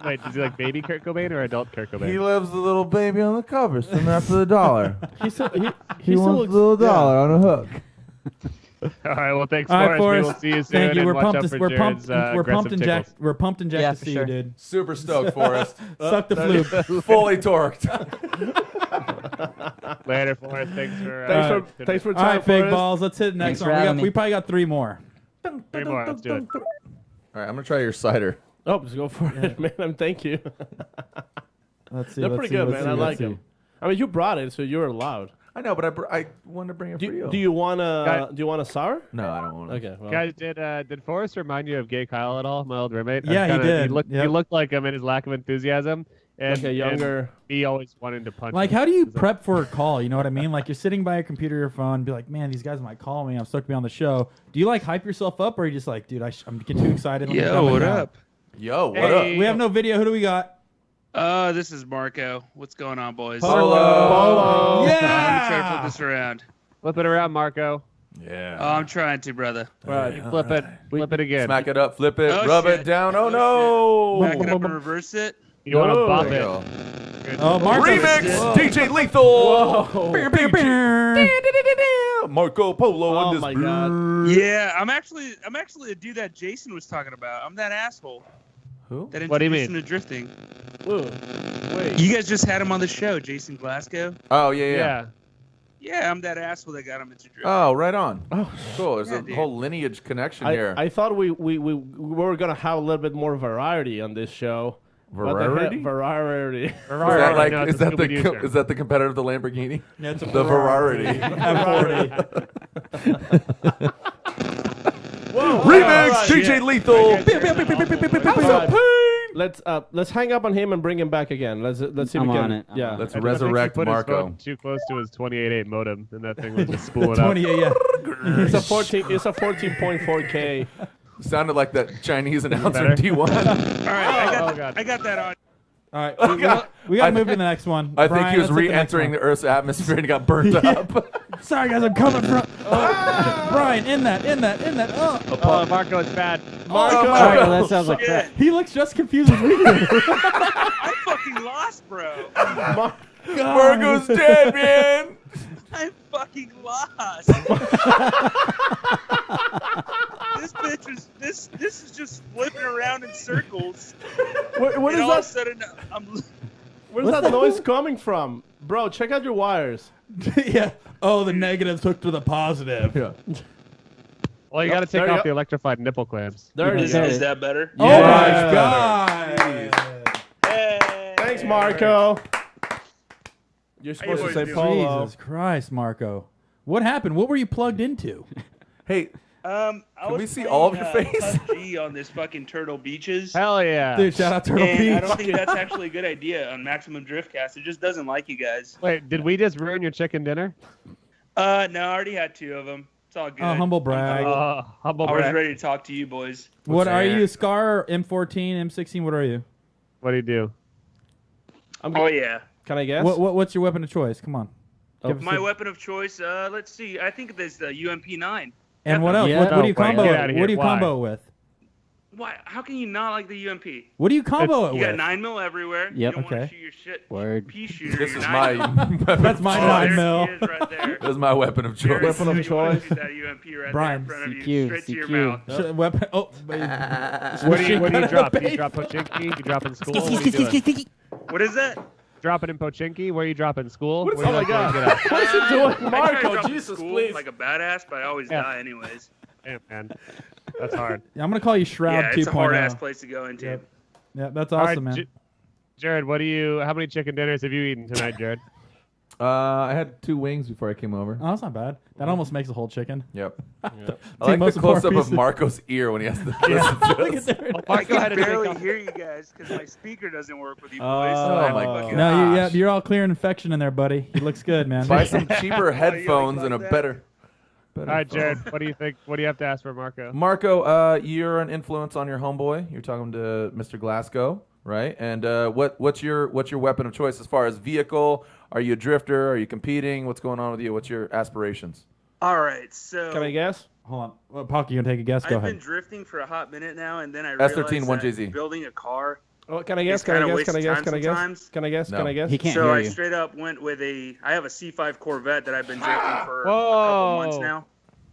Wait, does he like baby Kurt Cobain or adult Kurt Cobain? He loves the little baby on the cover, swimming after the dollar. He still He wants looks, the little dollar on a hook. All right, well, thanks, All right, Forrest. We Forrest. will see you soon. Thank you. And We're watch pumped. out for We're Jared's, pumped. We're pumped and aggressive jacked. We're pumped and jacked Yeah, to for see sure. you, dude. Super stoked, Forrest. Suck the flu. Fully torqued. tickles. Later, Forrest. Thanks for thanks for All right, time, big Forrest. balls. Let's hit the next Thanks for one. having me. We probably got 3 more. 3 more. Let's do it. All right, I'm going to try your cider. Oh, just go for it, man. Thank you. Let's see. They're let's pretty see, good, let's man. see, I let's like see. them. I mean, you brought it, so you're allowed. I know, but I wanted to bring it for you. Do you want a sour? No, I don't want to. Okay. Well. Guys, did Forrest remind you of Gay Kyle at all? My old roommate. Yeah, he did. He looked like him in his lack of enthusiasm. And, Like a younger. and me always wanting to punch. Like, him. how do you prep for a call? You know what I mean? Like, you're sitting by your computer or your phone, be like, man, these guys might call me. I'm stoked to be on the show. Do you, like, hype yourself up, or are you just like, dude, I'm getting too excited? Let me calm it down? Yo, what Hey. up? We have no video. Who do we got? This is Marco. What's going on, boys? Polo. I'm Yeah! trying to flip this around. Flip it around, Marco. Yeah. Oh, I'm trying to, brother. Right, flip it. Flip it again. Smack it up, flip it, Oh, rub shit. it down. Oh, Oh, no. Back it up and reverse it. You want to Whoa. bop There it. you go. Oh, Marco. Remix, Whoa. DJ Lethal. Whoa. Marco Polo Oh on this. my God. Yeah, I'm actually a dude that Jason was talking about. I'm that asshole Who? that What do you introduced mean? him to drifting. Whoa. Wait. You guys just had him on the show, Jason Glasgow. Oh, yeah. Yeah. Yeah, I'm that asshole that got him into drifting. Oh, right on. Oh, Cool. There's Yeah, a dude. whole lineage connection here. I thought we were gonna have a little bit more variety on this show, Variety? Variety. Is that like No, it's is a that the Scooby-Doo shirt. is that the competitor of the Lamborghini? Yeah, it's a the Variety. Whoa! Remix Alright, DJ Lethal. Let's hang up on him and bring him back again. Let's see if I'm we can. on it. Yeah. Let's I think resurrect he put his Marco. phone too close to his 28.8 modem, and that thing was just spooling up. 28, yeah. It's a 14. It's a 14.4K. Sounded like that Chinese announcer Better? D1. All right, Oh, God. I got that on. All right, Oh, God. we got I to move to think- the next one. I think Brian, he was let's hit the next re-entering one. the Earth's atmosphere and he got burnt up. Sorry, guys, I'm coming from. Brian, in that. Oh, Marco, it's bad. Marco. Marco, that sounds like crap. He looks just confused as we do. I fucking lost, bro. Marco's dead, man. I'm fucking lost. This bitch is this is just flipping around in circles. What and is all of a that? sudden I'm Where's that noise coming from, bro? Check out your wires. Yeah. Oh, the negatives hooked to the positive. Yeah. Well, you got to There take you off go. the electrified nipple clamps. There it is. is that better? Oh Yeah. my God. Hey. Thanks, Marco. You're How you supposed to boys say doing? polo. Jesus Christ, Marco. What happened? What were you plugged into? Hey, I Can was we see playing, all of your face? PUBG on this fucking Turtle Beaches. Hell yeah. Dude, shout out Turtle And Beach. I don't think that's actually a good idea on Maximum Driftcast. It just doesn't like you guys. Wait, did we just ruin your chicken dinner? No, I already had 2 of them. It's all good. Oh, humble brag. Humble I was brag. ready to talk to you boys. What are that? you? Scar, M14, M16? What are you? What do you do? Oh yeah. Can I guess? What's your weapon of choice? Come on. Give us My a- weapon of choice. Let's see. I think there's the UMP9. And what else? Yeah. What do you Oh, wait, combo? get outta What here. do you Why? combo with? Why? How can you not like the UMP? What do you combo it You with? got 9mm everywhere. Yep. You don't want Okay. to shoot your shit. Word. Pea shooter. this your is my 9mm. weapon That's of my choice. 9mm. There he is right there. That's my weapon of choice. Weapon of You wanna choice. shoot that UMP right Brian, there in front of CQ, you, straight to your CQ. mouth. Weapon. Oh, What do you drop? Do you drop Pochinki? You drop in school? What are you doing? What is that? Dropping in Pochinki? Where are you dropping? School? What is- Where you oh my like to God. get out? What is he doing, I try to Marco? drop in Jesus, school please. like a badass, but I always Yeah. die anyways. Damn, man. That's hard. I'm gonna call you Shroud Yeah, it's a 2.0. hard ass place to go into. Yep. Yeah, that's All right, awesome, man. Jared, how many chicken dinners have you eaten tonight, Jared? I had 2 wings before I came over. Oh, that's not bad. That almost makes a whole chicken. Yep. Two I like most the close up important of pieces. Marco's ear when he has to listen to Look us. at that. Oh, I Marco had can to barely take off. hear you guys because my speaker doesn't work with you boys. Oh, so I have my to fucking- No, Gosh. you're all clear infection in there, buddy. He looks good, man. Buy some cheaper headphones like and a that? better. All right, Jared, what do you think? What do you have to ask for Marco? Marco, you're an influence on your homeboy. You're talking to Mr. Glasgow, right? And what's your weapon of choice as far as vehicle? Are you a drifter? Are you competing? What's going on with you? What's your aspirations? All right, so Can I guess? Hold on. Well, Pocky, you gonna take a guess? Go I've been ahead. drifting for a hot minute now, and then I S13 realized 1JZ. that building a car. Oh, can I guess? It's Can I kinda guess? Can I waste guess? time Can I guess? sometimes. Can I guess? No. Can I guess? He can't So hear I you. straight up went with I have a C5 Corvette that I've been drifting for Whoa. a couple months now.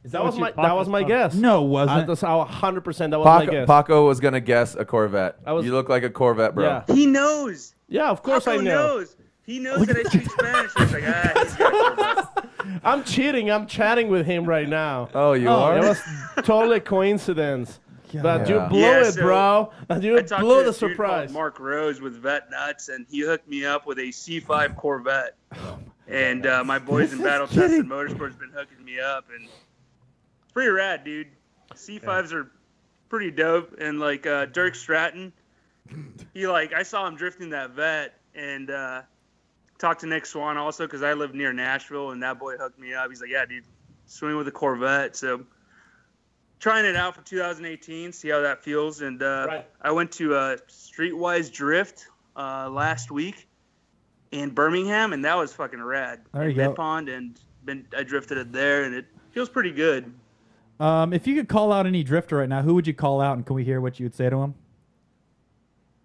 Is That was my guess. No, it wasn't. That's how 100%. That was my guess. Paco was gonna guess a Corvette. I was- You look like a Corvette, bro. Yeah. He knows. Yeah, of course Paco I know. knows. He knows that I speak Spanish. He's like, he's got a Corvette. I'm cheating. I'm chatting with him right now. Oh, you are? It was totally a coincidence. But you Yeah. blew Yeah, it, so bro. You I talked blew to the this dude called surprise. Mark Rose with Vet Nuts, and he hooked me up with a C5 Corvette. And my boys in Battle Test and Motorsports been hooking me up, and it's pretty rad, dude. C5s are pretty dope, and like Dirk Stratton, I saw him drifting that Vet, and talked to Nick Swan also because I live near Nashville, and that boy hooked me up. He's like, yeah, dude, swing with a Corvette. So trying it out for 2018, see how that feels. And I went to Streetwise Drift last week in Birmingham, and that was fucking rad. There you in go. Mid-Pond, and I drifted it there, and it feels pretty good. If you could call out any drifter right now, who would you call out, and can we hear what you would say to him?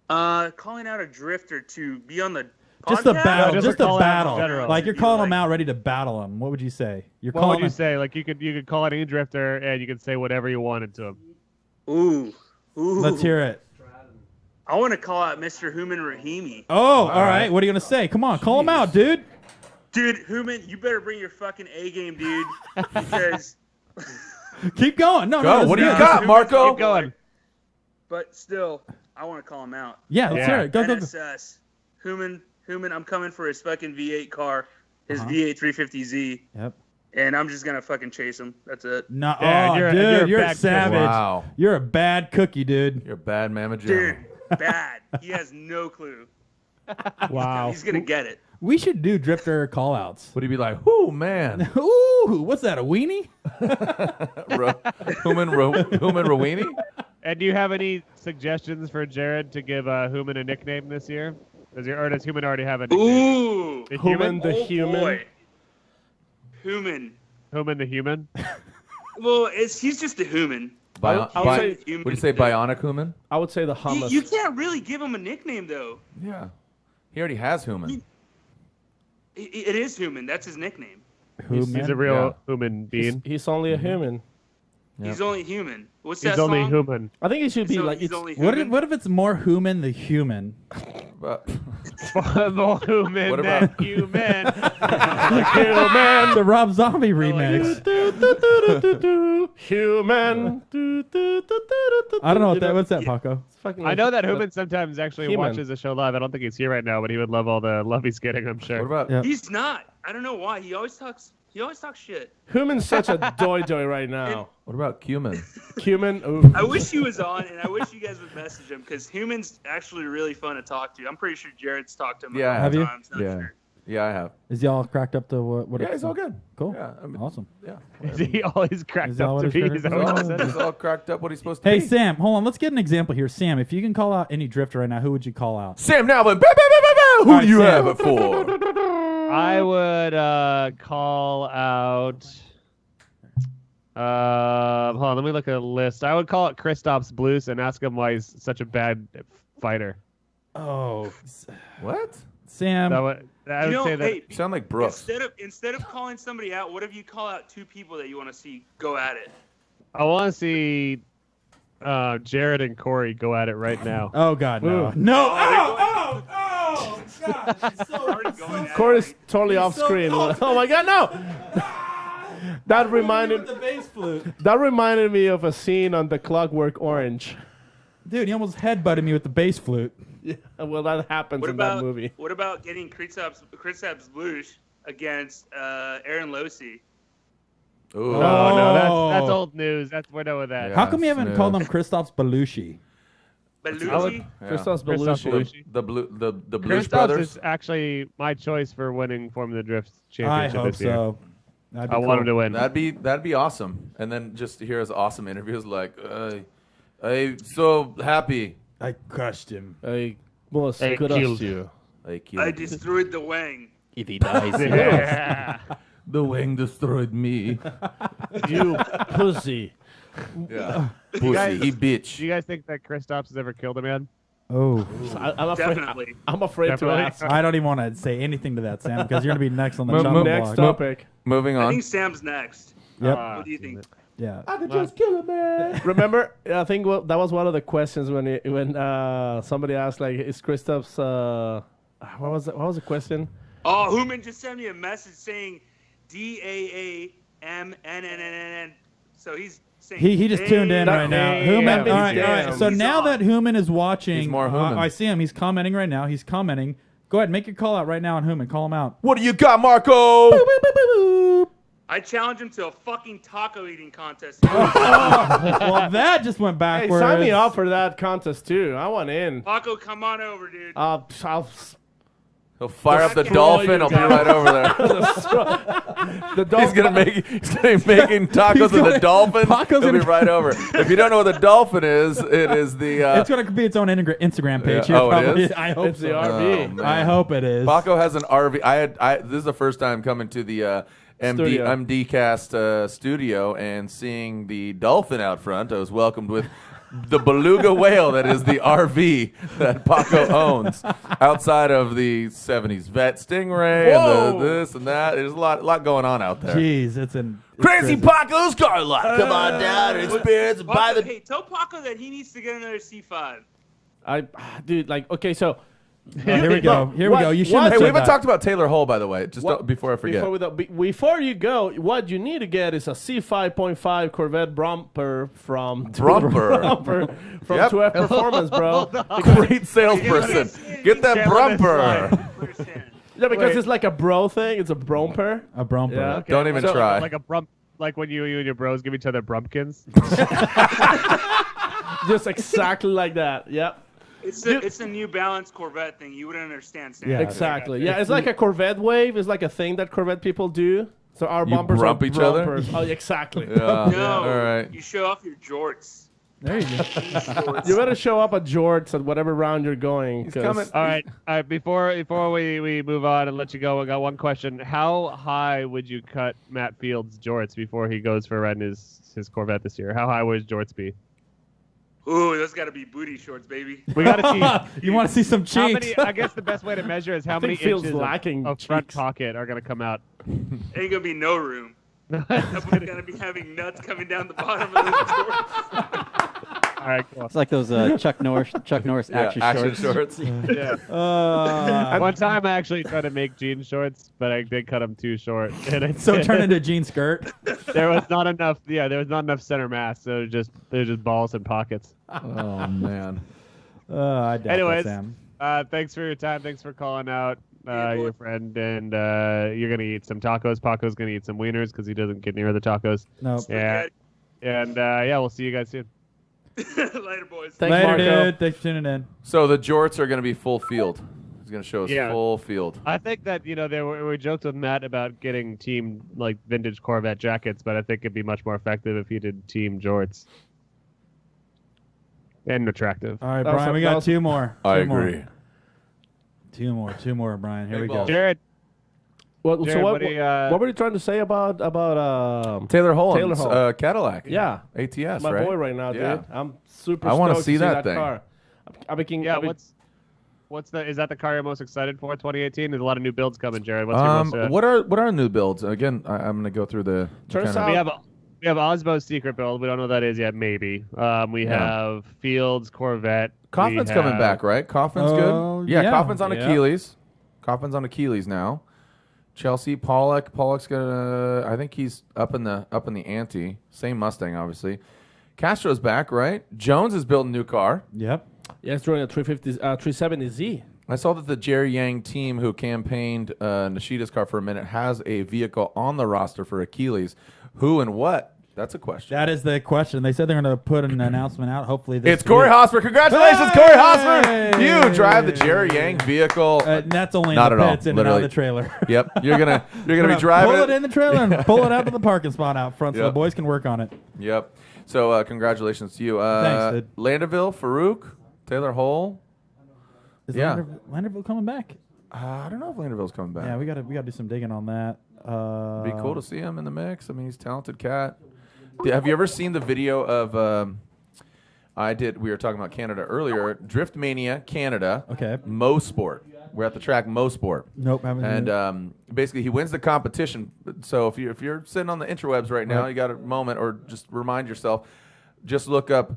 Calling out a drifter to be on the Just a podcast? battle. No, just just a call out in battle. general. Like you're calling him out, ready to battle him. What would you say? You're What calling would you him. say? Like you could call out any drifter and you could say whatever you wanted to him. Ooh. Let's hear it. I want to call out Mr. Human Rahimi. Oh, all right. What are you gonna say? Come on, call him out, dude. Dude, Human, you better bring your fucking A game, dude. Because Keep going. No, Go. no. What do you this is got, good. Marco? Keep going. but still, I want to call him out. Yeah, let's hear it. Go. NSS. Human, I'm coming for his fucking V8 car, his V8 350Z. Yep. And I'm just gonna fucking chase him. That's it. No, you're a savage. Wow. You're a bad cookie, dude. You're a bad mama Jam. Dude, bad. He has no clue. Wow. He's gonna get it. We should do drifter call-outs. Would he be like, "Ooh, man, ooh, what's that? A weenie? Human Rowini?" And do you have any suggestions for Jarod to give Human a nickname this year? Does Human already have a nickname? Ooh, The Human the oh human. Boy. Human. Human the human? Well, he's just a human. I would say- Human. Would you say bionic human? I would say the hummus. You can't really give him a nickname though. Yeah. He already has human. It is human. That's his nickname. He's a real human being. He's only a human. He's only human. What's He's that only song? human. I think it should be So like he's it's only What human. if it's more human the human? More human What than about- human. human. The Rob Zombie remix. Human. I don't know what that. What's that, Paco? I know that Human sometimes actually Human. watches the show live. I don't think he's here right now, but he would love all the love he's getting, I'm sure. What about? He's not. I don't know why. He always talks shit. Human's such a doy right now. What about cumin? Cumin. Ooh. I wish he was on, and I wish you guys would message him because Human's actually really fun to talk to. I'm pretty sure Jared's talked to him Yeah, a have couple you? times. Not Yeah. sure. Yeah, I have. Is he all cracked up to what? Yeah, he's all good. Cool. Yeah, I mean, Awesome. Yeah. Is he always cracked Is that up what to he's be? cracked Is that up what to you be? said? He's all cracked up what he's supposed to Hey be. Sam, hold on. Let's get an example here. Sam, if you can call out any drifter right now, who would you call out? Sam Nalvin. Who All right, do you Sam. have it for? I would call out. Hold on, let me look at a list. I would call it Kristaps Blues and ask him why he's such a bad fighter. Oh, What? Sam. I would say that. You sound like Brooks. Instead of calling somebody out, what if you call out two people that you want to see go at it? I want to see Jarod and Corey go at it right now. Oh God, no, Ooh. no! Oh, God, he's so, Already going at it. Corey's totally He's off so screen. close. Oh my God, no! That reminded the bass flute. that reminded me of a scene on The Clockwork Orange. Dude, he almost headbutted me with the bass flute. Yeah, well, that happens What in that about movie. what about getting Kristaps Blues against Aaron Losey? Ooh. No, that's Oh. old news. We're done with that. Yeah. How come you haven't smooth. called him Kristaps Belushi? Belushi? Christos Christos Belushi. Belushi. The Blues Kristaps Brothers. is actually my choice for winning Formula Drift I championship hope this year. so. That'd be I want cool. him to win. That'd be awesome. And then just to hear his awesome interviews like, I'm so happy. I crushed him. I must I crush killed you. I killed I you. destroyed the Wang. If he dies, Yeah. The wing destroyed me. You pussy. Yeah. Pussy, guys- he Do bitch. you guys think that Kristaps has ever killed a man? Oh, I'm afraid. Definitely. I'm afraid Definitely. to ask. I don't even want to say anything to that, Sam, because you're gonna be next on the Mo- chopping Next block. topic. Moving I on. think Sam's next. Yep. What do you think? Yeah. I could just kill a man. Remember, I think that was one of the questions when somebody asked like, "Is Kristaps?" What was it? What was the question? Oh, Human just sent me a message saying DAAMNNNN. So he's saying He just tuned in right now. Hey, Human. that All means right, all right. damn. So He's now on. that Human is watching, He's more Human. I see him. He's commenting right now. He's commenting. Go ahead, make your call out right now on Human. Call him out. What do you got, Marco? I challenge him to a fucking taco eating contest. Well, that just went Hey, backwards. sign me up for that contest too. I want in. Paco, come on over, dude. I'll He'll fire up the Destroy dolphin. I'll be you. right over there. the dog. He's gonna be making tacos with the dolphin. Paco's He'll be gonna- right over. If you don't know what the dolphin is, it is the. It's gonna be its own Instagram page. Yeah. here, Oh, it probably. is? I hope It's so. the RV. man. I hope it is. Paco has an RV. This is the first time coming to the Studio. MD Cast studio and seeing the dolphin out front. I was welcomed with the beluga whale that is the RV that Paco owns outside of the 70s vet stingray and the this and that. There's a lot going on out there. Jeez, it's Crazy Paco's car lot. Come on down and experience and buy Paco, the. hey, tell Paco that he needs to get another C5. Dude, like, okay, so Here we go. Here we go. You shouldn't have Hey, said we haven't that. talked about Taylor Hall, by the way. Just before I forget. Before you go, what you need to get is a C5.5 Corvette bumper from Brumper. from Yep. 2F Performance, bro. Great salesperson. Get that brumper. Yeah, because Wait. it's like a bro thing. It's a bromper. A bromper. Yeah. Okay, Don't even so, try. Like a brump, like when you and your bros give each other brumpkins. Just exactly like that. Yep. It's the New Balance Corvette thing. You wouldn't understand, Sam. Yeah. Exactly. Yeah, it's like a Corvette wave. It's like a thing that Corvette people do. So our bumpers brump are each other? brumpers. Oh, exactly. Yeah. No, All right. you show off your jorts. There you go. You better show up at Jorts at whatever round you're going. He's 'cause- coming. All right. Before we move on and let you go, I got one question. How high would you cut Matt Fields' jorts before he goes for a ride in his Corvette this year? How high would his jorts be? Ooh, those got to be booty shorts, baby. We got to see. You want to see some How cheeks? many? I guess the best way to measure is how I many think Fields inches lacking of front cheeks. pocket are going to come out. Ain't gonna be no room. Someone's gonna be having nuts coming down the bottom of those jorts. All right, cool. It's like those Chuck Norris action shorts. Yeah. One time I actually tried to make jean shorts, but I did cut them too short. And it So turn into a jean skirt. there was not enough. Yeah, there was not enough center mass. So there's just balls and pockets. Oh man. I doubt Anyways, that, Sam. thanks for your time. Thanks for calling out your friend, and you're gonna eat some tacos. Paco's gonna eat some wieners because he doesn't get near the tacos. Nope. Yeah, and yeah, we'll see you guys soon. Later, boys. Thanks, Later, Marco. dude. Thanks for tuning in. So the jorts are going to be full field. He's going to show us Yeah. full field. I think that we joked with Matt about getting team like vintage Corvette jackets, but I think it'd be much more effective if he did team jorts. And attractive. All right, That was Brian, a- we that got was- two more. I Two more. agree. Two more, Brian. Here Big we go. balls. Jared, What, Jared, so what do you, what were you trying to say about Taylor Holland's Taylor Hall. Cadillac. Yeah. ATS, my right? boy right now, dude? Yeah. I'm super. I wanna stoked see to that thing. car. yeah, is that the car you're most excited for 2018? There's a lot of new builds coming, Jared. What's your most what are new builds? Again, I'm going to go through the Turns kinda- out- we have Osmo's secret build. We don't know what that is yet. Maybe. We have Fields Corvette. Kaufman's coming back, right? Kaufman's good. Yeah, yeah. Kaufman's on Yeah. Achilles. Kaufman's on Achilles now. Chelsea Pollock's gonna. I think he's up in the ante. Same Mustang, obviously. Castro's back, right? Jones is building a new car. Yep. Yeah, it's running a 370Z. I saw that the Jerry Yang team, who campaigned Nishida's car for a minute, has a vehicle on the roster for Achilles. Who and what? That's a question. That is the question. They said they're going to put an announcement out. Hopefully this It's Corey week. Hosmer. Congratulations, Hey! Corey Hosmer. You drive the Jerry Yang vehicle. That's only Not in the at all, pits in and out literally. of the trailer. Yep, you're gonna We're be gonna driving pull it in the trailer and pull it out to the parking spot out front so Yep. the boys can work on it. Yep. So congratulations to you. Thanks, dude. Landerville, Farouk, Taylor Hole. Is Yeah. Landerville coming back? I don't know if Landerville's coming back. Yeah, we gotta do some digging on that. It'd be cool to see him in the mix. I mean, he's a talented cat. Have you ever seen the video of? We were talking about Canada earlier. Drift Mania Canada. Okay. Mo Sport. We're at the track Mo Sport. Nope, haven't seen And basically, he wins the competition. So if you're sitting on the interwebs right now, Right. you got a moment, or just remind yourself. Just look up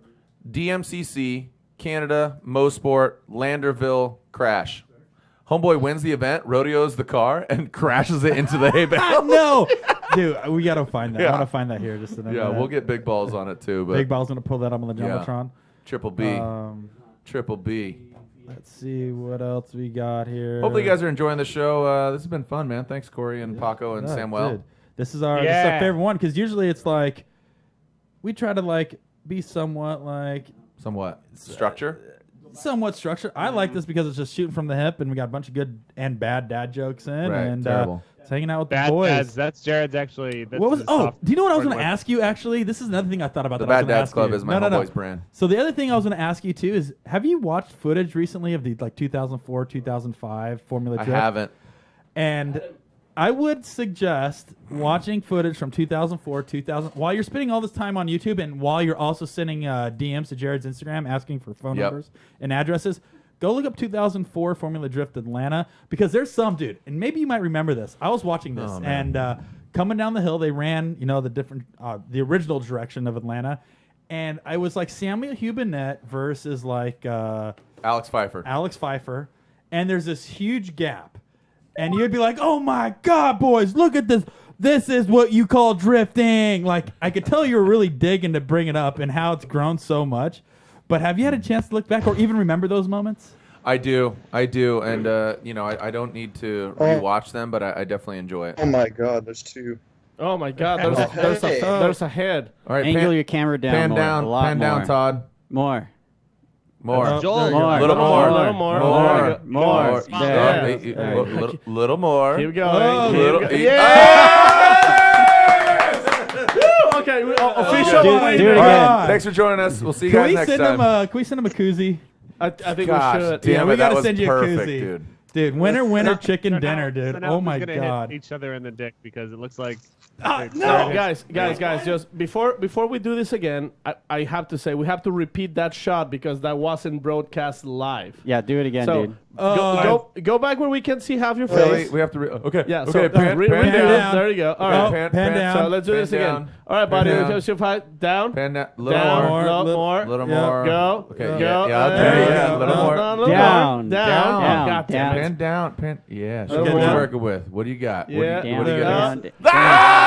DMCC Canada Mo Sport Landerville crash. Homeboy wins the event, rodeos the car, and crashes it into the hay bale. No, dude, we gotta find that. Yeah. I want to find that here. Just to Yeah, we'll get Big Balls on it too. But Big Ball's gonna pull that up on the Yeah. jumbotron. Triple B. Triple B. Let's see what else we got here. Hopefully, you guys are enjoying the show. This has been fun, man. Thanks, Corey and Paco and Yeah, Samuel. dude. This is our favorite one because usually it's like we try to like be somewhat structured. I like this because it's just shooting from the hip, and we got a bunch of good and bad dad jokes in, Right, and terrible. it's hanging out with Bad the boys. dads. That's Jared's actually. That's What was? his Oh, soft- do you know what I was going to what- ask you? Actually, this is another thing I thought about. The that I was Bad gonna Dads ask Club you. is my homeboy's brand. So the other thing I was going to ask you too is, have you watched footage recently of the 2004, 2005 Formula I Drift? haven't. And I would suggest watching footage from 2004, 2000, while you're spending all this time on YouTube and while you're also sending DMs to Jared's Instagram asking for phone Yep. numbers and addresses. Go look up 2004 Formula Drift Atlanta because there's some dude, and maybe you might remember this. I was watching this, Oh, man. and coming down the hill, they ran, the original direction of Atlanta, and I was like Samuel Hubinette versus like Alex Pfeiffer. and there's this huge gap, and you'd be like, "Oh my God, boys, look at this! This is what you call drifting." Like, I could tell you were really digging to bring it up and how it's grown so much. But have you had a chance to look back or even remember those moments? I do, and I don't need to rewatch them, but I definitely enjoy it. Oh my God, there's two. Oh my God, there's a head. All right, Angle your camera down. Pan more, down, a lot pan down, more. Todd. More. More. More. A little more. Little more. More. More. There. There. Little more. Keep going. Little. Okay, official. Do it again. Right, thanks for joining us. We'll see you guys next time. Can we send him a koozie? I think Gosh, we should. damn we it, gotta that was send you perfect, a koozie, dude. Dude, winner chicken dinner, dude. So now Oh my we're gonna God. hit each other in the dick because it looks like. No, guys, just before we do this again, I have to say we have to repeat that shot because that wasn't broadcast live. Yeah, do it again, So dude. go back where we can see half your face. We have to. Okay. Yeah. Okay. So Pan down. There you go. All right. Pan down. So let's do this Pan again. down. All right, buddy. Pan down. Just your fight down. Pan down. Down. Little More. Little Yeah. more. Go. Okay. Go. Yeah. Okay. Yeah. Little more. Down. Down. Oh, God damn it. Pan down. Pan. Yeah. She's Little what you more. working with. What do you got? Yeah. Down, What do you got? down,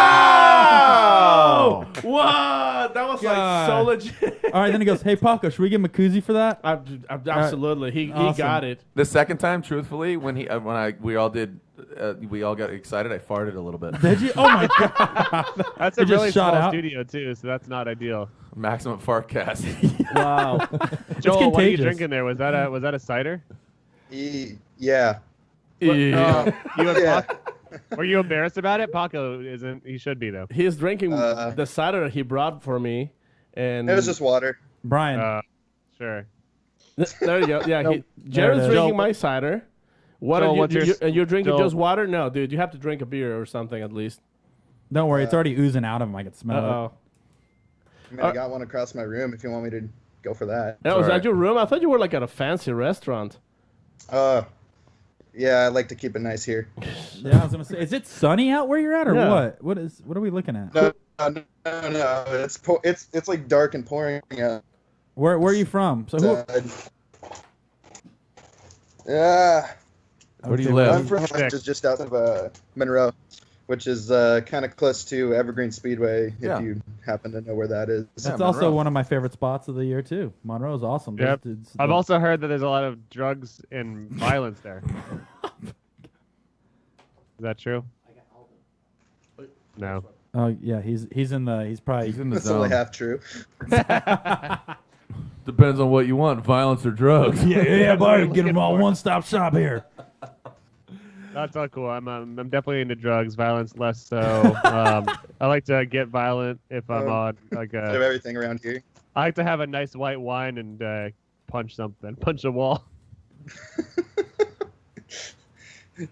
Oh! What? That was like so legit. All right, then he goes, "Hey Paco, should we give him a koozie for that?" Absolutely. He Awesome. got it. The second time, truthfully, we all got excited. I farted a little bit. Did you? Oh my God. That's a It just really shot small out. studio too, so that's not ideal. Maximum fartcast. Wow. Joel, what are you contagious. drinking there? Was that a cider? Yeah. You and Yeah. Were you embarrassed about it? Paco isn't. He should be though. He's drinking the cider that he brought for me, and It was just water. Brian. Sure. There you go. Yeah, There it Jared's is. drinking Joel, my cider. What Joel, are what's your- and you're drinking Joel- just water? No, dude, you have to drink a beer or something at least. Don't worry, it's already oozing out of him. I can smell Uh-oh. I mean, I got one across my room if you want me to go for that. That was All at right. your room? I thought you were like at a fancy restaurant. Yeah, I like to keep it nice here. it. Yeah, I was gonna say, is it sunny out where you're at, or Yeah. what? What are we looking at? No. It's like dark and pouring out. Where are you from? So who? Yeah. Where do you I'm live? from just out of Monroe, which is kind of close to Evergreen Speedway. Yeah. If you happen to know where that is. That's Yeah, also Monroe. one of my favorite spots of the year too. Monroe is awesome. Yep. It's- I've also heard that there's a lot of drugs and violence there. Is that true? No. Oh yeah, he's in the He's probably in the That's only zone. half true. Depends on what you want, violence or drugs. yeah, buddy, get them all one-stop shop here. That's all cool. I'm definitely into drugs, violence less so. I like to get violent if I'm on like Bit of a. everything around here. I like to have a nice white wine and punch something, punch a wall.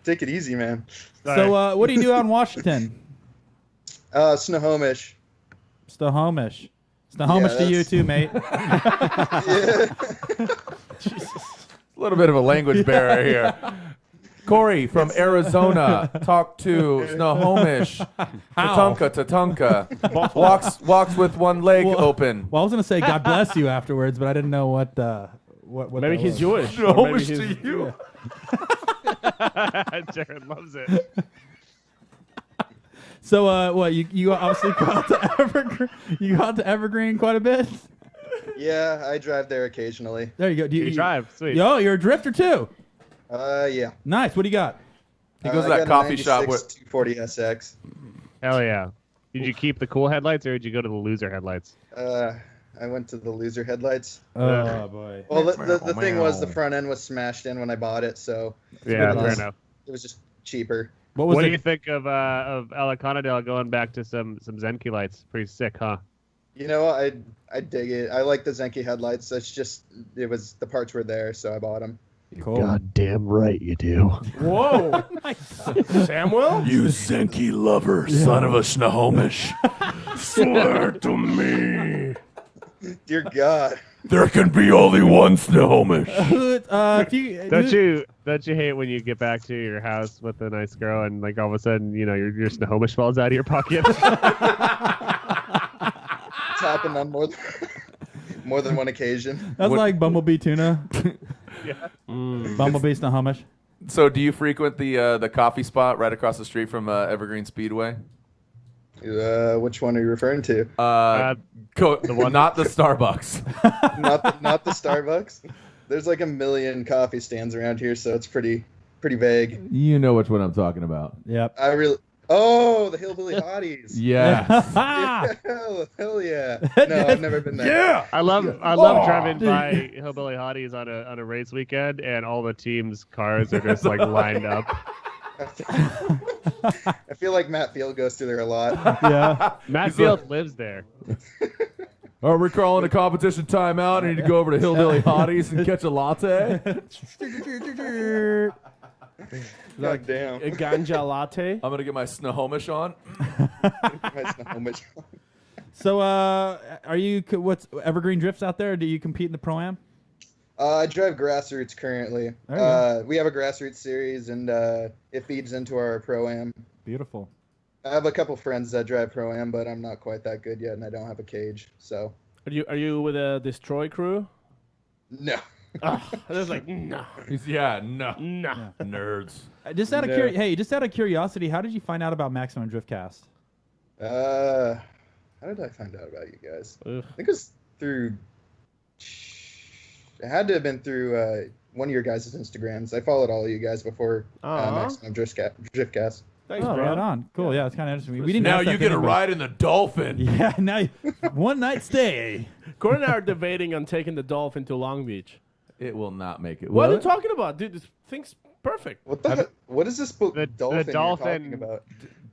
Take it easy, man. So what do you do out in Washington? Snohomish. Snohomish. Snohomish to you that's- too, mate. A little bit of a language barrier here. Corey from Arizona, talk to Snohomish, Tatunka, walks with one leg open. Well, I was gonna say God bless you afterwards, but I didn't know what Maybe that he's was. Jewish. or Snohomish maybe to he's- you. Jared loves it. So what you obviously go out to Evergreen. You go out to Evergreen quite a bit. Yeah, I drive there occasionally. There you go. Do You drive, sweet. Yo, you're a drifter too. Yeah. Nice. What do you got? He goes to I that got a coffee shop 96 240 SX. Hell yeah. Did you keep the cool headlights or did you go to the loser headlights? I went to the loser headlights. Oh boy. Well, the thing was the front end was smashed in when I bought it, so Yeah, it fair was, enough. it was just cheaper. What do you think of Alaconadale going back to some Zenki lights? Pretty sick, huh? You know, I dig it. I like the Zenki headlights. It's just the parts were there, so I bought them. Cool. Goddamn right you do. Whoa. Samuel? You Zenki lover, son of a Snohomish. Swear to me. Dear God. There can be only one Snohomish. If you Don't you hate when you get back to your house with a nice girl and like all of a sudden, you know, your Snohomish falls out of your pocket? It's happened on more than one occasion. That's like Bumblebee tuna. Bumblebee Snohomish. So, do you frequent the coffee spot right across the street from Evergreen Speedway? Which one are you referring to? The one, not the Starbucks. not the Starbucks. There's like a million coffee stands around here, so it's pretty vague. You know which one I'm talking about. Yep. Oh, the Hillbilly Hotties. Yeah. Hell yeah. No, I've never been there. Yeah. I love driving by Hillbilly Hotties on a race weekend, and all the teams' cars are just like lined up. I feel like Matt Field goes through there a lot. Yeah. Matt Field lives there. Are we calling a competition timeout? I need to go over to Hillbilly Hotties and catch a latte. God damn. A ganja latte. I'm gonna get my Snohomish on. So, are you? What's Evergreen Drifts out there? Or do you compete in the Pro-Am? I drive grassroots currently. We have a grassroots series, and it feeds into our Pro-Am. Beautiful. I have a couple friends that drive Pro-Am, but I'm not quite that good yet, and I don't have a cage. So. Are you with a Destroy crew? No. There's like no. No. Nerds. Just out of curiosity, how did you find out about Maximum Driftcast? How did I find out about you guys? I think it was through. It had to have been through one of your guys' Instagrams. I followed all of you guys before Maximum Driftcast. Thanks, bro. bro. Right on. Cool. Yeah, it's kind of interesting. We didn't. Now ask that you to get a anybody. ride in the Dolphin. Yeah. Now, one night stay. Corey and I are debating on taking the Dolphin to Long Beach. It will not make it. What are will you it? talking about, dude? This thing's perfect. What is this book? The Dolphin you're Dolphin. talking about?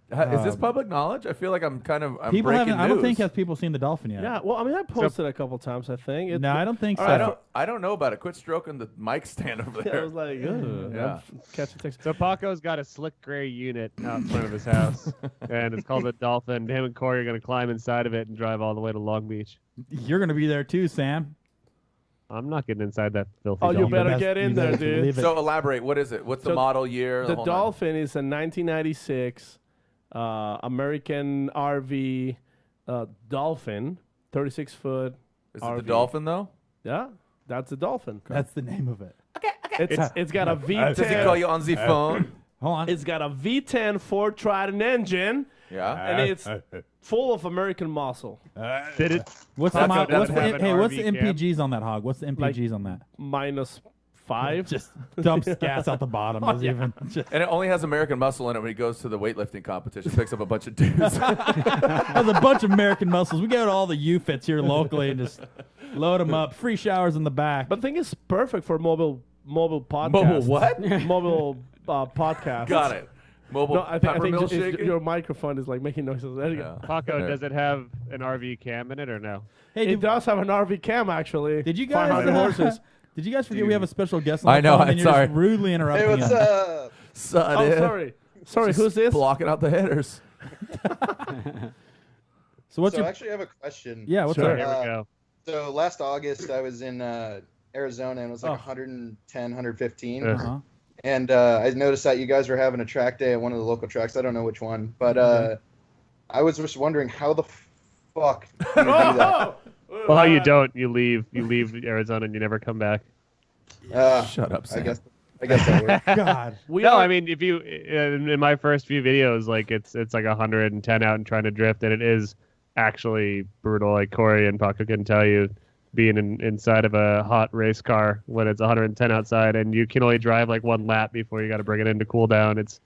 Is this public knowledge? I feel like I'm People breaking haven't. I don't news. think have people seen the Dolphin yet. Yeah. Well, I mean, I posted a couple times. I think. No, I don't think so. I don't know about it. Quit stroking the mic stand over there. I was like, Yeah. Catch the text. So Paco's got a slick gray unit out in front of his house, and it's called the Dolphin. Him and Corey are going to climb inside of it and drive all the way to Long Beach. You're gonna be there too, Sam. I'm not getting inside that filthy Oh, you Dolphin. better get in there, dude. So elaborate. What is it? What's the model year? The whole Dolphin is a 1996 American RV Dolphin, 36 foot. Is RV. it the Dolphin though? Yeah, that's the Dolphin. That's the name of it. It's got a V10. Does he call you on the phone? Hold on. It's got a V10 Ford Trident engine. Yeah. And it's full of American muscle. Did it? What's the MPGs on that hog? What's the MPGs on that? -5. Just dumps gas out the bottom. Doesn't even. And it only has American muscle in it when he goes to the weightlifting competition. Picks up a bunch of dudes. Has a bunch of American muscles. We go to all the U-fits here locally and just load them up. Free showers in the back. But the thing is perfect for mobile podcasts. Mobile what? Mobile podcasts. Got it. Mobile No, I think peppermill just, shaking? your microphone is like making noises. There you go. Paco, does it have an RV cam in it or no? Hey, It does have an RV cam, actually. Did you guys 500 horses. Did you guys forget we have a special guest on the I know, phone and I'm you're sorry. just rudely interrupting Hey, what's him? up? Son, Oh, sorry. Sorry, Just who's this? blocking out the headers. So what's So I your? actually have a question. Yeah, what's Sure, up? here we go. So last August I was in Arizona and it was like Oh. 110, 115. Yeah. Uh-huh. And I noticed that you guys were having a track day at one of the local tracks. I don't know which one, but I was just wondering how the fuck do you do that? Well, you don't. You leave Arizona and you never come back. Shut up, Sam. I guess that works. God. I mean, if you in my first few videos, like it's like 110 out and trying to drift, and it is actually brutal. Like Corey and Paco can tell you, being inside of a hot race car when it's 110 outside, and you can only drive like one lap before you got to bring it in to cool down. It's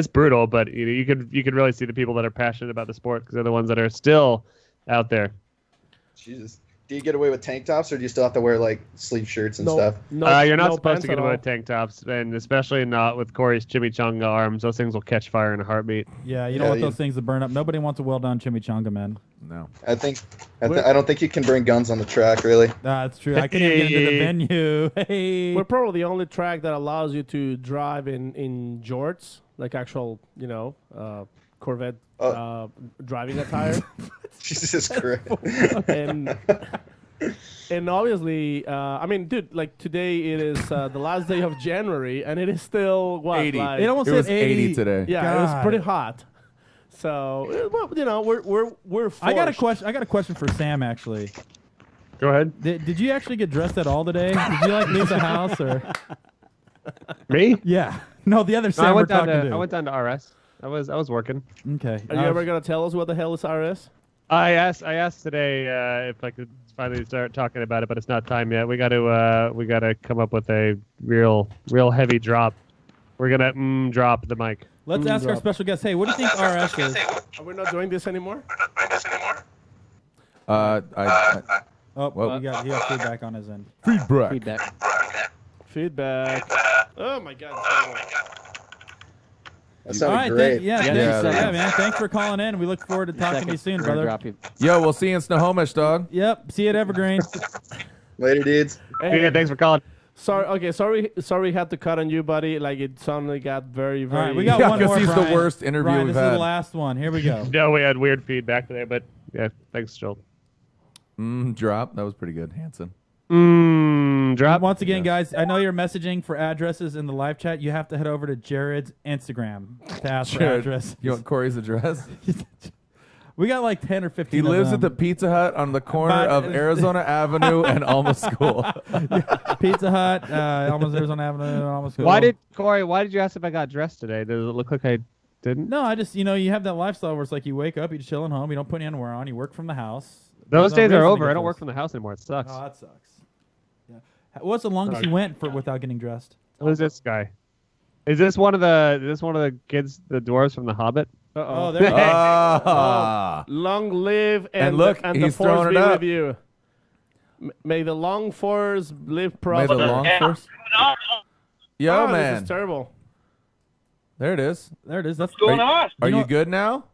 brutal, but you could really see the people that are passionate about the sport because they're the ones that are still out there. Jesus. Do you get away with tank tops, or do you still have to wear like sleeve shirts and stuff? You're not no supposed pants to get at away all. with tank tops, and especially not with Corey's chimichanga arms. Those things will catch fire in a heartbeat. Yeah, you don't want those things to burn up. Nobody wants a well-done chimichanga, man. No. I don't think you can bring guns on the track, really. That's true. I couldn't even get into the venue. Hey. We're probably the only track that allows you to drive in jorts, like actual, Corvette driving attire. Jesus Christ. And obviously, I mean, dude, like today it is the last day of January, and it is still what? 80. Like, It almost It said was 80 today. Yeah, it was God. pretty hot. So, well, we're I got a forced. question. I got a question for Sam actually. Go ahead. Did you actually get dressed at all today? Did you like leave the house or? Me? Yeah. No, the other No, Sam I we're went down talking to to. I went down to RS. I was working. Okay. Are you ever gonna tell us what the hell is RS? I asked today if I could finally start talking about it, but it's not time yet. We got to come up with a real heavy drop. We're gonna drop the mic. Let's ask our special guest. Hey, what do you think RS is? Are we not doing this anymore? Oh, he got feedback on his end. Feedback. Oh my God. That All right, sounded great. yeah, man. Thanks for calling in. We look forward to talking to you soon, brother. Yo, we'll see you in Snohomish, dog. Yep. See you at Evergreen. Later, dudes. Yeah, thanks for calling. Sorry, we had to cut on you, buddy. Like it suddenly got very. All right, we got one more. he's Brian. the worst interview Brian, we've this had. is the last one. Here we go. No, we had weird feedback today, but yeah, thanks, Joel. Drop. That was pretty good, Hanson. Drop. Once again, guys, I know you're messaging for addresses in the live chat. You have to head over to Jared's Instagram to ask for Jared, address. you want Corey's address? We got like 10 or 15 He of lives them. at the Pizza Hut on the corner of Arizona Avenue and Alma School. Pizza Hut, almost Arizona Avenue, almost School. Why did you ask if I got dressed today? Does it look like I didn't? No, I just, you have that lifestyle where it's like you wake up, you just chilling home, you don't put any underwear on, you work from the house. Those There's no days are reason to over. get I don't work dressed. from the house anymore. It sucks. Oh, that sucks. Yeah. What's the longest you went for without getting dressed? Who's this guy? Is this one of the kids, the dwarves from The Hobbit? Oh, there we go. Long live And look, the he's force throwing it be up. with you. May the long force live prosper. May the long force. Yo, This man. is terrible. There it is. There it is. That's Are going you, on? Are You know- you good now?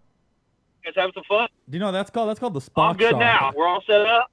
You guys having some fun? Do you know what that's called? That's called the Spock I'm good shock. now. We're all set up.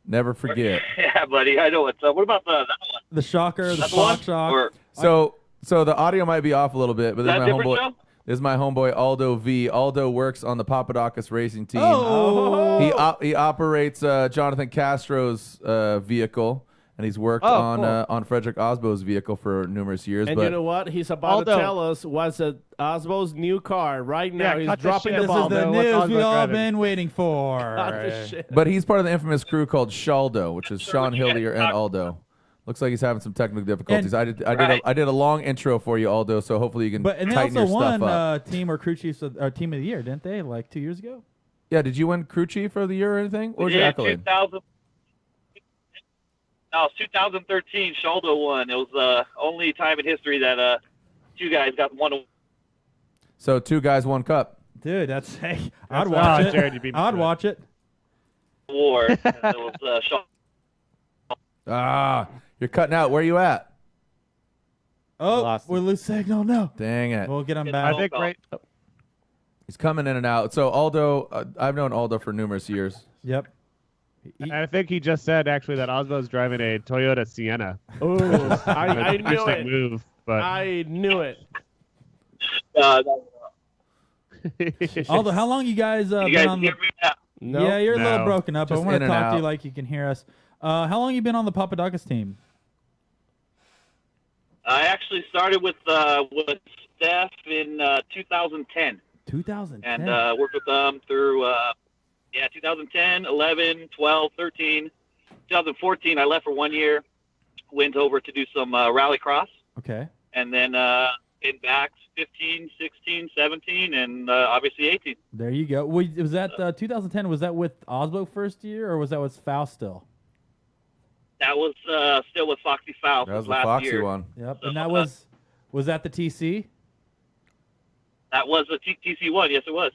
Never forget. Yeah, buddy. I know what's up. What about that one? The shocker, the That's Spock one? shock. Or, So the audio might be off a little bit, but Is this that is a my different homeboy. show? This is my homeboy Aldo V. Aldo works on the Papadakis racing team. Oh. He operates Jonathan Castro's vehicle, and he's worked Oh, on Frederick Osbo's vehicle for numerous years. And but you know what? He's about to Aldo. tell us what's Osbo's new car right now. Yeah, He's cut the dropping shit. the This ball. is the What's news Osbo we've all driving? been waiting for. Cut the shit. But he's part of the infamous crew called Shaldo, which is Sean Hillier and Aldo. Looks like he's having some technical difficulties. And- I did a long intro for you, Aldo. So hopefully you can And they tighten also your stuff won up. team or crew chiefs or team of the year, didn't they? Like 2 years ago. Yeah, did you win crew chief of the year or anything? Or was your yeah, accolade? 2000. No, it's 2013. Sholdo won. It was the only time in history that two guys got one So 2 guys, 1 cup. Dude, that's hey, I'd That's- watch oh, it. Jared, you beat me I'd to it. watch it. award. It was Ah, you're cutting out. Where you at? Oh, Lost we lose signal. No, Dang it. we'll get him I back. I think right. He's coming in and out. So Aldo, I've known Aldo for numerous years. Yep. I think he just said actually that Osbo's driving a Toyota Sienna. Oh, I knew Interesting it. move, but I knew it. Aldo, how long you guys you been guys on the? hear me now? No. Yeah, you're a little No. broken up. Just I want in to and talk to you out. like you can hear us. How long you been on the Papadakis team? I actually started with Steph in 2010 2010. and worked with them through 2010, 11, 12, 13. 2014, I left for 1 year, went over to do some rallycross, Okay. and then been back 15, 16, 17, and obviously 18. There you go. Was that 2010? Was that with Osbo first year, or was that with Faust still? That was still with Foxy Foul That was the last Foxy year. one. Yep. And that was that the TC? That was a TC1. Yes, it was.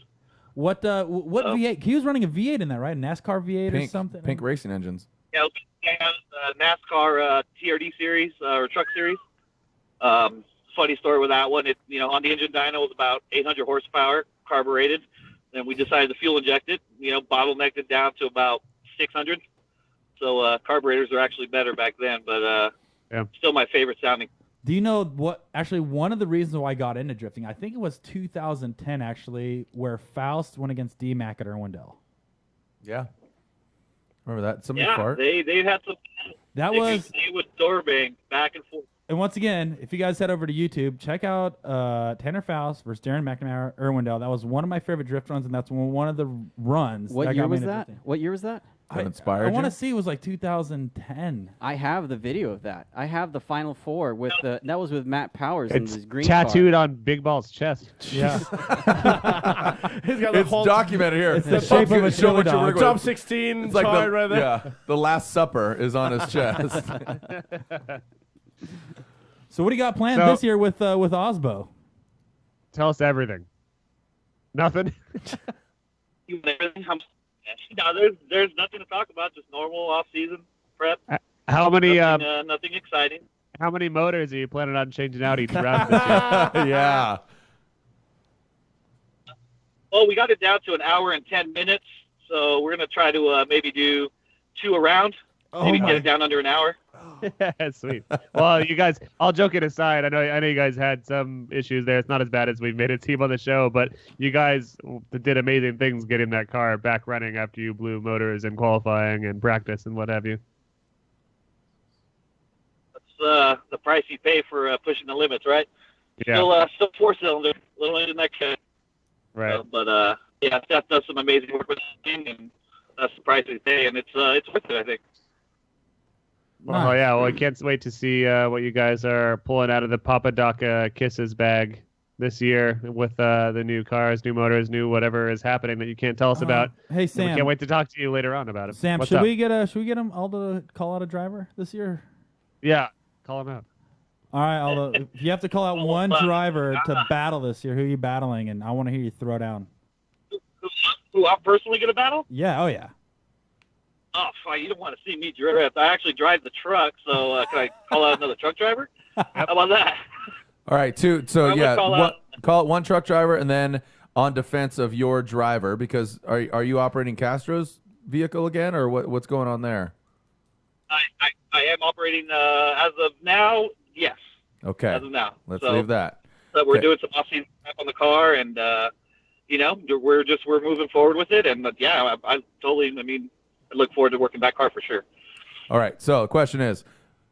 What V8? He was running a V8 in that, right? A NASCAR V8 or something? Pink racing engines. Yeah, it was NASCAR TRD series or truck series. Funny story with that one. It on the engine dyno was about 800 horsepower carbureted. Then we decided to fuel inject it. Bottlenecked it down to about 600. So carburetors are actually better back then, but still my favorite sounding. Do you know what? Actually, one of the reasons why I got into drifting, I think it was 2010 actually, where Faust went against D-Mac at Irwindale. Yeah. Remember that? Somebody Yeah, fart? they had some. That they was. would door bang back and forth. And once again, if you guys head over to YouTube, check out Tanner Faust versus Darren McNamara, Irwindale. That was one of my favorite drift runs, and that's one of the runs. What that year got me was into that? drifting. What year was that? That inspired I want to you? see it was like 2010. I have the video of that. I have the Final Four with that was with Matt Powers in It's his green tattooed car. on Big Ball's chest. Yeah. He's got the It's whole documented here. It's the shape of a Show what chili you're dog. working Top with. 16 It's like chart right there. Yeah, the Last Supper is on his chest. So what do you got planned So- this year with Osbo? Tell us everything. Nothing. Everything. No, there's nothing to talk about. Just normal off-season prep. How many Nothing exciting. how many motors are you planning on changing out each round this year? Yeah. Well, we got it down to an hour and 10 minutes, so we're gonna try to maybe do 2 a round. Maybe get it down under an hour. Sweet. Well, you guys, all joking aside, I know you guys had some issues there. It's not as bad as we've made it seem on the show, but you guys did amazing things getting that car back running after you blew motors and qualifying and practice and what have you. That's the price you pay for pushing the limits, right? Yeah. Still 4-cylinder, little engine that can. Right. But yeah, Seth does some amazing work with the thing, and that's the price we pay, and it's worth it, I think. Oh yeah, well I can't wait to see what you guys are pulling out of the Papa Doc Kisses bag this year with the new cars, new motors, new whatever is happening that you can't tell us about. Hey, And Sam. we can't wait to talk to you later on about it. Sam, What's should up? we get him Aldo to call out a driver this year? Yeah, call him out. All right, Aldo. If you have to call out one driver to battle this year, who are you battling? And I want to hear you throw down. Who I'm personally gonna battle? Yeah. Oh yeah. Oh, fine. You don't want to see me drift. I actually drive the truck, so can I call out another truck driver? How about that? All right, two. So I'm gonna yeah, call call it one truck driver, and then on defense of your driver, because are you operating Castro's vehicle again, or what's going on there? I am operating as of now. Yes. Okay. As of now. Let's So- leave that. So we're Okay. doing some off-season prep on the car, and we're moving forward with it. And yeah, I totally. I mean, I look forward to working that car for sure. All right. So the question is,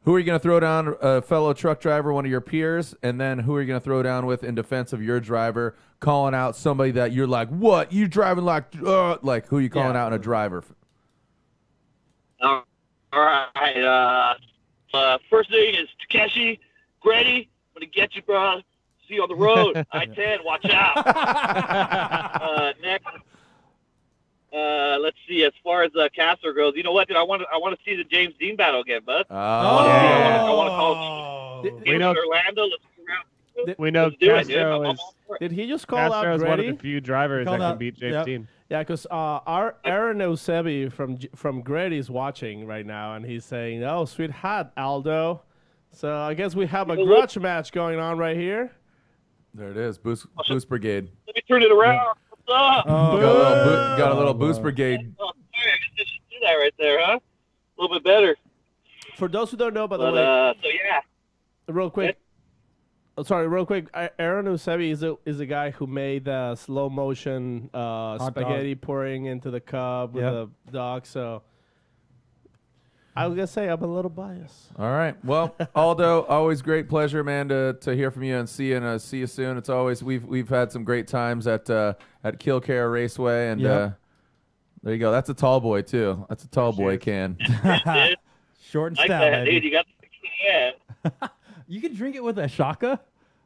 who are you going to throw down? A fellow truck driver, one of your peers, and then who are you going to throw down with in defense of your driver, calling out somebody that you're like, what you driving like who are you calling out in a driver? All right. First thing is Takeshi, Grady. I'm gonna get you, bro. See you on the road. I-10. Watch out. Next. Let's see. As far as Castro goes, you know what, dude? I want to see the James Dean battle again, bud. I want to call We know- Orlando. Let's go around. We know Let's do it, dude. Castro I'm is. all for it. Did he just call Castro out is one of Grady? the few drivers that Called can out- beat James yep. Dean. Yeah, because our Aaron Osebi from Grady is watching right now, and he's saying, "Oh, sweet hat, Aldo." So I guess we have a grudge match going on right here. There it is, Boost Brigade. Let me turn it around. What's up? Got a little Boost Brigade. Oh, sorry, I just do that right there, huh? A little bit better. For those who don't know, by the But way, so yeah. real quick. Real quick. Aaron Osebi is a guy who made the slow motion spaghetti pouring into the cup with the dog. So I was gonna say I'm a little biased. All right. Well, Aldo, always great pleasure, man, to hear from you and see you soon. It's always we've had some great times at Killcare Raceway, and Yep. there you go. That's a tall boy too. That's a tall boy can. Short and Like stout, that, baby. dude. You got the You can drink it with a shaka?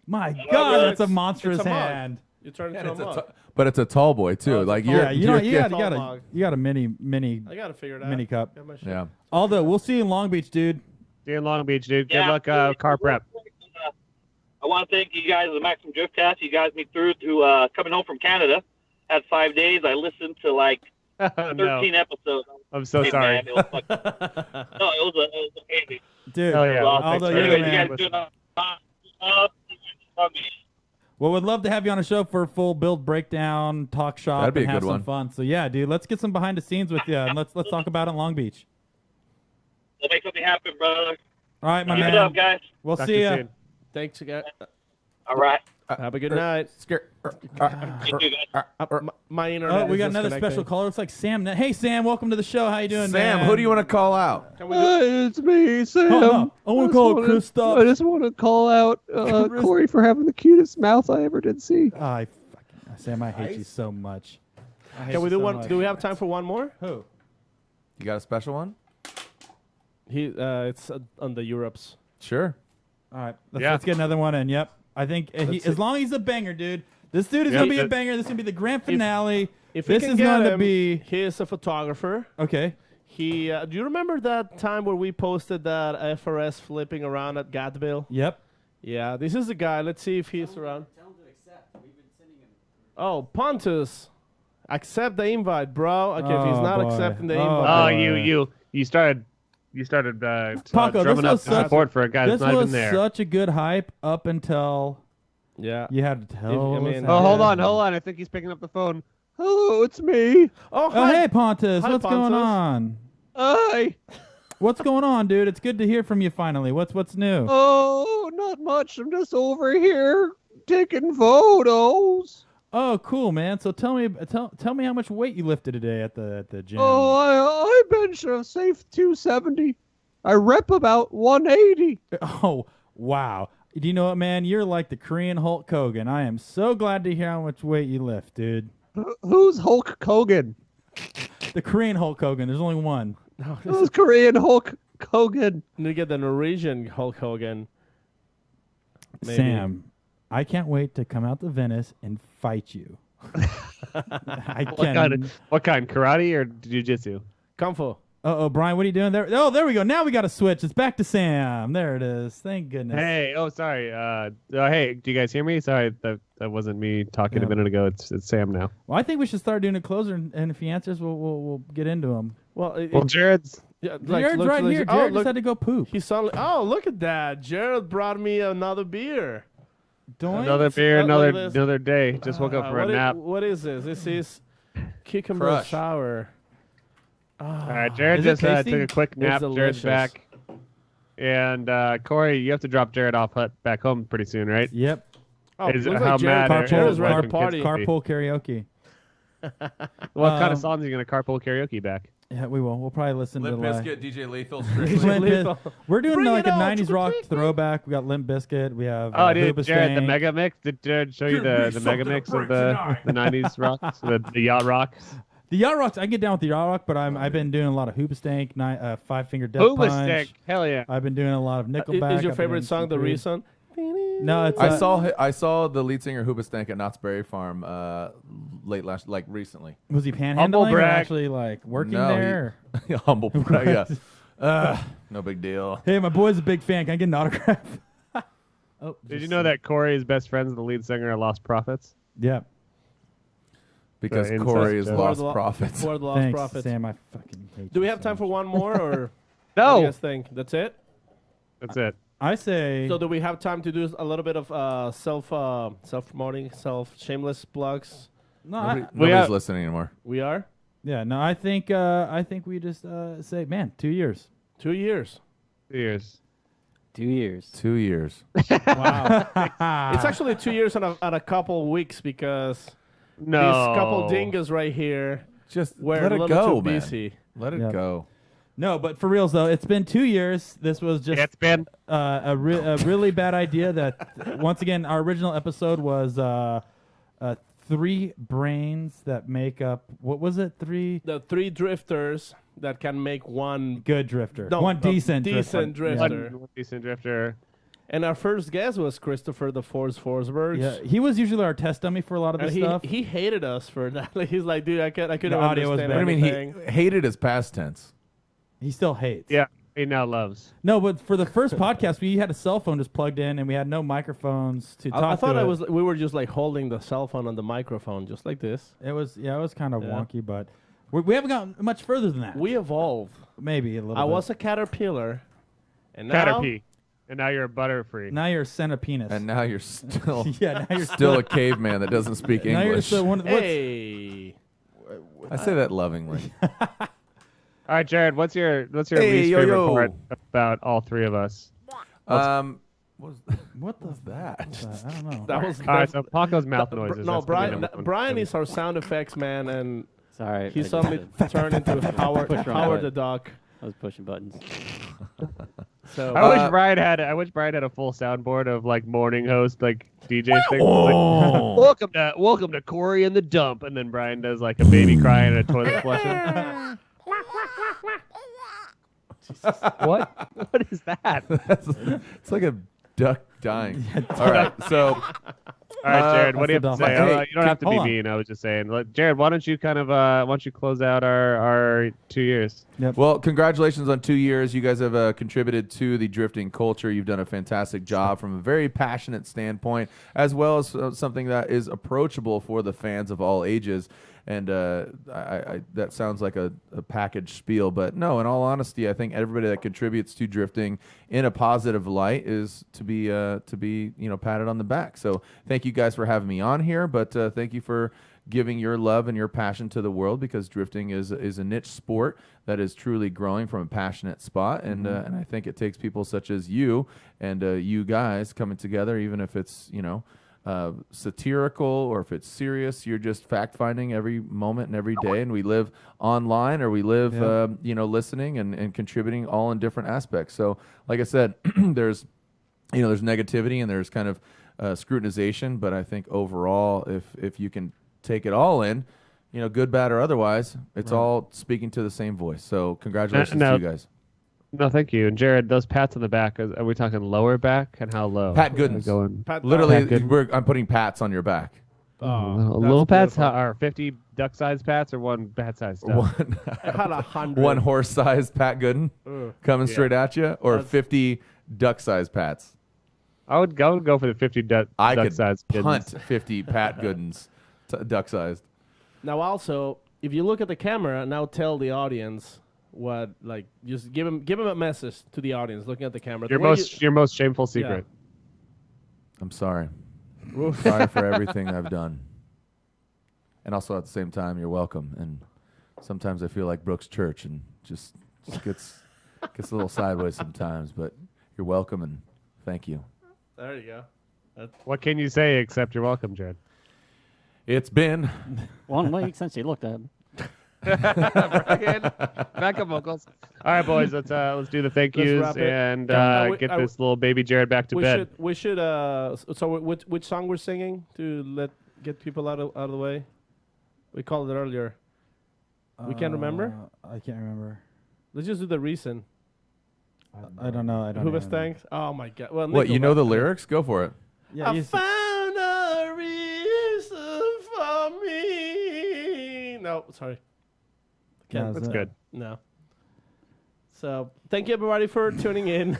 My Oh, God, really? that's a monstrous It's a mug. hand. You turn it And into a mug. but it's a tall boy too. Like you're, Yeah, you got mug. a mini I gotta figure it out. mini cup. Got my shit. Yeah. Aldo, we'll see you in Long Beach, dude. See you in Long Beach, dude. Yeah, Good luck, car prep. I want to thank you guys, the Maximum Driftcast. You guys me through to coming home from Canada. Had 5 days. I listened to like 13 episodes. I'm so Hey, sorry. man, it was fucking- no, it was amazing. Dude, Hell yeah. Aldo, Thanks, you're the Anyways, you man. guys doing Well, we'd love to have you on a show for a full build breakdown, talk shop, That'd be and a have good some one. fun. So yeah, dude, let's get some behind the scenes with you, and let's talk about it in Long Beach. We'll make something happen, brother. All right, my Keep man. it up, guys. We'll Talk see to you you. soon. Thanks, guys. All right. Have a good night. You too, guys. My internet. Oh, we is got another disconnecting. special caller. Looks like Sam. Hey, Sam, welcome to the show. How you doing, Sam, man? who do you want to call out? It's me, Sam. Oh, no. I want to call it Christoph. I just want to call out Corey for having the cutest mouth I ever did see. Sam, I hate you so much. I hate Can we you do so one? much. Do we have time for one more? Who? You got a special one? It's on the Europes. Sure. All right, let's get another one in. Yep, I think as long as he's a banger, dude. This dude is gonna be a banger. This is gonna be the grand finale. If this is going to be. He is a photographer. Okay. He. Do you remember that time where we posted that FRS flipping around at Gatville? Yep. Yeah, this is the guy. Let's see if he's around. Oh, Pontus, accept the invite, bro. Okay, if he's not accepting the invite. You started Paco, drumming up this was support for a guy that's not even there. This was such a good hype up until you had to tell. Hold on. I think he's picking up the phone. Hello, it's me. Oh, hey, Pontus. Hi, What's going on? Hi. What's going on, dude? It's good to hear from you finally. What's new? Oh, not much. I'm just over here taking photos. Oh, cool, man. So tell me how much weight you lifted today at the gym. Oh, I bench a safe 270. I rep about 180. Oh, wow. Do you know what, man? You're like the Korean Hulk Hogan. I am so glad to hear how much weight you lift, dude. Who's Hulk Hogan? The Korean Hulk Hogan. There's only one. No, Who's Korean Hulk Hogan? You get the Norwegian Hulk Hogan. Maybe. Sam, I can't wait to come out to Venice and fight you. What kind? Karate or jiu-jitsu? Kung Fu. Uh-oh, Brian, what are you doing there? Oh, there we go. Now we got to switch. It's back to Sam. There it is. Thank goodness. Hey, sorry. Hey, do you guys hear me? Sorry, that wasn't me talking a minute ago. It's Sam now. Well, I think we should start doing a closer, and if he answers, we'll get into him. Well, Jared's. Yeah, Jared's right here. Jared just had to go poop. He suddenly. Oh, look at that! Jared brought me another beer. Another beer, another day. Just woke up for a nap. What is this? This is cucumber sour. All right, Jared just took a quick nap. Jared's back. And Corey, you have to drop Jared off back home pretty soon, right? Yep. How mad Jared's ready to party. Carpool karaoke. What kind of songs are you going to carpool karaoke back? Yeah, we will. We'll probably listen Limp to Bizkit, DJ Lethal. We're doing Bring like it a on, 90s rock throwback. We got Limp Bizkit. We have dude, Hoobastank. Jared, the mega mix. Did Jared show you the mega mix of the 90s rocks, the yacht rocks? The yacht rocks, I get down with the yacht rock, but I've been doing a lot of Hoobastank, Five Finger Death Punch. Hoobastank, hell yeah! I've been doing a lot of Nickelback. Is your favorite song The Reason? No, it's. I saw the lead singer Hoobastank at Knott's Berry Farm recently. Was he panhandling or actually working there? Humble brag, yeah. No big deal. Hey, my boy's a big fan. Can I get an autograph? Oh, did you know that Corey is best friends with the lead singer of Lost Prophets? Yeah. Because Corey is Lost Prophets. For the Lost Thanks, Prophets. Sam, I fucking hate Do we you have so time much. for one more, or No. What do you guys think? That's it? That's it. I say. So do we have time to do a little bit of self-promoting, shameless plugs? No, nobody's listening anymore. We are? Yeah, no, I think we just say, man, 2 years. 2 years. 2 years. 2 years. 2 years. Wow. It's actually 2 years and a couple weeks because these couple dingas right here just were let a it little go, too man. busy. Let it Yep. go. No, but for reals though, it's been 2 years. This was just It's been a really bad idea. That once again, our original episode was 3 brains that make up. What was it? The 3 drifters that can make one good drifter. No, one a decent decent drifter. One decent drifter. And our first guest was Christopher the Force Forsberg. Yeah, he was usually our test dummy for a lot of this stuff. He hated us for that. Like, he's like, dude, I couldn't The audio was understand bad. I mean, anything. he hated his past tense. He still hates. Yeah, he now loves. No, but for the first podcast, we had a cell phone just plugged in, and we had no microphones to talk. I thought to we were just like holding the cell phone on the microphone, just like this. It was kind of wonky, but we haven't gotten much further than that. We evolved. Maybe a little. I bit. was a caterpillar, and now Caterpie. And now you're a butterfree. Now you're a centipenis. And now you're still Yeah, now you're still a caveman that doesn't speak Now you're English. still one of Hey. I say that lovingly. All right, Jared, what's your Hey, least favorite yo. part about all 3 of us? What was that? I don't know. That was All right, so Paco's mouth noises. No, that's gonna be Brian. number one. Brian is our sound effects man, and Sorry. he I suddenly just- turned into Howard Push wrong Howard the button. Duck. I was pushing buttons. So I wish Brian had a full soundboard of like morning host like DJ things. Oh. Like, welcome to Corey and the Dump, and then Brian does like a baby crying and a toilet flushing. What? What is that? It's like a duck dying. All right, so. All right, Jared, what do you have to say? Hey, You don't have to be hold on. mean. I was just saying. Jared, why don't you why don't you close out our 2 years? Well, congratulations on 2 years. You guys have contributed to the drifting culture. You've done a fantastic job from a very passionate standpoint, as well as something that is approachable for the fans of all ages. And that sounds like a package spiel, but no, in all honesty, I think everybody that contributes to drifting in a positive light is to be patted on the back. So thank you guys for having me on here, but thank you for giving your love and your passion to the world, because drifting is a niche sport that is truly growing from a passionate spot, and I think it takes people such as you and you guys coming together, even if it's satirical or if it's serious. You're just fact finding every moment and every day, and we live online or we live listening and contributing all in different aspects. So like I said, there's negativity and there's kind of scrutinization, but I think overall if you can take it all in, good, bad, or otherwise, it's all speaking to the same voice. So congratulations to you guys. No, thank you. And Jared, those pats on the back, are we talking lower back, and how low? Pat Goodens. Literally, I'm putting pats on your back. Little pats are 50 duck-sized pats or one bat-sized duck? About 100. One horse-sized Pat Gooden coming straight at you, or 50 duck-sized pats. I would go for the 50 duck-sized. I could punt 50 Pat Goodens, duck-sized. Now, also, if you look at the camera, now tell the audience what, just give him a message to the audience looking at the camera. Your most shameful secret. I'm sorry. Sorry for everything I've done. And also at the same time, you're welcome. And sometimes I feel like Brooks Church and just gets a little sideways sometimes, but you're welcome and thank you. There you go. What can you say except you're welcome, Jared? It's been 1 week since you looked at him. Brian, backup vocals. All right, boys, let's do the thank Let's yous wrap it. and get this little baby Jared back to bed. We should. So which song we're singing to get people out of the way? We called it earlier. We can't remember. I can't remember. Let's just do the recent. I don't know. I don't. Who know. was thanks? Oh my God! Well, What, you know the lyrics? Go for it. Yeah, I found a reason for me. No, sorry. No, that's good. No. So thank you everybody for tuning in.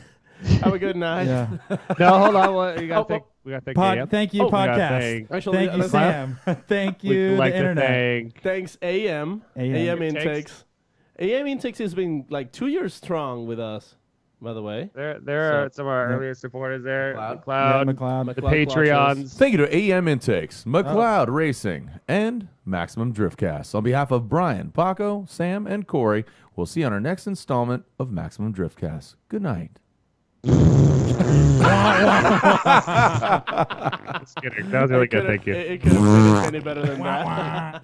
Have a good night. Yeah. No, hold on. We got to thank AM. Thank you, podcast. Actually, thank you, Sam. Thank you, We'd like the to internet. Thanks, AM. AM Intakes. AM Intakes has been 2 years strong with us, by the way. There are some of our earliest supporters there. McLeod. McLeod, Yeah, McLeod. the McLeod Patreons. Thank you to AM Intakes, McLeod Racing, and Maximum Driftcast. On behalf of Brian, Paco, Sam, and Corey, we'll see you on our next installment of Maximum Driftcast. Good night. Just kidding. That was really good. Thank you. It couldn't have been any better than that.